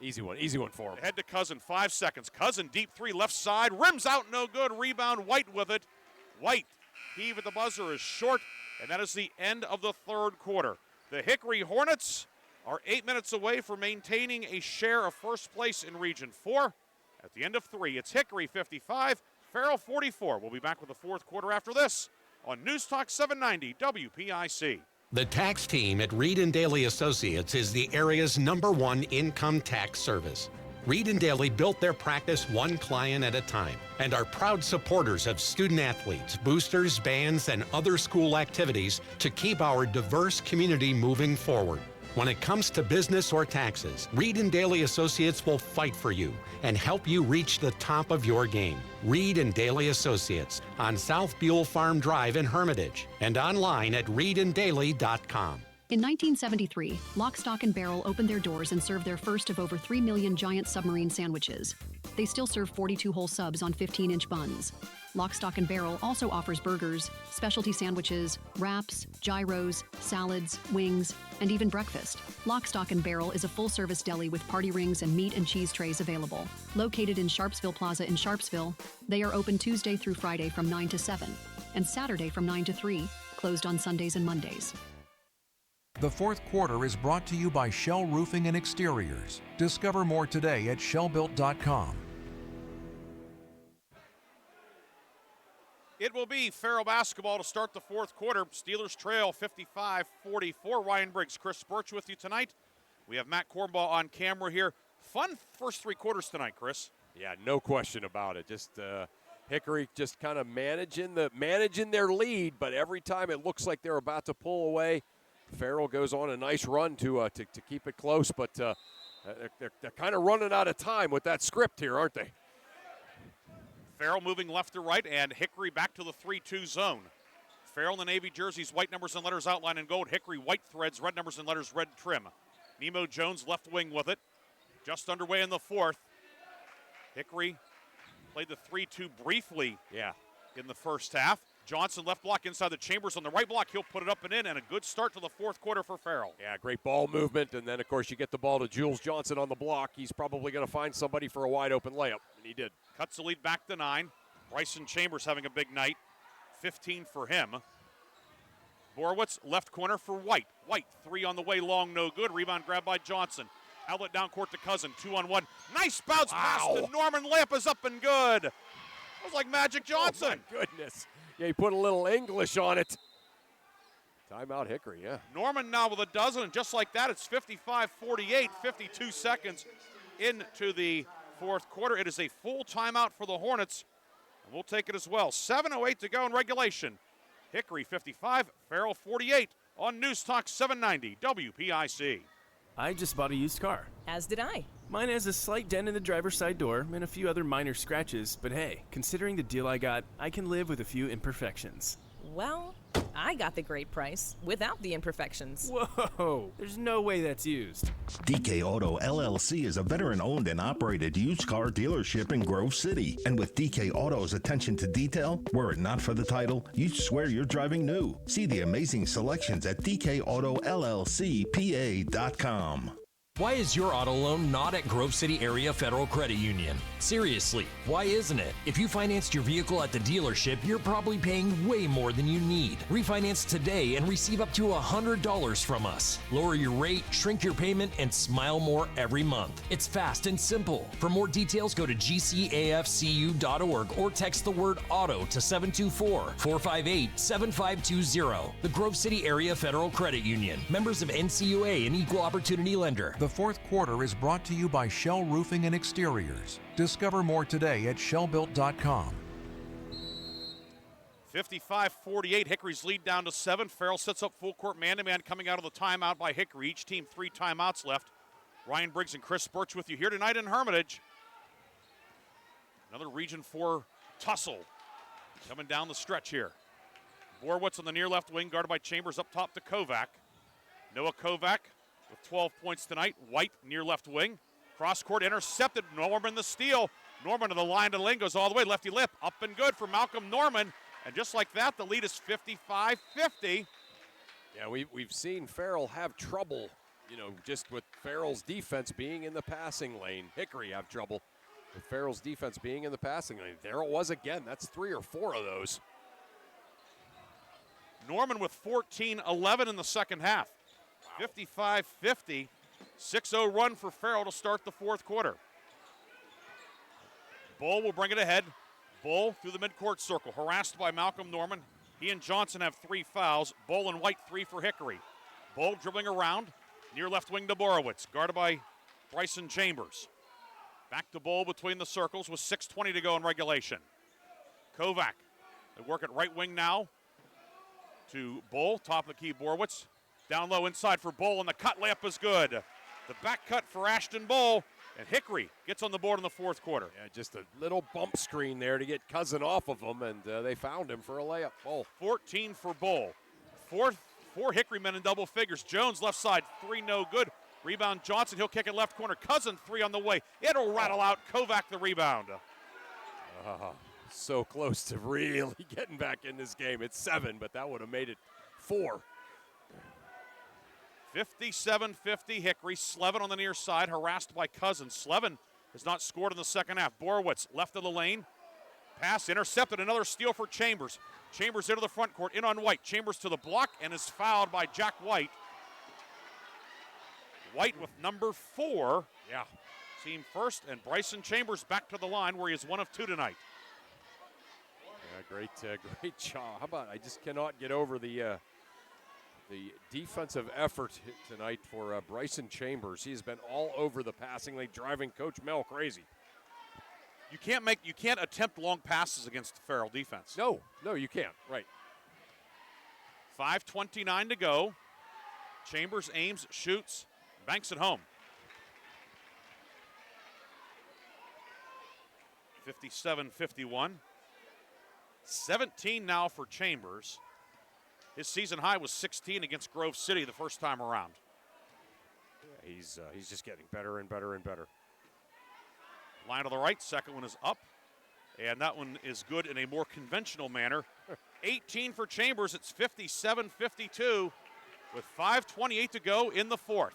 J: easy one for him.
I: Head to Cousin, 5 seconds. Cousin, deep 3, left side, rims out, no good. Rebound, White with it. White, heave at the buzzer is short, and that is the end of the third quarter. The Hickory Hornets are 8 minutes away from maintaining a share of first place in Region 4. At the end of 3, it's Hickory 55, Farrell 44. We'll be back with the fourth quarter after this on News Talk 790 WPIC.
B: The tax team at Reed & Daly Associates is the area's #1 income tax service. Reed and Daly built their practice one client at a time and are proud supporters of student athletes, boosters, bands, and other school activities to keep our diverse community moving forward. When it comes to business or taxes, Reed and Daly Associates will fight for you and help you reach the top of your game. Reed and Daly Associates on South Buell Farm Drive in Hermitage and online at reedanddaly.com.
D: In 1973, Lock, Stock, and Barrel opened their doors and served their first of over 3 million giant submarine sandwiches. They still serve 42 whole subs on 15-inch buns. Lock, Stock, and Barrel also offers burgers, specialty sandwiches, wraps, gyros, salads, wings, and even breakfast. Lock, Stock, and Barrel is a full-service deli with party rings and meat and cheese trays available. Located in Sharpsville Plaza in Sharpsville, they are open Tuesday through Friday from 9 to 7 and Saturday from 9 to 3, closed on Sundays and Mondays.
G: The fourth quarter is brought to you by Shell Roofing and Exteriors. Discover more today at shellbuilt.com.
I: It will be Farrell basketball to start the fourth quarter. Steelers trail 55-44. Ryan Briggs, Chris Burtch with you tonight. We have Matt Kornbaugh on camera here. Fun first three quarters tonight, Chris.
J: Yeah, no question about it. Just Hickory just kind of managing their lead, but every time it looks like they're about to pull away, Farrell goes on a nice run to keep it close, but they're kind of running out of time with that script here, aren't they?
I: Farrell moving left to right, and Hickory back to the 3-2 zone. Farrell in the navy jerseys, white numbers and letters outlined in gold. Hickory white threads, red numbers and letters, red trim. Nemo Jones left wing with it. Just underway in the fourth. Hickory played the 3-2 briefly in the first half. Johnson left block inside the Chambers on the right block. He'll put it up and in, and a good start to the fourth quarter for Farrell.
J: Yeah, great ball movement, and then, of course, you get the ball to Jules Johnson on the block. He's probably going to find somebody for a wide-open layup, and he did.
I: Cuts the lead back to 9. Bryson Chambers having a big night. 15 for him. Borowitz, left corner for White. White, 3 on the way, long, no good. Rebound grabbed by Johnson. Outlet down court to Cousin, 2-on-1. Nice bounce pass to Norman. Layup is up and good. It was like Magic Johnson.
J: Oh, my goodness. Yeah, he put a little English on it. Timeout Hickory, yeah.
I: Norman now with a dozen, and just like that, it's 55-48, 52 seconds into the fourth quarter. It is a full timeout for the Hornets, and we'll take it as well. 7:08 to go in regulation. Hickory 55, Farrell 48 on News Talk 790 WPIC.
E: I just bought a used car.
W: As did I.
E: Mine has a slight dent in the driver's side door and a few other minor scratches, but hey, considering the deal I got, I can live with a few imperfections.
W: Well, I got the great price without the imperfections.
E: Whoa, there's no way that's used.
X: DK Auto LLC is a veteran-owned and operated used car dealership in Grove City. And with DK Auto's attention to detail, were it not for the title, you'd swear you're driving new. See the amazing selections at DKAutoLLCPA.com.
C: Why is your auto loan not at Grove City Area Federal Credit Union? Seriously, why isn't it? If you financed your vehicle at the dealership, you're probably paying way more than you need. Refinance today and receive up to $100 from us. Lower your rate, shrink your payment, and smile more every month. It's fast and simple. For more details, go to gcafcu.org or text the word AUTO to 724-458-7520. The Grove City Area Federal Credit Union. Members of NCUA and Equal Opportunity Lender.
G: The fourth quarter is brought to you by Shell Roofing and Exteriors. Discover more today at shellbuilt.com.
I: 55-48, Hickory's lead down to 7. Farrell sets up full court man-to-man coming out of the timeout by Hickory. Each team 3 timeouts left. Ryan Briggs and Chris Burtch with you here tonight in Hermitage. Another Region 4 tussle coming down the stretch here. Borowitz on the near left wing, guarded by Chambers up top to Kovac. Noah Kovac with 12 points tonight. White near left wing. Cross court intercepted. Norman the steal. Norman to the line to the lane, goes all the way. Lefty lip up and good for Malcolm Norman. And just like that, the lead is 55-50.
J: Yeah, we've seen Farrell have trouble, just with Farrell's defense being in the passing lane. Hickory have trouble with Farrell's defense being in the passing lane. There it was again. That's 3 or 4 of those.
I: Norman with 14-11 in the second half. 55-50, 6-0 run for Farrell to start the fourth quarter. Bull will bring it ahead. Bull through the midcourt circle, harassed by Malcolm Norman. He and Johnson have 3 fouls. Bull and White 3 for Hickory. Bull dribbling around, near left wing to Borowitz, guarded by Bryson Chambers. Back to Bull between the circles with 6:20 to go in regulation. Kovac, they work at right wing now to Bull, top of the key, Borowitz. Down low inside for Bull, and the cut layup is good. The back cut for Ashton Bull, and Hickory gets on the board in the fourth quarter.
J: Yeah, just a little bump screen there to get Cousin off of him, and they found him for a layup. Bull.
I: 14 for Bull. Four Hickory men in double figures. Jones left side, 3 no good. Rebound Johnson, he'll kick it left corner. Cousin 3 on the way. It'll rattle out. Kovac the rebound.
J: So close to really getting back in this game. It's 7, but that would have made it 4.
I: 57-50 Hickory. Slevin on the near side, harassed by Cousin. Slevin has not scored in the second half. Borowitz left of the lane. Pass intercepted. Another steal for Chambers. Chambers into the front court, in on White. Chambers to the block and is fouled by Jack White. White with number 4.
J: Yeah.
I: Team first, and Bryson Chambers back to the line where he is 1 of 2 tonight.
J: Yeah, great job. How about, I just cannot get over the defensive effort tonight for Bryson Chambers. He has been all over the passing lane, driving Coach Mel crazy.
I: You can't attempt long passes against the Farrell defense.
J: No, you can't. Right.
I: 5:29 to go. Chambers aims, shoots, banks it home. 57-51. 17 now for Chambers. His season high was 16 against Grove City the first time around.
J: Yeah, he's just getting better and better and better.
I: Line to the right, second one is up. And that one is good in a more conventional manner. 18 for Chambers, it's 57-52 with 5:28 to go in the fourth.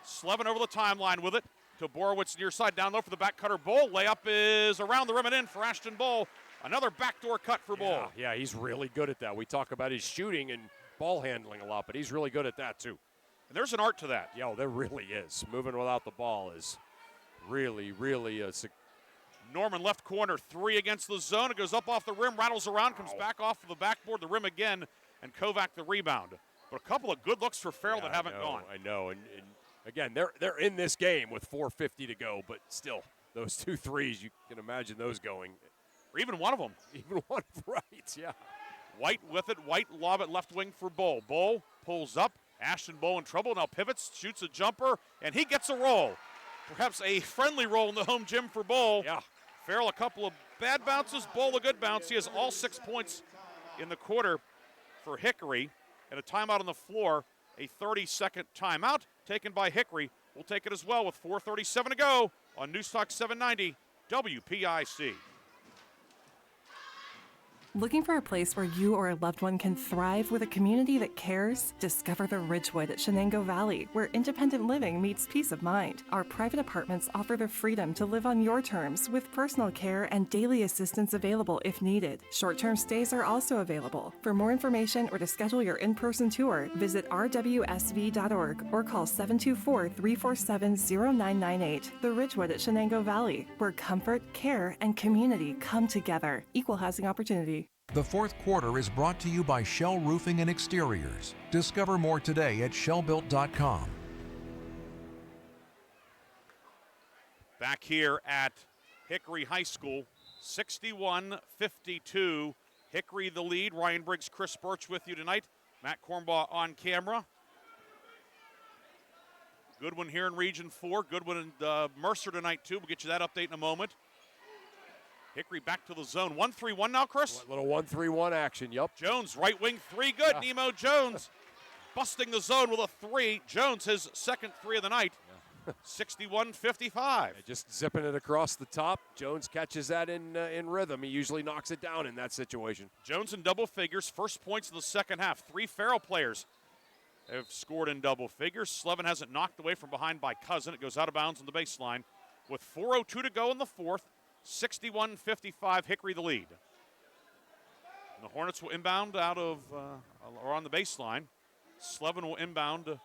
I: Slevin over the timeline with it to Borowitz near side, down low for the back cutter Bull. Layup is around the rim and in for Ashton Bull. Another backdoor cut for Bull.
J: Yeah, he's really good at that. We talk about his shooting and ball handling a lot, but he's really good at that too.
I: And there's an art to that.
J: Yeah, there really is. Moving without the ball is really
I: Norman left corner, 3 against the zone. It goes up off the rim, rattles around, comes back off of the backboard, the rim again, and Kovac the rebound. But a couple of good looks for Farrell that haven't gone.
J: I know, and again, they're in this game with 4:50 to go, but still, those 2 threes, you can imagine those going.
I: Or even one of them.
J: Even one, right, yeah.
I: White with it, White lob it left wing for Bull. Bull pulls up, Ashton Bull in trouble, now pivots, shoots a jumper, and he gets a roll. Perhaps a friendly roll in the home gym for Bull.
J: Yeah.
I: Farrell a couple of bad bounces, Bull a good bounce. He has all 6 points in the quarter for Hickory. And a timeout on the floor, a 30-second timeout taken by Hickory. We'll take it as well with 4:37 to go on Newstalk 790 WPIC.
H: Looking for a place where you or a loved one can thrive with a community that cares? Discover the Ridgewood at Shenango Valley, where independent living meets peace of mind. Our private apartments offer the freedom to live on your terms with personal care and daily assistance available if needed. Short-term stays are also available. For more information or to schedule your in-person tour, visit rwsv.org or call 724-347-0998. The Ridgewood at Shenango Valley, where comfort, care, and community come together. Equal housing opportunity.
G: The fourth quarter is brought to you by Shell Roofing and Exteriors. Discover more today at shellbuilt.com.
I: Back here at Hickory High School, 61-52. Hickory the lead. Ryan Briggs, Chris Burtch with you tonight. Matt Cornbaugh on camera. Good one here in Region 4. Good one in Mercer tonight, too. We'll get you that update in a moment. Hickory back to the zone. 1-3-1 now, Chris?
J: A little 1-3-1 action, yup.
I: Jones, right wing, 3 good.
J: Yeah.
I: Nemo Jones busting the zone with a 3. Jones, his second 3 of the night. 61-55.
J: Just zipping it across the top. Jones catches that in rhythm. He usually knocks it down in that situation.
I: Jones in double figures. First points of the second half. 3 Farrell players have scored in double figures. Slevin has it knocked away from behind by Cousin. It goes out of bounds on the baseline. With 4:02 to go in the fourth. 61-55, Hickory the lead. And the Hornets will inbound out of, or on the baseline. Slevin will inbound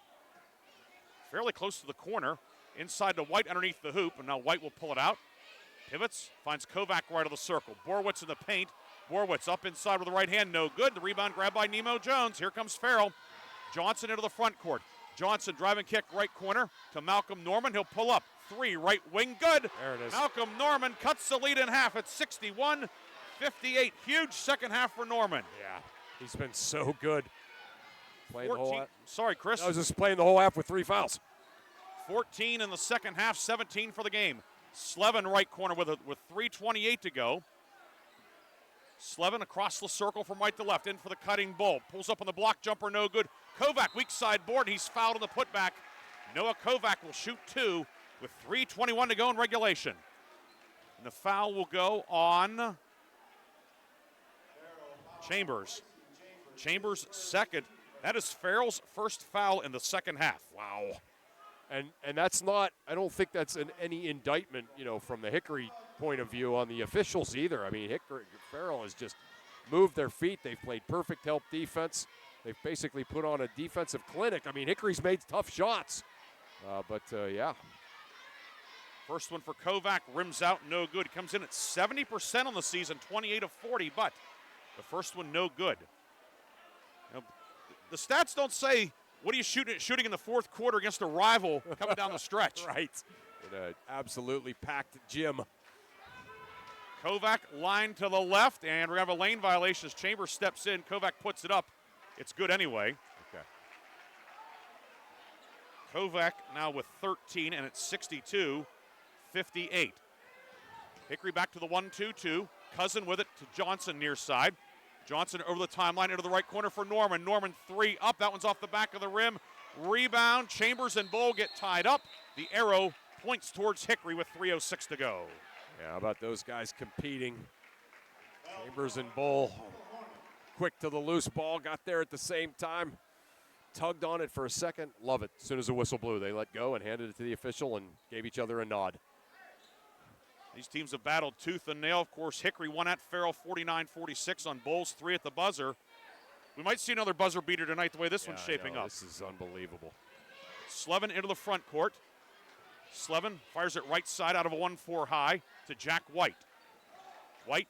I: fairly close to the corner. Inside to White underneath the hoop, and now White will pull it out. Pivots, finds Kovac right of the circle. Borowitz in the paint. Borowitz up inside with the right hand, no good. The rebound grabbed by Nemo Jones. Here comes Farrell. Johnson into the front court. Johnson driving kick right corner to Malcolm Norman. He'll pull up. 3 right wing, good.
J: There it is.
I: Malcolm Norman cuts the lead in half at 61-58. Huge second half for Norman.
J: Yeah, he's been so good. Playing the whole half.
I: Sorry, Chris.
J: I was just playing the whole half with 3 fouls.
I: 14 in the second half, 17 for the game. Slevin right corner with 3:28 to go. Slevin across the circle from right to left, in for the cutting Bull. Pulls up on the block jumper, no good. Kovac, weak side board, he's fouled on the putback. Noah Kovac will shoot 2 with 3:21 to go in regulation. And the foul will go on Chambers. Chambers second. That is Farrell's first foul in the second half.
J: Wow. And that's not, I don't think that's any indictment, from the Hickory point of view on the officials either. I mean, Farrell has just moved their feet. They've played perfect help defense. They've basically put on a defensive clinic. I mean, Hickory's made tough shots. Yeah.
I: First one for Kovac, rims out, no good. Comes in at 70% on the season, 28 of 40, but the first one no good. The stats don't say, what are you shooting in the fourth quarter against a rival coming down the stretch?
J: Right. In an absolutely packed gym.
I: Kovac line to the left, and we have a lane violation as Chambers steps in. Kovac puts it up. It's good anyway.
J: Okay.
I: Kovac now with 13, and it's 62-58. Hickory back to the 1-2-2. Cousin with it to Johnson near side. Johnson over the timeline into the right corner for Norman. Norman 3 up. That one's off the back of the rim. Rebound. Chambers and Bull get tied up. The arrow points towards Hickory with 3:06 to go.
J: Yeah, how about those guys competing? Chambers and Bull quick to the loose ball. Got there at the same time. Tugged on it for a second. Love it. As soon as the whistle blew, they let go and handed it to the official and gave each other a nod.
I: These teams have battled tooth and nail. Of course, Hickory won at Farrell 49-46 on Bulls, 3 at the buzzer. We might see another buzzer beater tonight the way this one's shaping up.
J: This is unbelievable.
I: Slevin into the front court. Slevin fires it right side out of a 1-4 high to Jack White. White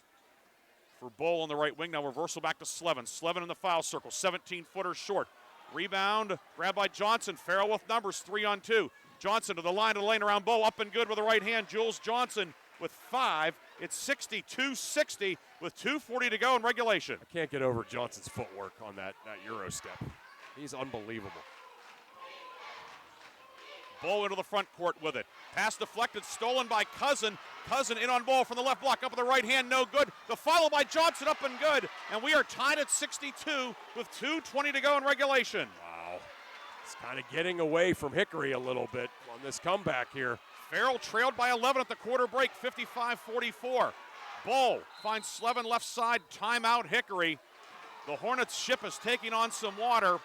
I: for Bull on the right wing. Now reversal back to Slevin. Slevin in the foul circle, 17-footer short. Rebound, grab by Johnson. Farrell with numbers, 3-on-2. Johnson to the line of the lane around Bull, up and good with the right hand. Jules Johnson with 5. It's 62-60 with 2:40 to go in regulation.
J: I can't get over Johnson's footwork on that Euro step. He's unbelievable.
I: Bull into the front court with it. Pass deflected, stolen by Cousin. Cousin in on Bull from the left block, up with the right hand, no good. The follow by Johnson, up and good. And we are tied at 62 with 2:20 to go in regulation.
J: Wow. It's kind of getting away from Hickory a little bit on this comeback here.
I: Farrell trailed by 11 at the quarter break, 55-44. Bull finds Slevin left side, timeout Hickory. The Hornets ship is taking on some water.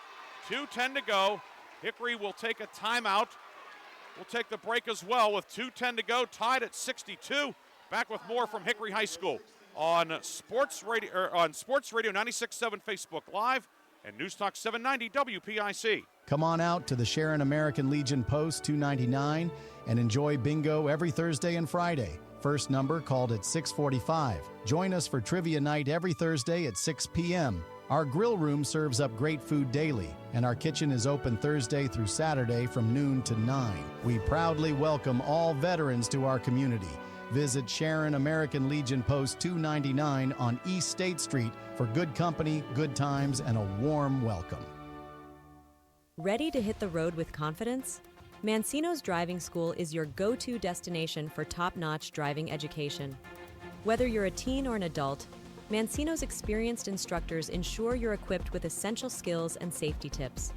I: 2:10 to go. Hickory will take a timeout. We'll take the break as well with 2:10 to go, tied at 62. Back with more from Hickory High School on Sports Radio 96.7 Facebook Live and News Talk 790 WPIC.
P: Come on out to the Sharon American Legion Post 299 and enjoy bingo every Thursday and Friday. First number called at 6:45. Join us for trivia night every Thursday at 6 p.m. Our grill room serves up great food daily, and our kitchen is open Thursday through Saturday from noon to 9. We proudly welcome all veterans to our community. Visit Sharon American Legion Post 299 on East State Street for good company, good times, and a warm welcome.
F: Ready to hit the road with confidence? Mancino's Driving School is your go-to destination for top-notch driving education. Whether you're a teen or an adult, Mancino's experienced instructors ensure you're equipped with essential skills and safety tips.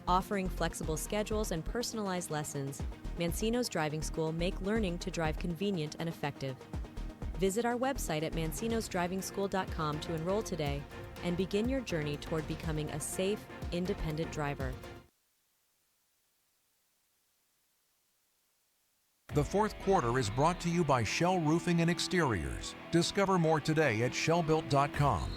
F: Offering flexible schedules and personalized lessons, Mancino's Driving School make learning to drive convenient and effective. Visit our website at mancinosdrivingschool.com to enroll today and begin your journey toward becoming a safe, independent driver.
G: The fourth quarter is brought to you by Shell Roofing and Exteriors. Discover more today at shellbuilt.com.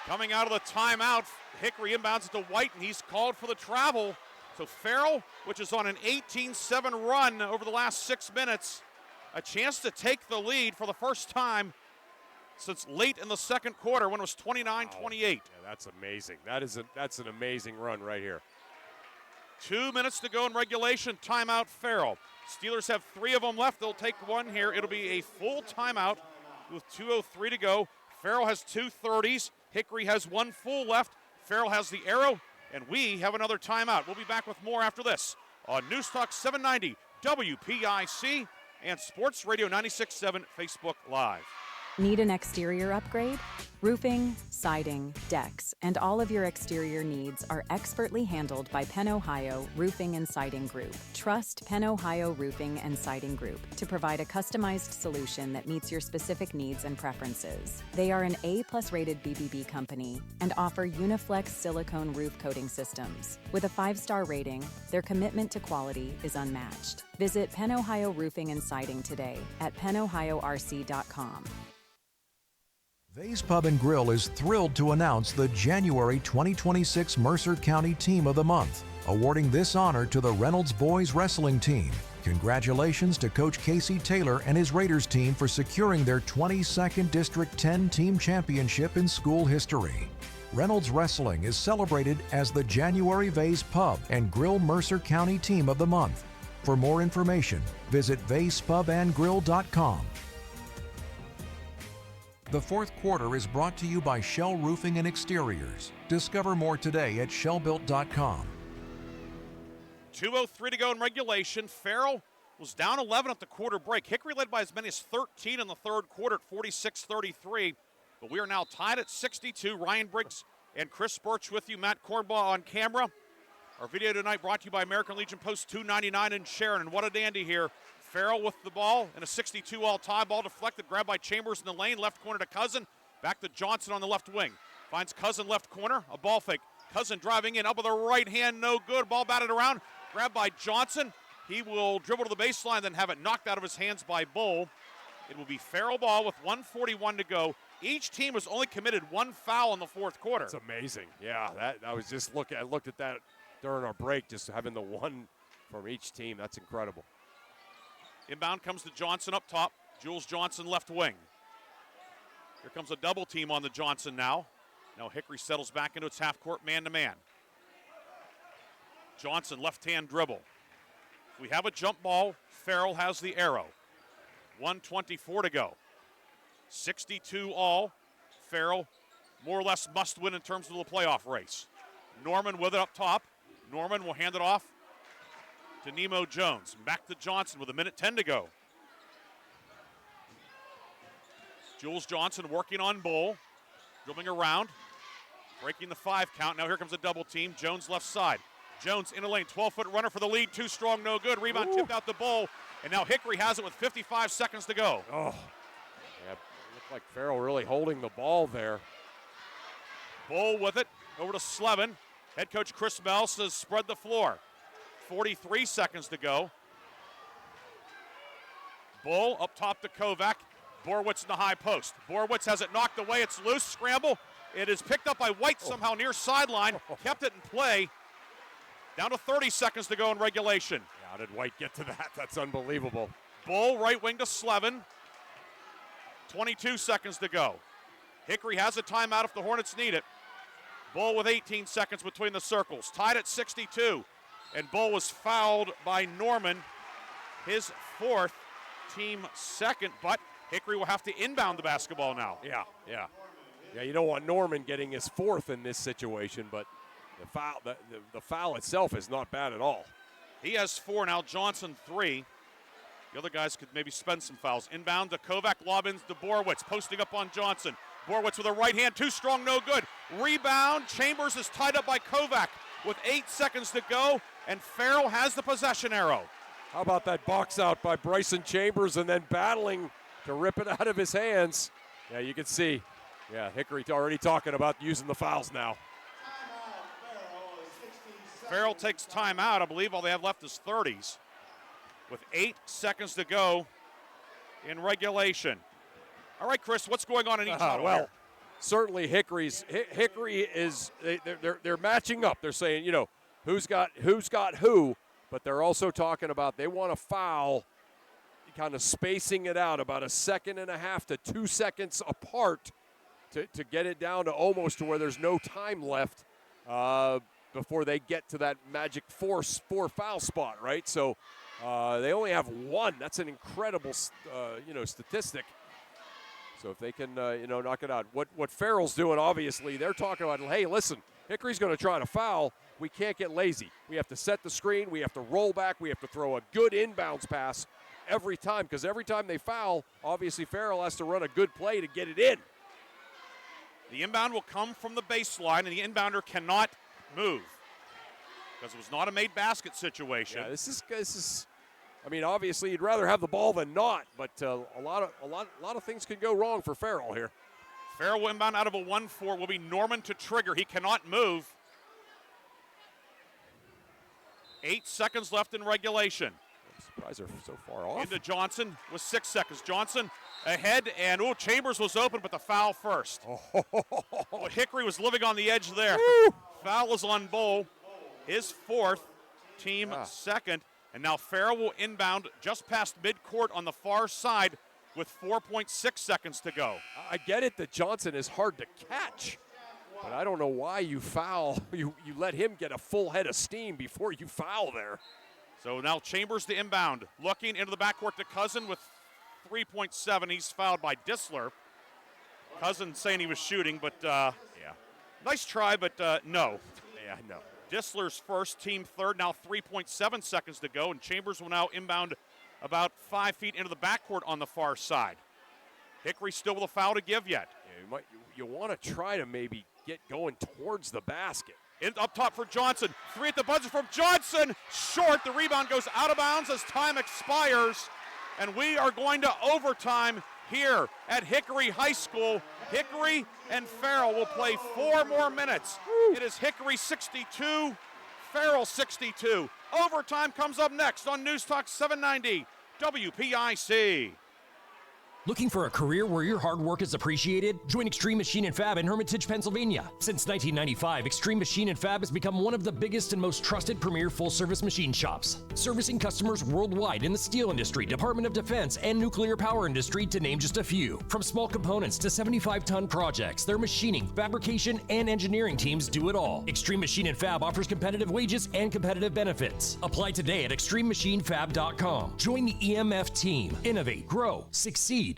I: Coming out of the timeout, Hickory inbounds it to White, and he's called for the travel. So Farrell, which is on an 18-7 run over the last 6 minutes, a chance to take the lead for the first time since late in the second quarter when it was 29-28.
J: Yeah, that's amazing. That's an amazing run right here.
I: 2 minutes to go in regulation. Timeout, Farrell. Steelers have 3 of them left. They'll take one here. It'll be a full timeout with 2:03 to go. Farrell has 2 30s. Hickory has 1 full left. Farrell has the arrow, and we have another timeout. We'll be back with more after this on News Talk 790 WPIC and Sports Radio 96.7 Facebook Live.
K: Need an exterior upgrade? Roofing, siding, decks, and all of your exterior needs are expertly handled by Penn Ohio Roofing and Siding Group. Trust Penn Ohio Roofing and Siding Group to provide a customized solution that meets your specific needs and preferences. They are an A+ rated BBB company and offer Uniflex silicone roof coating systems. With a 5-star rating, their commitment to quality is unmatched. Visit Penn Ohio Roofing and Siding today at pennohiorc.com.
G: Vay's Pub and Grill is thrilled to announce the January 2026 Mercer County Team of the Month, awarding this honor to the Reynolds Boys Wrestling Team. Congratulations to Coach Casey Taylor and his Raiders team for securing their 22nd District 10 Team Championship in school history. Reynolds Wrestling is celebrated as the January Vay's Pub and Grill Mercer County Team of the Month. For more information, visit vayspubandgrill.com. The fourth quarter is brought to you by Shell Roofing and Exteriors. Discover more today at shellbuilt.com.
I: 2:03 to go in regulation. Farrell was down 11 at the quarter break. Hickory led by as many as 13 in the third quarter at 46-33. But we are now tied at 62. Ryan Briggs and Chris Burtch with you. Matt Cornbaugh on camera. Our video tonight brought to you by American Legion Post 299 in Sharon. And what a dandy here. Farrell with the ball and a 62 all tie. Ball deflected, grabbed by Chambers in the lane. Left corner to Cousin. Back to Johnson on the left wing. Finds Cousin left corner. A ball fake. Cousin driving in. Up with the right hand. No good. Ball batted around. Grabbed by Johnson. He will dribble to the baseline, then have it knocked out of his hands by Bull. It will be Farrell ball with 1:41 to go. Each team has only committed 1 foul in the fourth quarter.
J: It's amazing. Yeah, I was just looking. I looked at that during our break, just having the 1 from each team. That's incredible.
I: Inbound comes to Johnson up top. Jules Johnson left wing. Here comes a double team on the Johnson now. Now Hickory settles back into its half court man-to-man. Johnson left-hand dribble. If we have a jump ball, Farrell has the arrow. 1:24 to go. 62 all. Farrell more or less must win in terms of the playoff race. Norman with it up top. Norman will hand it off to Nemo Jones. Back to Johnson with 1:10 to go. Jules Johnson working on Bull. Dribbling around. Breaking the 5 count. Now here comes a double team. Jones left side. Jones in the lane. 12-foot runner for the lead. Too strong, no good. Rebound tipped out the Bull. And now Hickory has it with 55 seconds to go.
J: Oh, yeah, it looked like Farrell really holding the ball there.
I: Bull with it. Over to Slevin. Head coach Chris Mell says spread the floor. 43 seconds to go. Bull up top to Kovac. Borwitz in the high post. Borwitz has it knocked away. It's loose. Scramble. It is picked up by White somehow near sideline. Kept it in play. Down to 30 seconds to go in regulation.
J: How did White get to that? That's unbelievable.
I: Bull right wing to Slevin. 22 seconds to go. Hickory has a timeout if the Hornets need it. Bull with 18 seconds between the circles. Tied at 62. And Bull was fouled by Norman, his 4th, team 2nd, but Hickory will have to inbound the basketball now.
J: Yeah, you don't want Norman getting his 4th in this situation, but the foul itself is not bad at all.
I: He has 4 now, Johnson 3. The other guys could maybe spend some fouls. Inbound to Kovac, lob-ins to Borwitz, posting up on Johnson. Borwitz with a right hand, too strong, no good. Rebound, Chambers is tied up by Kovac with 8 seconds to go, and Farrell has the possession arrow.
J: How about that box out by Bryson Chambers and then battling to rip it out of his hands. Yeah, you can see. Yeah, Hickory already talking about using the fouls now.
I: Farrell takes timeout. I believe all they have left is 30s with 8 seconds to go in regulation. All right, Chris, what's going on in each huddle?
J: Well, certainly Hickory is they're matching up. They're saying, you know, who's got who, but they're also talking about they want to foul, kind of spacing it out about 1.5 seconds to 2 seconds apart to get it down to almost to where there's no time left. before they get to that magic four foul spot, right? So they only have one. That's an incredible, statistic. So if they can, knock it out. What Farrell's doing, obviously, they're talking about, hey, listen, Hickory's going to try to foul. We can't get lazy. We have to set the screen. We have to roll back. We have to throw a good inbounds pass every time, because every time they foul, obviously Farrell has to run a good play to get it in.
I: The inbound will come from the baseline, and the inbounder cannot move because it was not a made basket situation.
J: Yeah, this is. I mean, obviously, you'd rather have the ball than not, but a lot of things can go wrong for Farrell here.
I: Farrell will inbound out of a 1-4. Will be Norman to trigger. He cannot move. 8 seconds left in regulation.
J: I'm surprised they're so far off.
I: Into Johnson with 6 seconds. Johnson ahead, and Chambers was open, but the foul first. Hickory was living on the edge there.
J: Woo!
I: Foul is on Bull. His 4th, team 2nd. And now Farrell will inbound just past midcourt on the far side with 4.6 seconds to go.
J: I get it that Johnson is hard to catch, but I don't know why you foul. You let him get a full head of steam before you foul there.
I: So now Chambers to inbound. Looking into the backcourt to Cousin with 3.7. He's fouled by Disler. Cousin saying he was shooting, but nice try, but no.
J: Yeah, no.
I: Disler's first, team 3rd, now 3.7 seconds to go, and Chambers will now inbound about 5 feet into the backcourt on the far side. Hickory still with a foul to give yet.
J: Yeah, you want to try to maybe get going towards the basket.
I: Up top for Johnson. 3 at the buzzer from Johnson. Short. The rebound goes out of bounds as time expires, and we are going to overtime here at Hickory High School. Hickory and Farrell will play 4 more minutes. It is Hickory 62, Farrell 62. Overtime comes up next on News Talk 790 WPIC.
C: Looking for a career where your hard work is appreciated? Join Extreme Machine and Fab in Hermitage, Pennsylvania. Since 1995, Extreme Machine and Fab has become one of the biggest and most trusted premier full-service machine shops, servicing customers worldwide in the steel industry, Department of Defense, and nuclear power industry, to name just a few. From small components to 75-ton projects, their machining, fabrication, and engineering teams do it all. Extreme Machine and Fab offers competitive wages and competitive benefits. Apply today at extrememachinefab.com. Join the EMF team. Innovate, grow, succeed.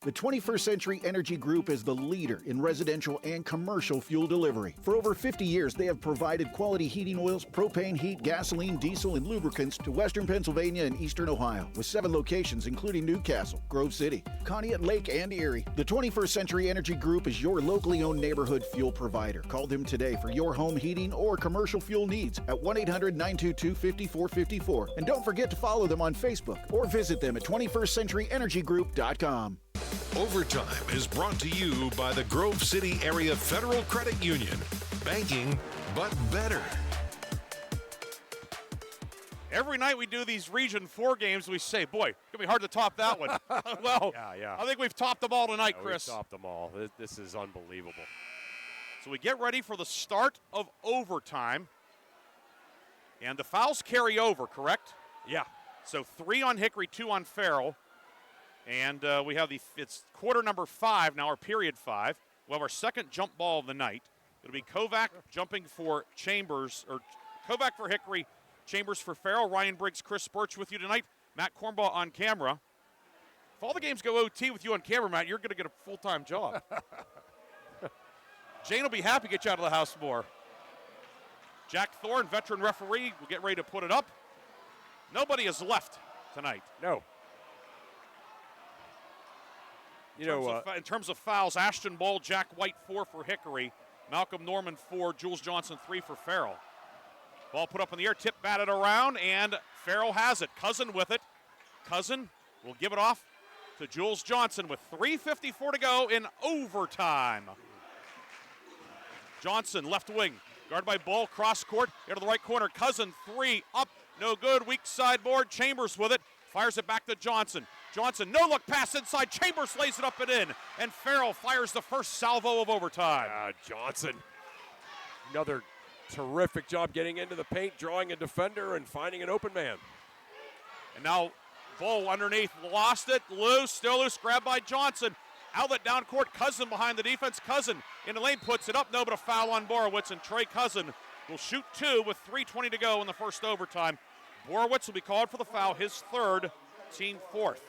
U: The 21st Century Energy Group is the leader in residential and commercial fuel delivery. For over 50 years, they have provided quality heating oils, propane, heat, gasoline, diesel, and lubricants to Western Pennsylvania and Eastern Ohio, with 7 locations including Newcastle, Grove City, Conneaut Lake, and Erie. The 21st Century Energy Group is your locally owned neighborhood fuel provider. Call them today for your home heating or commercial fuel needs at 1-800-922-5454. And don't forget to follow them on Facebook or visit them at 21stCenturyEnergyGroup.com.
Q: Overtime is brought to you by the Grove City Area Federal Credit Union. Banking, but better.
I: Every night we do these Region 4 games, we say, boy, it's going to be hard to top that one. Well,
J: yeah.
I: I think we've topped them all tonight, Chris.
J: We've topped them all. This is unbelievable.
I: So we get ready for the start of overtime. And the fouls carry over, correct?
J: Yeah.
I: So 3 on Hickory, 2 on Farrell. And we have it's quarter number 5 now, or period 5. We'll have our second jump ball of the night. It'll be Kovac jumping for Chambers, or Kovac for Hickory, Chambers for Farrell. Ryan Briggs, Chris Burtch with you tonight. Matt Cornbaugh on camera. If all the games go OT with you on camera, Matt, you're going to get a full-time job. Jane will be happy to get you out of the house more. Jack Thorne, veteran referee, will get ready to put it up. Nobody is left tonight.
J: No.
I: In terms of fouls, Ashton Ball, Jack White, 4 for Hickory. Malcolm Norman, 4. Jules Johnson, 3 for Farrell. Ball put up in the air, tip batted around, and Farrell has it. Cousin with it. Cousin will give it off to Jules Johnson with 3:54 to go in overtime. Johnson, left wing, guarded by Ball, cross court, into the right corner. Cousin, 3, up, no good, weak sideboard. Chambers with it, fires it back to Johnson. Johnson, no-look pass inside. Chambers lays it up and in. And Farrell fires the first salvo of overtime.
J: Johnson, another terrific job getting into the paint, drawing a defender, and finding an open man.
I: And now Bull underneath, lost it, loose, still loose, grabbed by Johnson. Outlet down court, Cousin behind the defense. Cousin in the lane, puts it up, no, but a foul on Borowitz, and Trey Cousin will shoot 2 with 3:20 to go in the first overtime. Borowitz will be called for the foul, his third, team fourth.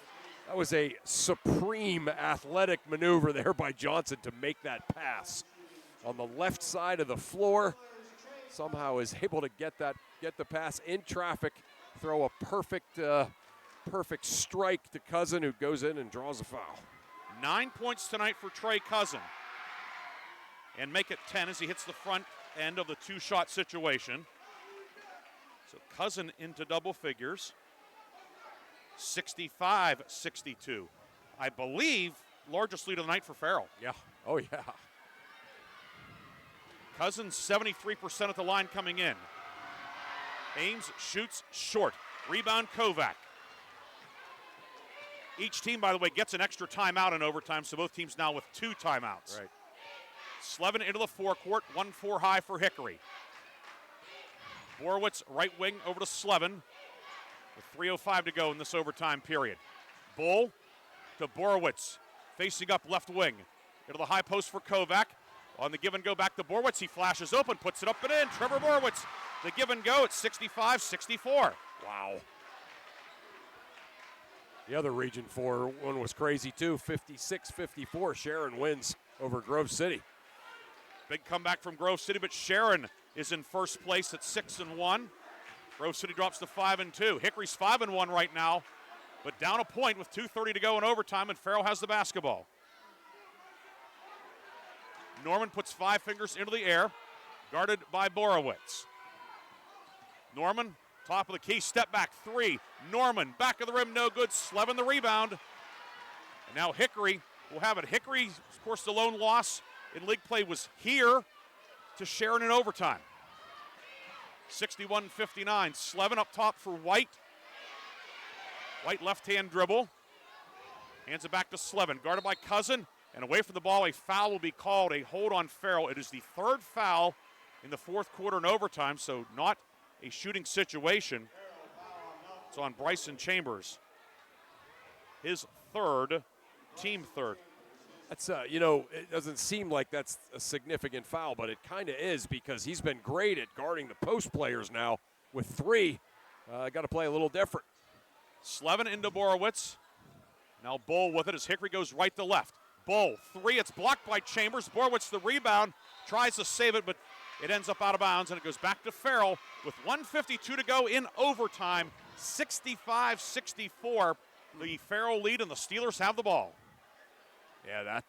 J: That was a supreme athletic maneuver there by Johnson to make that pass. On the left side of the floor, somehow is able to get the pass in traffic, throw a perfect strike to Cousin, who goes in and draws a foul.
I: 9 points tonight for Trey Cousin. And make it 10 as he hits the front end of the two-shot situation. So Cousin into double figures. 65-62. I believe largest lead of the night for Farrell.
J: Yeah. Oh, yeah.
I: Cousins 73% at the line coming in. Ames shoots short. Rebound Kovac. Each team, by the way, gets an extra timeout in overtime, so both teams now with 2 timeouts.
J: Right.
I: Slevin into the forecourt, 1-4 high for Hickory. Borowitz right wing over to Slevin with 3:05 to go in this overtime period. Bull to Borowitz, facing up left wing. Into the high post for Kovac. On the give and go back to Borowitz, he flashes open, puts it up and in. Trevor Borowitz, the give and go, it's 65-64.
J: Wow. The other Region 4 one was crazy too, 56-54. Sharon wins over Grove City.
I: Big comeback from Grove City, but Sharon is in first place at 6-1. Grove City drops to 5-2. Hickory's 5-1 right now, but down a point with 2:30 to go in overtime, and Farrell has the basketball. Norman puts 5 fingers into the air, guarded by Borowitz. Norman, top of the key, step back 3. Norman, back of the rim, no good. Slevin the rebound. And now Hickory will have it. Hickory, of course, the lone loss in league play was here to Sharon in overtime. 61-59. Slevin up top for White. White left-hand dribble. Hands it back to Slevin, guarded by Cousin. And away from the ball, a foul will be called, a hold on Farrell. It is the 3rd foul in the 4th quarter in overtime, so not a shooting situation. It's on Bryson Chambers. His 3rd, team 3rd.
J: That's, it doesn't seem like that's a significant foul, but it kind of is, because he's been great at guarding the post players now. With 3, got to play a little different.
I: Slevin into Borowitz. Now Bull with it as Hickory goes right to left. Bull, 3, it's blocked by Chambers. Borowitz the rebound, tries to save it, but it ends up out of bounds, and it goes back to Farrell with 1:52 to go in overtime. 65-64, the Farrell lead, and the Steelers have the ball.
J: Yeah, that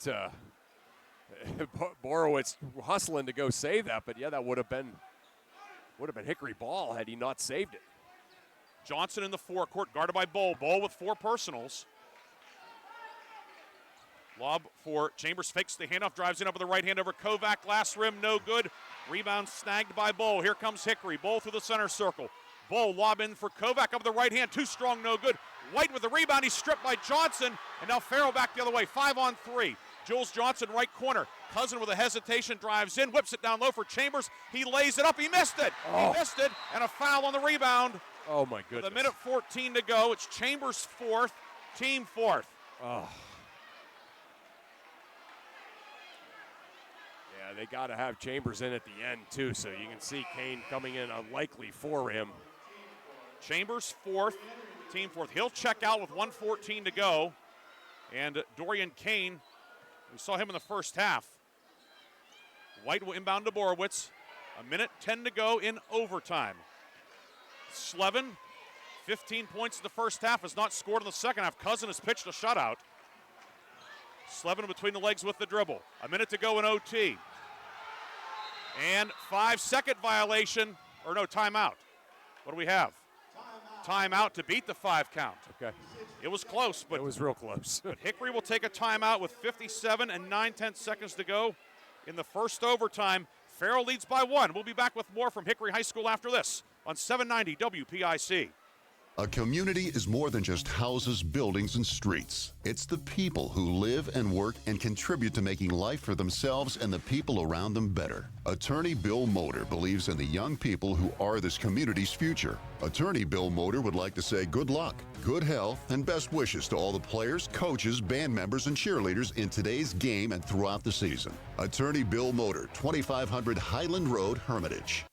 J: Borowitz hustling to go save that, but yeah, that would have been Hickory ball had he not saved it.
I: Johnson in the forecourt, guarded by Bull. Bull with 4 personals. Lob for Chambers, fakes the handoff, drives in up with the right hand over Kovac. Last rim, no good. Rebound snagged by Bull. Here comes Hickory. Bull through the center circle. Bull lob in for Kovac up with the right hand. Too strong, no good. White with the rebound. He's stripped by Johnson. And now Farrell back the other way. 5-on-3. Jules Johnson, right corner. Cousin with a hesitation, drives in, whips it down low for Chambers. He lays it up. He missed it.
J: Oh.
I: He missed it. And a foul on the rebound.
J: Oh, my goodness.
I: With 1:14 to go. It's Chambers' 4th, team 4th.
J: Oh. Yeah, they got to have Chambers in at the end, too, so you can see Kane coming in unlikely for him.
I: Chambers 4th, team 4th. He'll check out with 1:14 to go. And Dorian Kane, we saw him in the first half. White will inbound to Borowitz. 1:10 to go in overtime. Slevin, 15 points in the first half, has not scored in the second half. Cousin has pitched a shutout. Slevin between the legs with the dribble. 1 minute to go in OT. And 5-second violation, or no, timeout. What do we have? Timeout to beat the 5 count.
J: Okay.
I: It was close, but
J: it was real close.
I: But Hickory will take a timeout with 57 and 9/10 seconds to go in the first overtime. Farrell leads by 1. We'll be back with more from Hickory High School after this on 790 WPIC.
R: A community is more than just houses, buildings, and streets. It's the people who live and work and contribute to making life for themselves and the people around them better. Attorney Bill Motor believes in the young people who are this community's future. Attorney Bill Motor would like to say good luck, good health, and best wishes to all the players, coaches, band members, and cheerleaders in today's game and throughout the season. Attorney Bill Motor, 2500 Highland Road, Hermitage.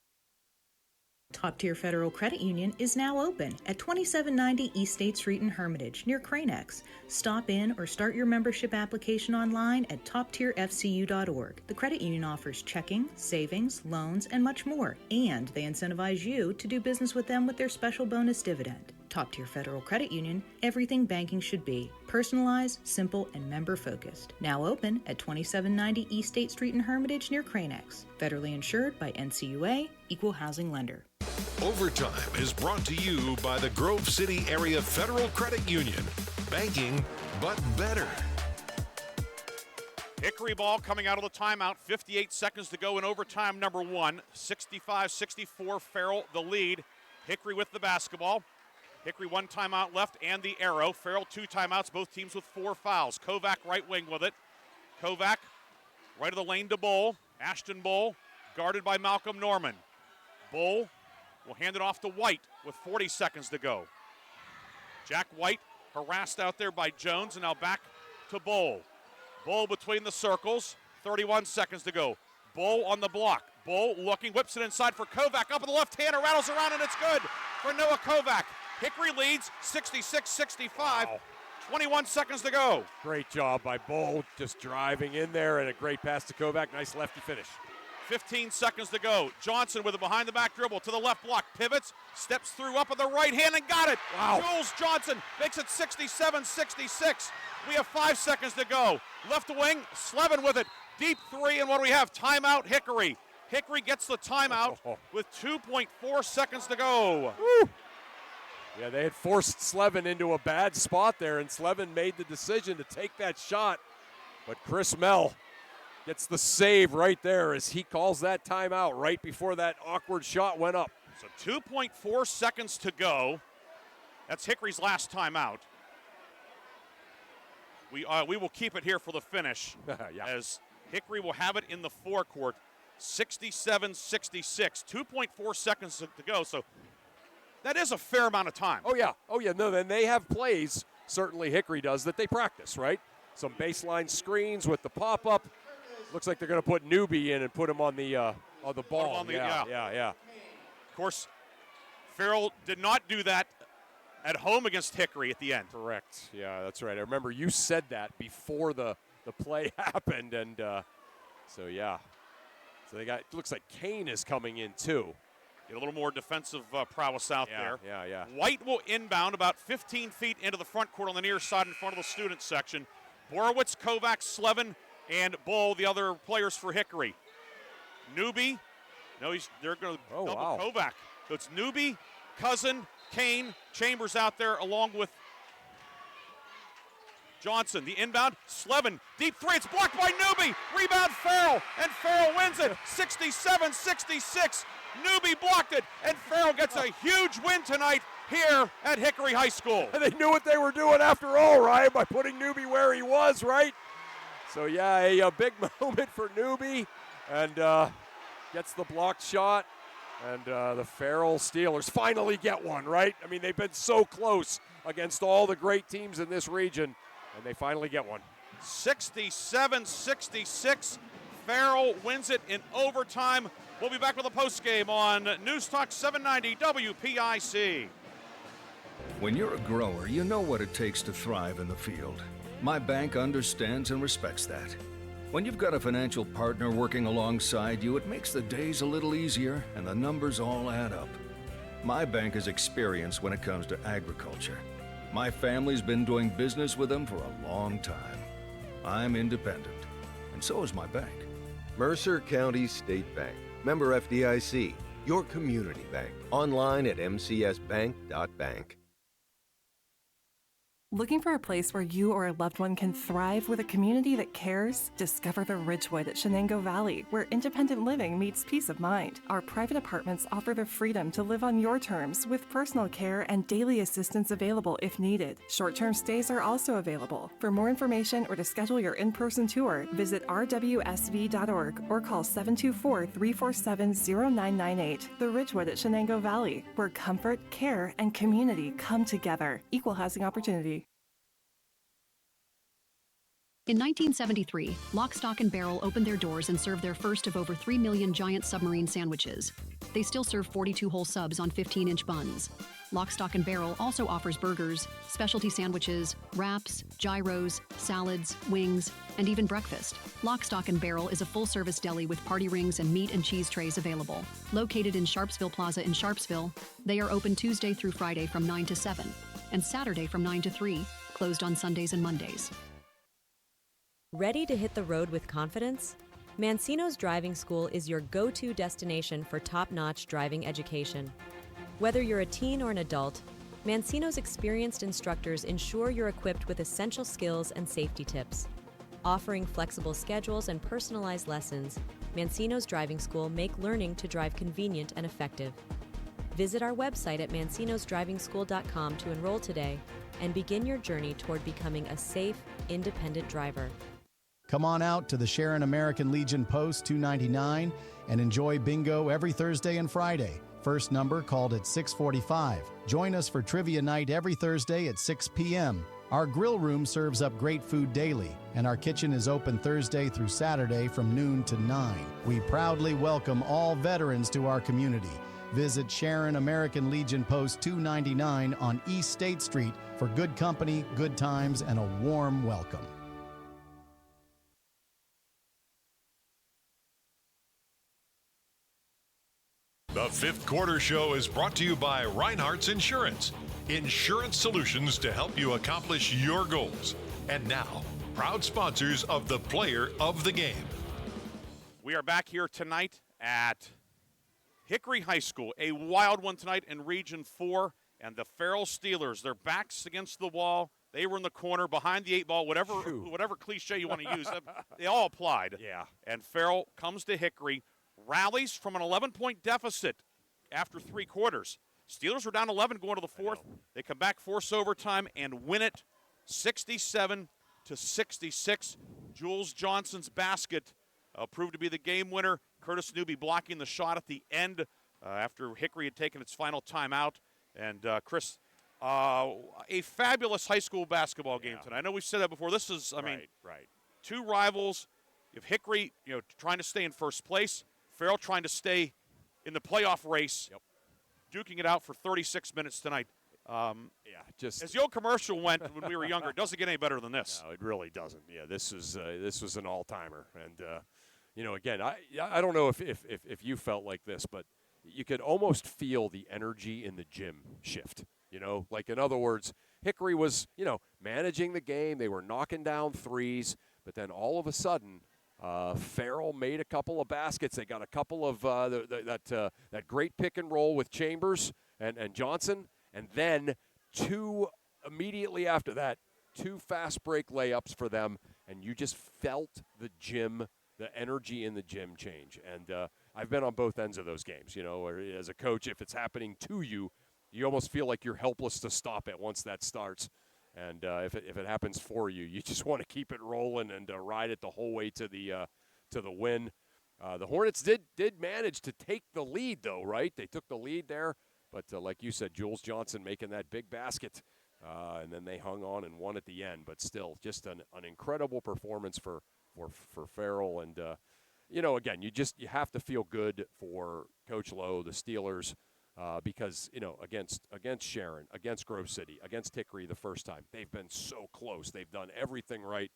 N: Top Tier Federal Credit Union is now open at 2790 East State Street in Hermitage, near Cranex. Stop in or start your membership application online at toptierfcu.org. The credit union offers checking, savings, loans, and much more, and they incentivize you to do business with them with their special bonus dividend. Top Tier Federal Credit Union, everything banking should be. Personalized, simple, and member-focused. Now open at 2790 East State Street in Hermitage near Cranex. Federally insured by NCUA, Equal Housing Lender.
Q: Overtime is brought to you by the Grove City Area Federal Credit Union. Banking, but better.
I: Hickory ball coming out of the timeout. 58 seconds to go in overtime number one. 65-64, Farrell the lead. Hickory with the basketball. Hickory 1 timeout left and the arrow. Farrell 2 timeouts, both teams with 4 fouls. Kovac right wing with it. Kovac right of the lane to Bull. Ashton Bull guarded by Malcolm Norman. Bull will hand it off to White with 40 seconds to go. Jack White harassed out there by Jones, and now back to Bull. Bull between the circles, 31 seconds to go. Bull on the block. Bull looking, whips it inside for Kovac. Up in the left hand, rattles around, and it's good for Noah Kovac. Hickory leads 66-65. Wow. 21 seconds to go.
J: Great job by Bull, just driving in there, and a great pass to Kovac. Nice lefty finish.
I: 15 seconds to go. Johnson with a behind-the-back dribble to the left block. Pivots, steps through up at the right hand and got it.
J: Wow.
I: Jules Johnson makes it 67-66. We have 5 seconds to go. Left wing, Slevin with it. Deep three, and what do we have? Timeout, Hickory. Hickory gets the timeout with 2.4 seconds to go.
J: Woo. Yeah, they had forced Slevin into a bad spot there, and Slevin made the decision to take that shot. But Chris Mell gets the save right there as he calls that timeout right before that awkward shot went up.
I: So 2.4 seconds to go. That's Hickory's last timeout. We will keep it here for the finish as Hickory will have it in the forecourt. 67-66, 2.4 seconds to go. So that is a fair amount of time.
J: Oh, yeah. No, then they have plays, certainly Hickory does, that they practice, right? Some baseline screens with the pop-up. Looks like they're going to put Newbie in and put him on the ball. Yeah.
I: Of course, Farrell did not do that at home against Hickory at the end.
J: Correct. Yeah, that's right. I remember you said that before the play happened, and so they got. It looks like Kane is coming in too.
I: Get a little more defensive prowess out there.
J: Yeah.
I: White will inbound about 15 feet into the front court on the near side in front of the student section. Borowitz, Kovac, Slevin, and Bull, the other players for Hickory. Newbie. No, they're going to double Kovac. So it's Newbie, Cousin, Kane, Chambers out there along with Johnson. The inbound, Slevin, deep three. It's blocked by Newbie. Rebound, Farrell, and Farrell wins it. 67-66. Newbie blocked it, and Farrell gets a huge win tonight here at Hickory High School.
J: And they knew what they were doing after all, Ryan, by putting Newbie where he was, right? So, a big moment for Newbie, and gets the blocked shot, and the Farrell Steelers finally get one, right? I mean, they've been so close against all the great teams in this region, and they finally get one.
I: 67-66. Farrell wins it in overtime. We'll be back with a postgame on News Talk 790 WPIC.
A: When you're a grower, you know what it takes to thrive in the field. My bank understands and respects that. When you've got a financial partner working alongside you, it makes the days a little easier and the numbers all add up. My bank is experienced when it comes to agriculture. My family's been doing business with them for a long time. I'm independent, and so is my bank.
O: Mercer County State Bank. Member FDIC. Your community bank. Online at mcsbank.bank.
H: Looking for a place where you or a loved one can thrive with a community that cares? Discover the Ridgewood at Shenango Valley, where independent living meets peace of mind. Our private apartments offer the freedom to live on your terms with personal care and daily assistance available if needed. Short-term stays are also available. For more information or to schedule your in-person tour, visit rwsv.org or call 724-347-0998. The Ridgewood at Shenango Valley, where comfort, care, and community come together. Equal housing opportunity.
D: In 1973, Lock, Stock, and Barrel opened their doors and served their first of over 3 million giant submarine sandwiches. They still serve 42 whole subs on 15-inch buns. Lock, Stock, and Barrel also offers burgers, specialty sandwiches, wraps, gyros, salads, wings, and even breakfast. Lock, Stock, and Barrel is a full-service deli with party rings and meat and cheese trays available. Located in Sharpsville Plaza in Sharpsville, they are open Tuesday through Friday from 9 to 7, and Saturday from 9 to 3, closed on Sundays and Mondays.
F: Ready to hit the road with confidence? Mancino's Driving School is your go-to destination for top-notch driving education. Whether you're a teen or an adult, Mancino's experienced instructors ensure you're equipped with essential skills and safety tips. Offering flexible schedules and personalized lessons, Mancino's Driving School make learning to drive convenient and effective. Visit our website at mancinosdrivingschool.com to enroll today and begin your journey toward becoming a safe, independent driver.
P: Come on out to the Sharon American Legion Post 299 and enjoy bingo every Thursday and Friday. First number called at 6:45. Join us for trivia night every Thursday at 6 p.m. Our grill room serves up great food daily, and our kitchen is open Thursday through Saturday from noon to 9. We proudly welcome all veterans to our community. Visit Sharon American Legion Post 299 on East State Street for good company, good times, and a warm welcome.
Q: The Fifth Quarter Show is brought to you by Reinhardt's Insurance. Insurance solutions to help you accomplish your goals. And now, proud sponsors of the Player of the Game.
I: We are back here tonight at Hickory High School. A wild one tonight in Region 4. And the Farrell Steelers, their backs against the wall. They were in the corner behind the 8 ball, whatever cliche you want to use. They all applied.
J: Yeah.
I: And Farrell comes to Hickory, rallies from an 11-point deficit after 3 quarters. Steelers were down 11 going to the 4th. They come back, force overtime, and win it 67-66. Jules Johnson's basket proved to be the game winner. Curtis Newby blocking the shot at the end after Hickory had taken its final timeout. And, Chris, a fabulous high school basketball game tonight. I know we've said that before. This is,
J: right.
I: Two rivals. You have Hickory, trying to stay in first place. Farrell trying to stay in the playoff race.
J: Yep.
I: Duking it out for 36 minutes tonight.
J: Just
I: as the old commercial went when we were younger, it doesn't get any better than this.
J: No, it really doesn't. Yeah, this was an all-timer. And, again, I don't know if you felt like this, but you could almost feel the energy in the gym shift. Like, in other words, Hickory was, managing the game. They were knocking down threes, but then all of a sudden, Farrell made a couple of baskets. They got a couple of that great pick and roll with Chambers and Johnson, and then immediately after that, 2 fast break layups for them, and you just felt the energy in the gym change. And I've been on both ends of those games, or as a coach, if it's happening to you, you almost feel like you're helpless to stop it once that starts. And if it happens for you, you just want to keep it rolling and ride it the whole way to the win. The Hornets did manage to take the lead, though, right? They took the lead there, but like you said, Jules Johnson making that big basket, and then they hung on and won at the end. But still, just an incredible performance for Farrell. And again, you have to feel good for Coach Lowe, the Steelers. Because, against Sharon, against Grove City, against Hickory the first time, they've been so close. They've done everything right,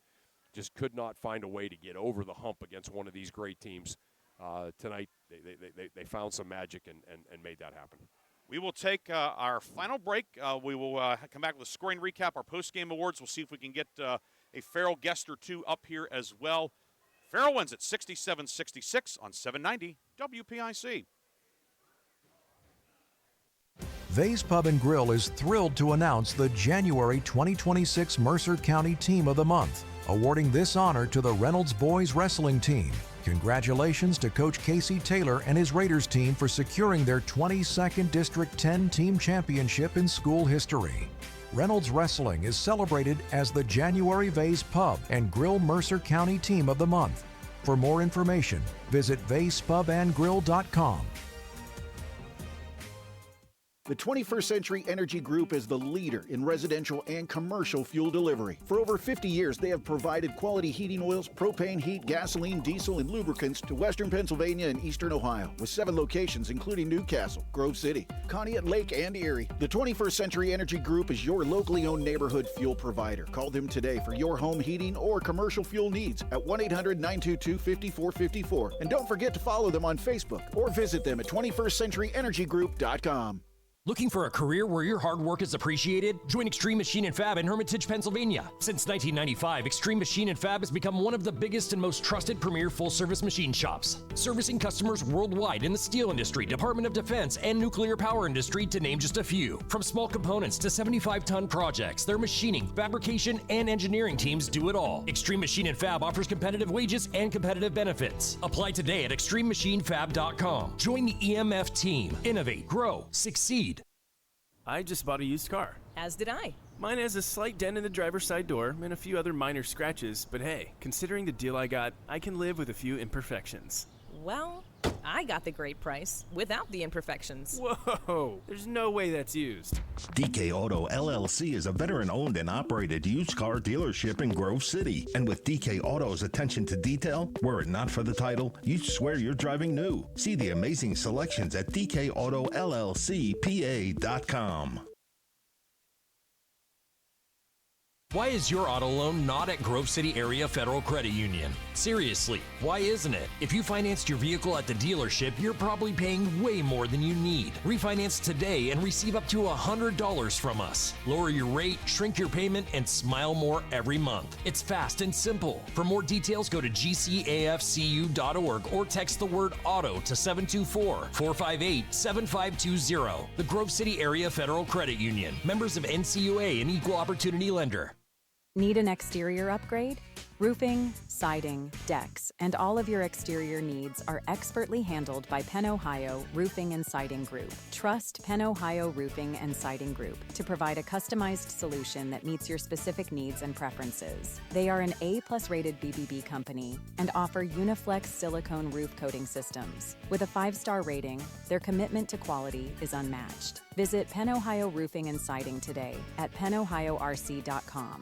J: just could not find a way to get over the hump against one of these great teams. Tonight, they found some magic and made that happen.
I: We will take our final break. We will come back with a scoring recap, our post-game awards. We'll see if we can get a Farrell guest or two up here as well. Farrell wins at 67-66 on 790 WPIC.
G: Vay's Pub and Grill is thrilled to announce the January 2026 Mercer County Team of the Month, awarding this honor to the Reynolds Boys Wrestling Team. Congratulations to Coach Casey Taylor and his Raiders team for securing their 22nd District 10 Team Championship in school history. Reynolds Wrestling is celebrated as the January Vay's Pub and Grill Mercer County Team of the Month. For more information, visit vayspubandgrill.com.
U: The 21st Century Energy Group is the leader in residential and commercial fuel delivery. For over 50 years, they have provided quality heating oils, propane, heat, gasoline, diesel, and lubricants to western Pennsylvania and eastern Ohio, with 7 locations including Newcastle, Grove City, Conneaut Lake, and Erie. The 21st Century Energy Group is your locally owned neighborhood fuel provider. Call them today for your home heating or commercial fuel needs at 1-800-922-5454. And don't forget to follow them on Facebook or visit them at 21stcenturyenergygroup.com.
C: Looking for a career where your hard work is appreciated? Join Extreme Machine and Fab in Hermitage, Pennsylvania. Since 1995, Extreme Machine and Fab has become one of the biggest and most trusted premier full-service machine shops, servicing customers worldwide in the steel industry, Department of Defense, and nuclear power industry, to name just a few. From small components to 75-ton projects, their machining, fabrication, and engineering teams do it all. Extreme Machine and Fab offers competitive wages and competitive benefits. Apply today at extrememachinefab.com. Join the EMF team. Innovate, grow, succeed.
E: I just bought a used car.
W: As did I.
E: Mine has a slight dent in the driver's side door and a few other minor scratches, but hey, considering the deal I got, I can live with a few imperfections.
W: Well, I got the great price without the imperfections.
E: Whoa, there's no way that's used.
X: DK Auto LLC is a veteran-owned and operated used car dealership in Grove City. And with DK Auto's attention to detail, were it not for the title, you'd swear you're driving new. See the amazing selections at DKAutoLLCPA.com.
C: Why is your auto loan not at Grove City Area Federal Credit Union? Seriously, why isn't it? If you financed your vehicle at the dealership, you're probably paying way more than you need. Refinance today and receive up to $100 from us. Lower your rate, shrink your payment, and smile more every month. It's fast and simple. For more details, go to gcafcu.org or text the word AUTO to 724-458-7520. The Grove City Area Federal Credit Union. Members of NCUA and Equal Opportunity Lender.
K: Need an exterior upgrade? Roofing, siding, decks, and all of your exterior needs are expertly handled by Penn Ohio Roofing and Siding Group. Trust Penn Ohio Roofing and Siding Group to provide a customized solution that meets your specific needs and preferences. They are an A+ rated BBB company and offer Uniflex silicone roof coating systems. With a 5-star rating, their commitment to quality is unmatched. Visit Penn Ohio Roofing and Siding today at pennohiorc.com.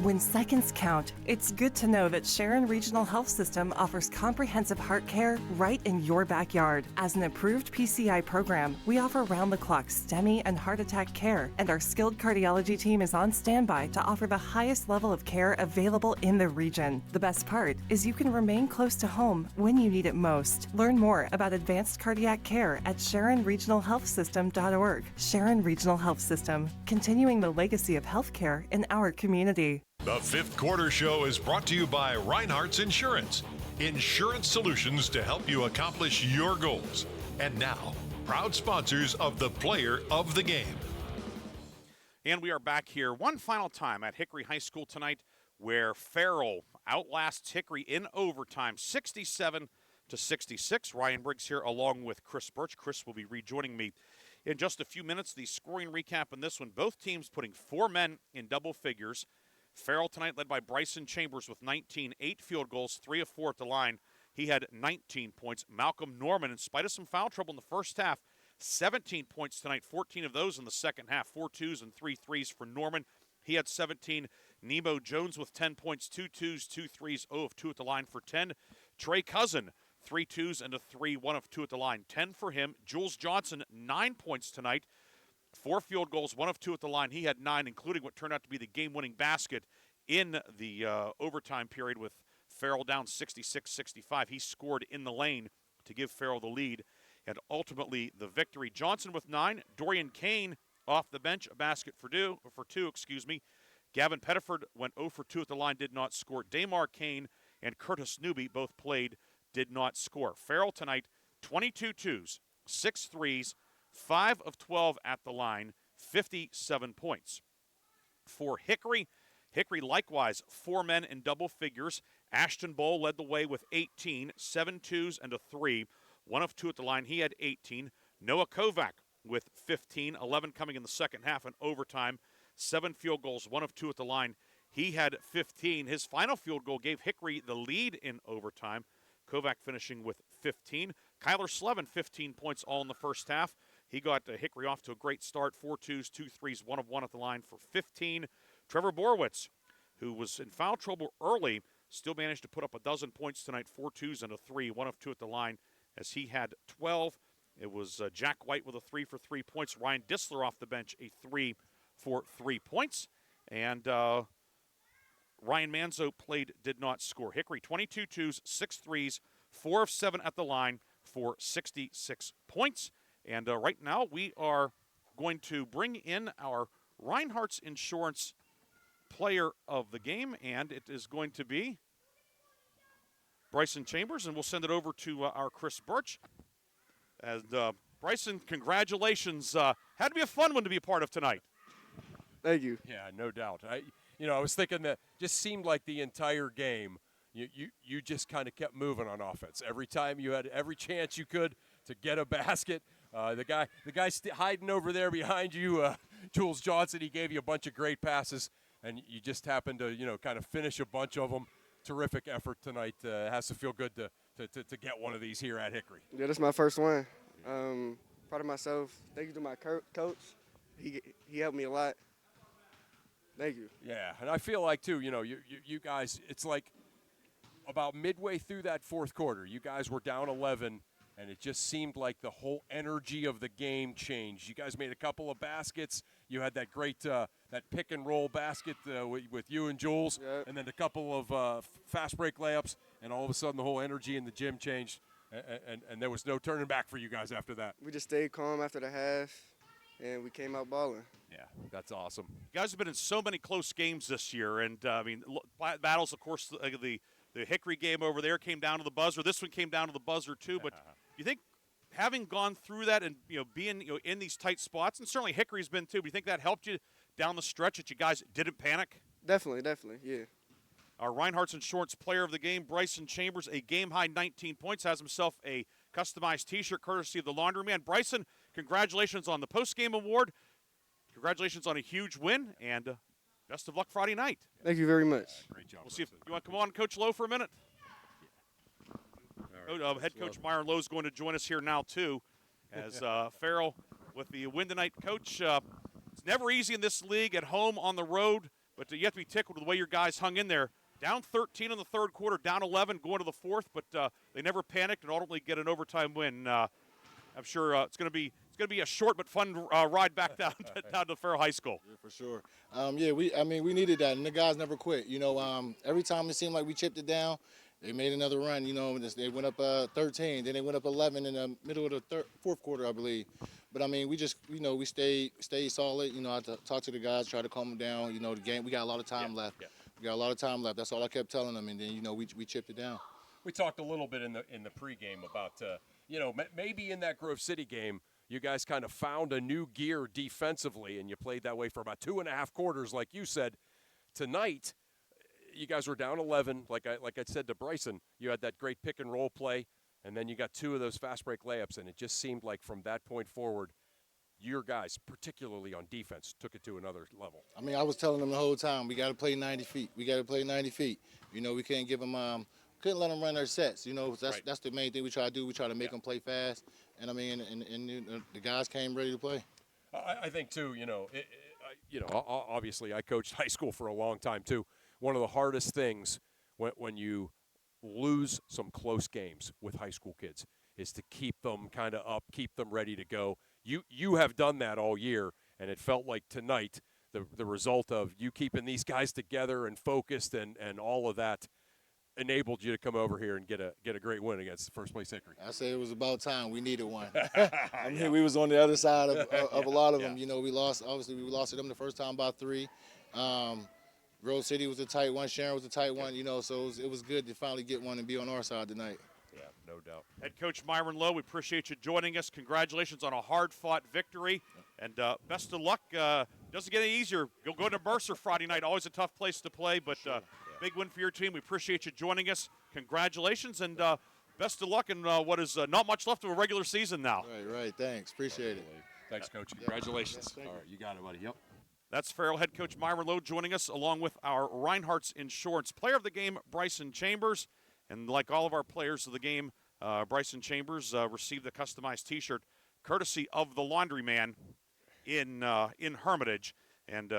H: When seconds count, it's good to know that Sharon Regional Health System offers comprehensive heart care right in your backyard. As an approved PCI program, we offer round-the-clock STEMI and heart attack care, and our skilled cardiology team is on standby to offer the highest level of care available in the region. The best part is you can remain close to home when you need it most. Learn more about advanced cardiac care at SharonRegionalHealthSystem.org. Sharon Regional Health System, continuing the legacy of healthcare in our community.
Q: The Fifth Quarter Show is brought to you by Reinhardt's Insurance. Insurance solutions to help you accomplish your goals. And now, proud sponsors of the Player of the Game.
I: And we are back here one final time at Hickory High School tonight, where Farrell outlasts Hickory in overtime, 67-66. Ryan Briggs here along with Chris Burtch. Chris will be rejoining me in just a few minutes. The scoring recap in this one, both teams putting 4 men in double figures. Farrell tonight led by Bryson Chambers with 19, 8 field goals, 3 of 4 at the line. He had 19 points. Malcolm Norman, in spite of some foul trouble in the first half, 17 points tonight, 14 of those in the second half, 4 twos and 3 threes for Norman. He had 17. Nemo Jones with 10 points, 2 twos, 2 threes, 0 of 2 at the line for 10. Trey Cousin, 3 twos and a 3, 1 of 2 at the line, 10 for him. Jules Johnson, 9 points tonight. 4 field goals, 1 of 2 at the line. He had 9, including what turned out to be the game-winning basket in the overtime period with Farrell down 66-65. He scored in the lane to give Farrell the lead and ultimately the victory. Johnson with 9. Dorian Kane off the bench, a basket for 2. Gavin Pettiford went 0 for 2 at the line, did not score. Damar Kane and Curtis Newby both played, did not score. Farrell tonight, 22 twos, 6 threes, 5 of 12 at the line, 57 points. For Hickory, Hickory likewise 4 men in double figures. Ashton Bowl led the way with 18, 7 twos and a 3, 1 of 2 at the line. He had 18. Noah Kovac with 15, 11 coming in the second half and overtime. 7 field goals, 1 of 2 at the line. He had 15. His final field goal gave Hickory the lead in overtime. Kovac finishing with 15. Kyler Slevin, 15 points all in the first half. He got Hickory off to a great start, 4 twos, 2 threes, 1 of 1 at the line for 15. Trevor Borowitz, who was in foul trouble early, still managed to put up a dozen points tonight, 4 twos and a 3, 1 of 2 at the line, as he had 12. It was Jack White with a 3 for 3 points. Ryan Dissler off the bench, a 3 for 3 points. And Ryan Manzo did not score. Hickory, 22 twos, 6 threes, 4 of 7 at the line for 66 points. And right now we are going to bring in our Reinhardt's Insurance player of the game, and it is going to be Bryson Chambers, and we'll send it over to our Chris Burtch. And Bryson, congratulations. Had to be a fun one to be a part of tonight.
J: Thank you. Yeah, no doubt. I was thinking that just seemed like the entire game, you just kind of kept moving on offense. Every time you had every chance you could to get a basket. The guy hiding over there behind you, Jules Johnson, he gave you a bunch of great passes, and you just happened to, kind of finish a bunch of them. Terrific effort tonight. It has to feel good to get one of these here at Hickory.
M: Yeah, this is my first one. Proud of myself. Thank you to my coach. He helped me a lot. Thank you.
J: Yeah, and I feel like, too, you guys, it's like about midway through that fourth quarter, you guys were down 11, and it just seemed like the whole energy of the game changed. You guys made a couple of baskets. You had that great that pick-and-roll basket with you and Jules, and then a couple of fast break layups, and all of a sudden the whole energy in the gym changed, and there was no turning back for you guys after that.
M: We just stayed calm after the half, and we came out balling.
J: Yeah, that's awesome.
I: You guys have been in so many close games this year, and battles, of course, the Hickory game over there came down to the buzzer. This one came down to the buzzer too. But you think, having gone through that and being in these tight spots, and certainly Hickory's been too, but you think that helped you down the stretch that you guys didn't panic?
M: Definitely, yeah.
I: Our Reinhardt's Insurance player of the game, Bryson Chambers, a game-high 19 points, has himself a customized T-shirt courtesy of the Laundry Man. Bryson, congratulations on the post-game award. Congratulations on a huge win, and best of luck Friday night.
M: Thank you very much.
I: Great job. We'll see if you want to come on, Coach Lowe, for a minute. Right. Head coach Myron Lowe is going to join us here now, too, as Farrell with the win tonight. Coach, it's never easy in this league at home, on the road, but you have to be tickled with the way your guys hung in there. Down 13 in the third quarter, down 11 going to the fourth, but they never panicked and ultimately get an overtime win. I'm sure it's going to be a short but fun ride back down to Farrell High School.
S: Yeah, for sure. We needed that, and the guys never quit. Every time it seemed like we chipped it down, they made another run. They went up 13, then they went up 11 in the middle of the fourth quarter, I believe. But we just, we stayed solid. I talked to the guys, tried to calm them down. The game, we got a lot of time left. Yeah. We got a lot of time left. That's all I kept telling them, and then we chipped it down.
J: We talked a little bit in the pregame about maybe in that Grove City game, you guys kind of found a new gear defensively, and you played that way for about 2.5 quarters, like you said. Tonight, you guys were down 11. Like I said to Bryson, you had that great pick and roll play, and then you got 2 of those fast break layups, and it just seemed like from that point forward, your guys, particularly on defense, took it to another level.
S: I was telling them the whole time, we got to play 90 feet. We got to play 90 feet. We can't give them couldn't let them run their sets. That's the main thing we try to do. We try to make them play fast, and the guys came ready to play.
J: I think too. Obviously I coached high school for a long time too. One of the hardest things when you lose some close games with high school kids is to keep them kind of up, keep them ready to go. You have done that all year, and it felt like tonight the result of you keeping these guys together and focused and all of that enabled you to come over here and get a great win against first place Hickory.
S: I say it was about time. We needed one. We was on the other side of a lot of them. We lost. Obviously, we lost to them the first time by 3. Grove City was a tight one. Sharon was a tight one. So it was good to finally get one and be on our side tonight.
J: Yeah, no doubt.
I: Head coach Myron Lowe, we appreciate you joining us. Congratulations on a hard-fought victory, and best of luck. Doesn't get any easier. You'll go to Mercer Friday night. Always a tough place to play, but big win for your team. We appreciate you joining us. Congratulations, and best of luck in what is not much left of a regular season now.
S: Right. Thanks. Appreciate it.
J: Thanks, Coach. Congratulations. All right, you got it, buddy. Yep.
I: That's Farrell head coach Myron Lowe joining us, along with our Reinhardt's Insurance player of the game, Bryson Chambers. And like all of our players of the game, Bryson Chambers received a customized T-shirt courtesy of the laundryman in Hermitage. And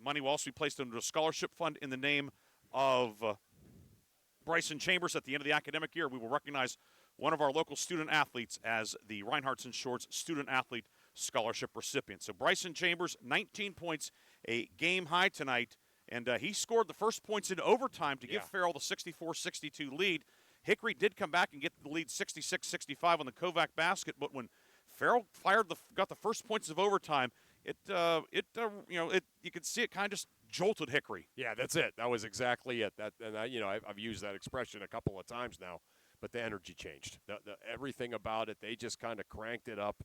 I: money will also be placed into a scholarship fund in the name of Bryson Chambers. At the end of the academic year, we will recognize one of our local student athletes as the Reinhardt's and Shorts Student Athlete Scholarship recipient. So Bryson Chambers, 19 points, a game high tonight, and he scored the first points in overtime to give Farrell the 64-62 lead. Hickory did come back and get the lead 66-65 on the Kovac basket, but when Farrell got the first points of overtime, you could see it kind of just jolted Hickory.
J: Yeah, that's it. That was exactly it. I've used that expression a couple of times now, but the energy changed. Everything about it, they just kind of cranked it up.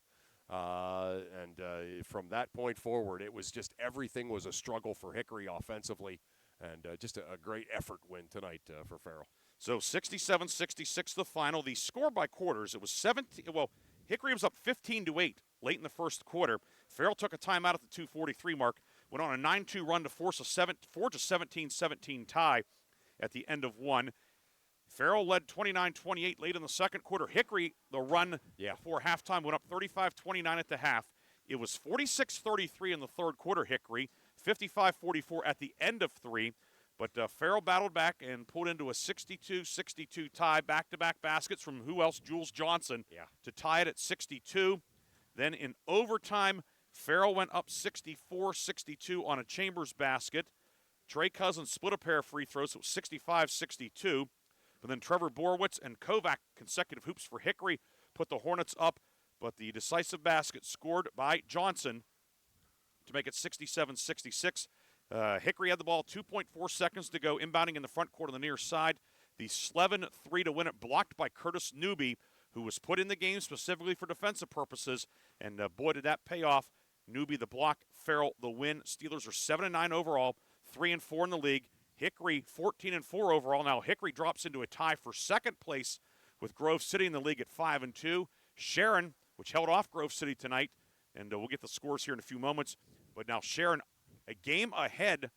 J: And from that point forward, it was just everything was a struggle for Hickory offensively, and just a great effort win tonight for Farrell.
I: So 67-66 the final. The score by quarters, it was 17. Well, Hickory was up 15-8 late in the first quarter. Farrell took a timeout at the 2:43 mark, went on a 9-2 run to force a 4-17 tie at the end of one. Farrell led 29-28 late in the second quarter. Hickory, the run before halftime, went up 35-29 at the half. It was 46-33 in the third quarter, Hickory, 55-44 at the end of three. But Farrell battled back and pulled into a 62-62 tie, back-to-back baskets from who else? Jules Johnson to tie it at 62. Then in overtime, Farrell went up 64-62 on a Chambers basket. Trey Cousins split a pair of free throws, so it was 65-62. But then Trevor Borowitz and Kovac, consecutive hoops for Hickory, put the Hornets up. But the decisive basket scored by Johnson to make it 67-66. Hickory had the ball, 2.4 seconds to go, inbounding in the front court on the near side. The Slevin three to win it, blocked by Curtis Newby, who was put in the game specifically for defensive purposes. And boy, did that pay off. Newby the block, Farrell the win. Steelers are 7-9 overall, 3-4 in the league. Hickory 14-4 overall. Now Hickory drops into a tie for second place with Grove City in the league at 5-2. Sharon, which held off Grove City tonight, and we'll get the scores here in a few moments. But now Sharon, a game ahead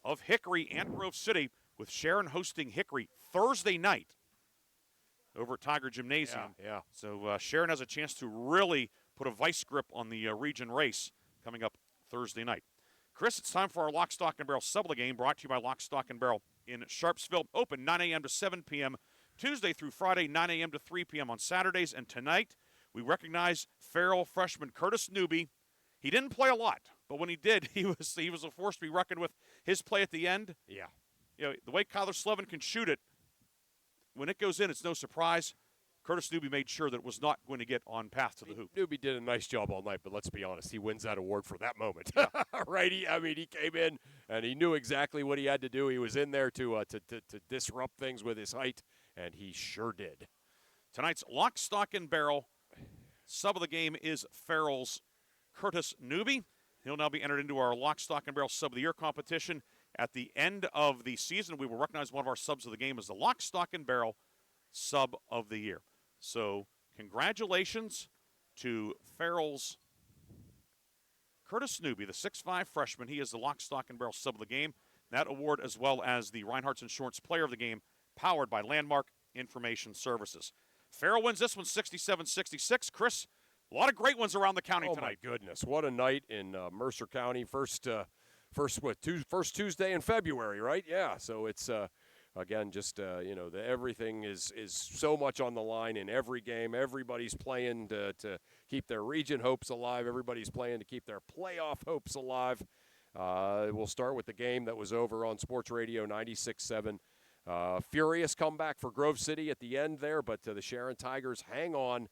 I: of Hickory and Grove City, with Sharon hosting Hickory Thursday night over at Tiger Gymnasium.
J: Yeah.
I: So Sharon has a chance to really put a vice grip on the region race coming up Thursday night. Chris, it's time for our Lock, Stock, and Barrel sub of the game, brought to you by Lock, Stock, and Barrel in Sharpsville. Open 9 a.m. to 7 p.m. Tuesday through Friday, 9 a.m. to 3 p.m. on Saturdays. And tonight, we recognize Farrell freshman Curtis Newby. He didn't play a lot, but when he did, he was a force to be reckoned with. His play at the end, the way Kyler Slevin can shoot it, when it goes in, it's no surprise. Curtis Newby made sure that it was not going to get on path to the hoop.
J: Newby did a nice job all night, but let's be honest, he wins that award for that moment. Right? He came in, and he knew exactly what he had to do. He was in there to disrupt things with his height, and he sure did.
I: Tonight's Lock, Stock, and Barrel sub of the game is Farrell's Curtis Newby. He'll now be entered into our Lock, Stock, and Barrel sub of the year competition. At the end of the season, we will recognize one of our subs of the game as the Lock, Stock, and Barrel sub of the year. So congratulations to Farrell's Curtis Newby, the 6'5 freshman. He is the Lock, Stock, and Barrel sub of the game. That award, as well as the Reinhardt's Insurance Player of the Game, powered by Landmark Information Services. Farrell wins this one 67-66. Chris, a lot of great ones around the county tonight.
J: Oh, my goodness. What a night in Mercer County. First Tuesday in February, right? Yeah, so it's again, just everything is so much on the line in every game. Everybody's playing to keep their region hopes alive. Everybody's playing to keep their playoff hopes alive. We'll start with the game that was over on Sports Radio 96.7. Furious comeback for Grove City at the end there, but the Sharon Tigers hang on,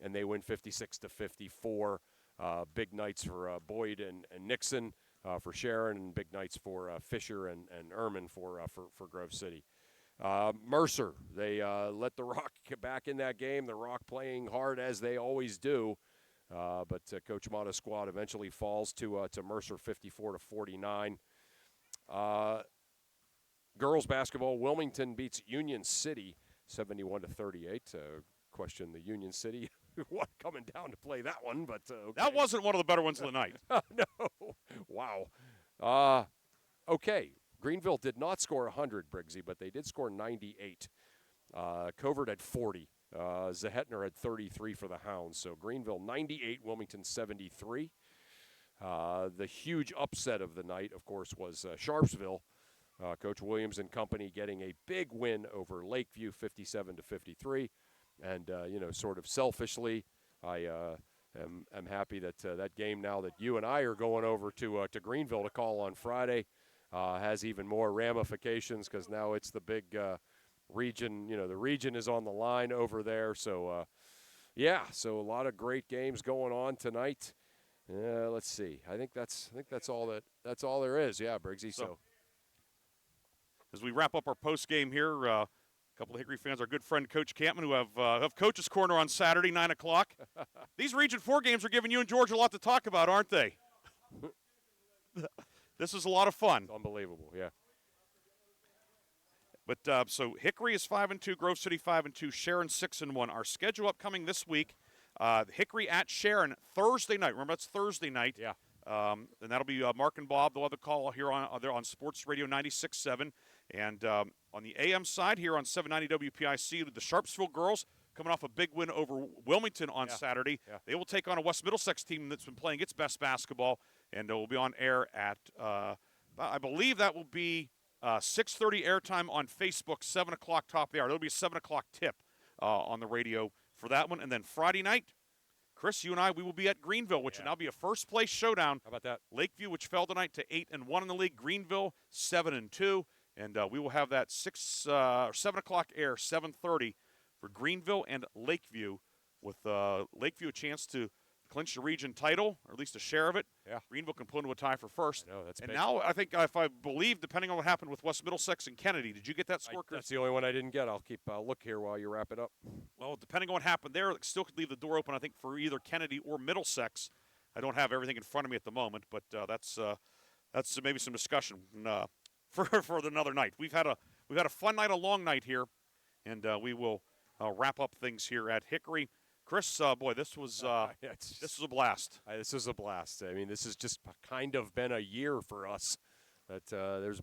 J: and they win 56-54. Big nights for Boyd and Nixon for Sharon, and big nights for Fisher and Erman for Grove City. Mercer, they let the Rock get back in that game. The Rock playing hard as they always do, but Coach Mata's squad eventually falls to Mercer 54-49. Girls basketball, Wilmington beats Union City 71-38. Question the Union City coming down to play that one, but okay.
I: That wasn't one of the better ones of the night.
J: No. Wow. Okay. Greenville did not score 100, Briggsy, but they did score 98. Covert had 40 Zehetner had 33 for the Hounds. So Greenville 98, Wilmington 73. The huge upset of the night, of course, was Sharpsville. Coach Williams and company getting a big win over Lakeview, 57-53. And, sort of selfishly, I am happy that that game now that you and I are going over to Greenville to call on Friday has even more ramifications because now it's the big region. The region is on the line over there. So, so a lot of great games going on tonight. Let's see. I think that's all that's all there is. Yeah, Briggsy. So
I: as we wrap up our post game here, a couple of Hickory fans, our good friend Coach Campman, who have Coach's Corner on Saturday, 9 o'clock. These Region 4 games are giving you and George a lot to talk about, aren't they? This is a lot of fun.
J: It's unbelievable, yeah.
I: But so Hickory is 5-2, Grove City 5-2, Sharon 6-1. Our schedule upcoming this week: Hickory at Sharon Thursday night. Remember, that's Thursday night.
J: Yeah.
I: And that'll be Mark and Bob. They'll have the call here on Sports Radio 96.7. And on the AM side here on 790 WPIC, the Sharpsville girls coming off a big win over Wilmington on Saturday.
J: Yeah.
I: They will take on a West Middlesex team that's been playing its best basketball, and will be on air at, I believe that will be 6:30 airtime on Facebook, 7 o'clock top of the hour. There'll be a 7 o'clock tip on the radio for that one. And then Friday night, Chris, you and I, we will be at Greenville, which will now be a first-place showdown.
J: How about that?
I: Lakeview, which fell tonight to 8-1 in the league. Greenville, 7-2. And we will have that 7 o'clock air, 7:30 for Greenville and Lakeview, with Lakeview a chance to clinch the region title, or at least a share of it.
J: Yeah.
I: Greenville can pull into a tie for first.
J: I know, that's
I: and
J: big.
I: now I think, if I believe, depending on what happened with West Middlesex and Kennedy, did you get that score, Chris?
J: That's the only one I didn't get. I'll keep look here while you wrap it up.
I: Well, depending on what happened there, it still could leave the door open, I think, for either Kennedy or Middlesex. I don't have everything in front of me at the moment, but that's maybe some discussion for another night. We've had a fun night, a long night here, and we will wrap up things here at Hickory. Chris, boy, this was a blast.
J: This is a blast. I mean, this has just kind of been a year for us. That there's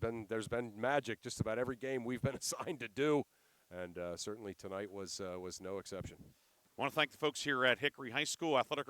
J: been magic just about every game we've been assigned to do, and certainly tonight was no exception.
I: I want to thank the folks here at Hickory High School, Athletic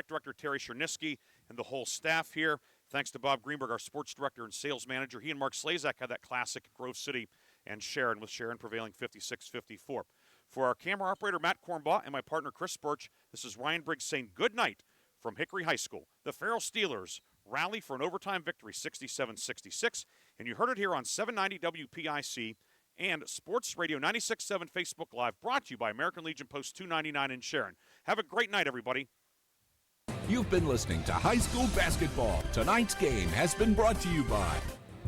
I: Director Terry Chernisky, and the whole staff here. Thanks to Bob Greenberg, our sports director and sales manager. He and Mark Slazak had that classic at Grove City and Sharon, with Sharon prevailing 56-54. For our camera operator, Matt Kornbaugh, and my partner, Chris Burtch, this is Ryan Briggs saying good night from Hickory High School. The Farrell Steelers rally for an overtime victory, 67-66. And you heard it here on 790 WPIC and Sports Radio 96.7 Facebook Live, brought to you by American Legion Post 299 in Sharon. Have a great night, everybody.
B: You've been listening to High School Basketball. Tonight's game has been brought to you by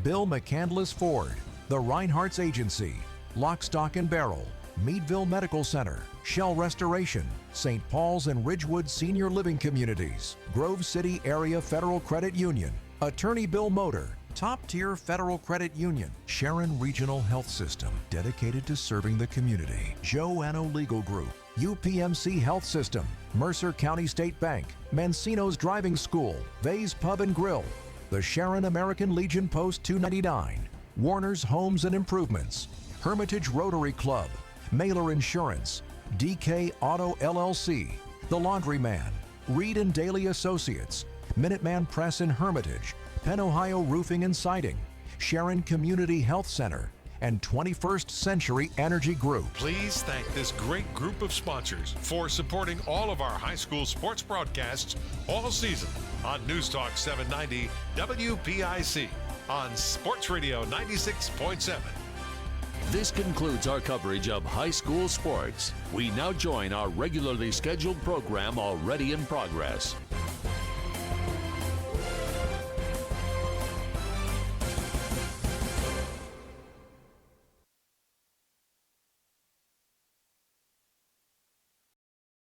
G: Bill McCandless Ford, the Reinhardt's Agency, Lock, Stock and Barrel, Meadville Medical Center, Shell Restoration, St. Paul's and Ridgewood Senior Living Communities, Grove City Area Federal Credit Union, Attorney Bill Motor, Top Tier Federal Credit Union, Sharon Regional Health System, dedicated to serving the community, Joanno Legal Group, UPMC Health System, Mercer County State Bank, Mancino's Driving School, Vay's Pub and Grill, the Sharon American Legion Post 299, Warner's Homes and Improvements, Hermitage Rotary Club, Mailer Insurance, DK Auto LLC, The Laundryman, Reed and Daly Associates, Minuteman Press in Hermitage, Penn Ohio Roofing and Siding, Sharon Community Health Center, and 21st Century Energy Group.
Q: Please thank this great group of sponsors for supporting all of our high school sports broadcasts all season on News Talk 790 WPIC on Sports Radio 96.7.
L: This concludes our coverage of high school sports. We now join our regularly scheduled program already in progress.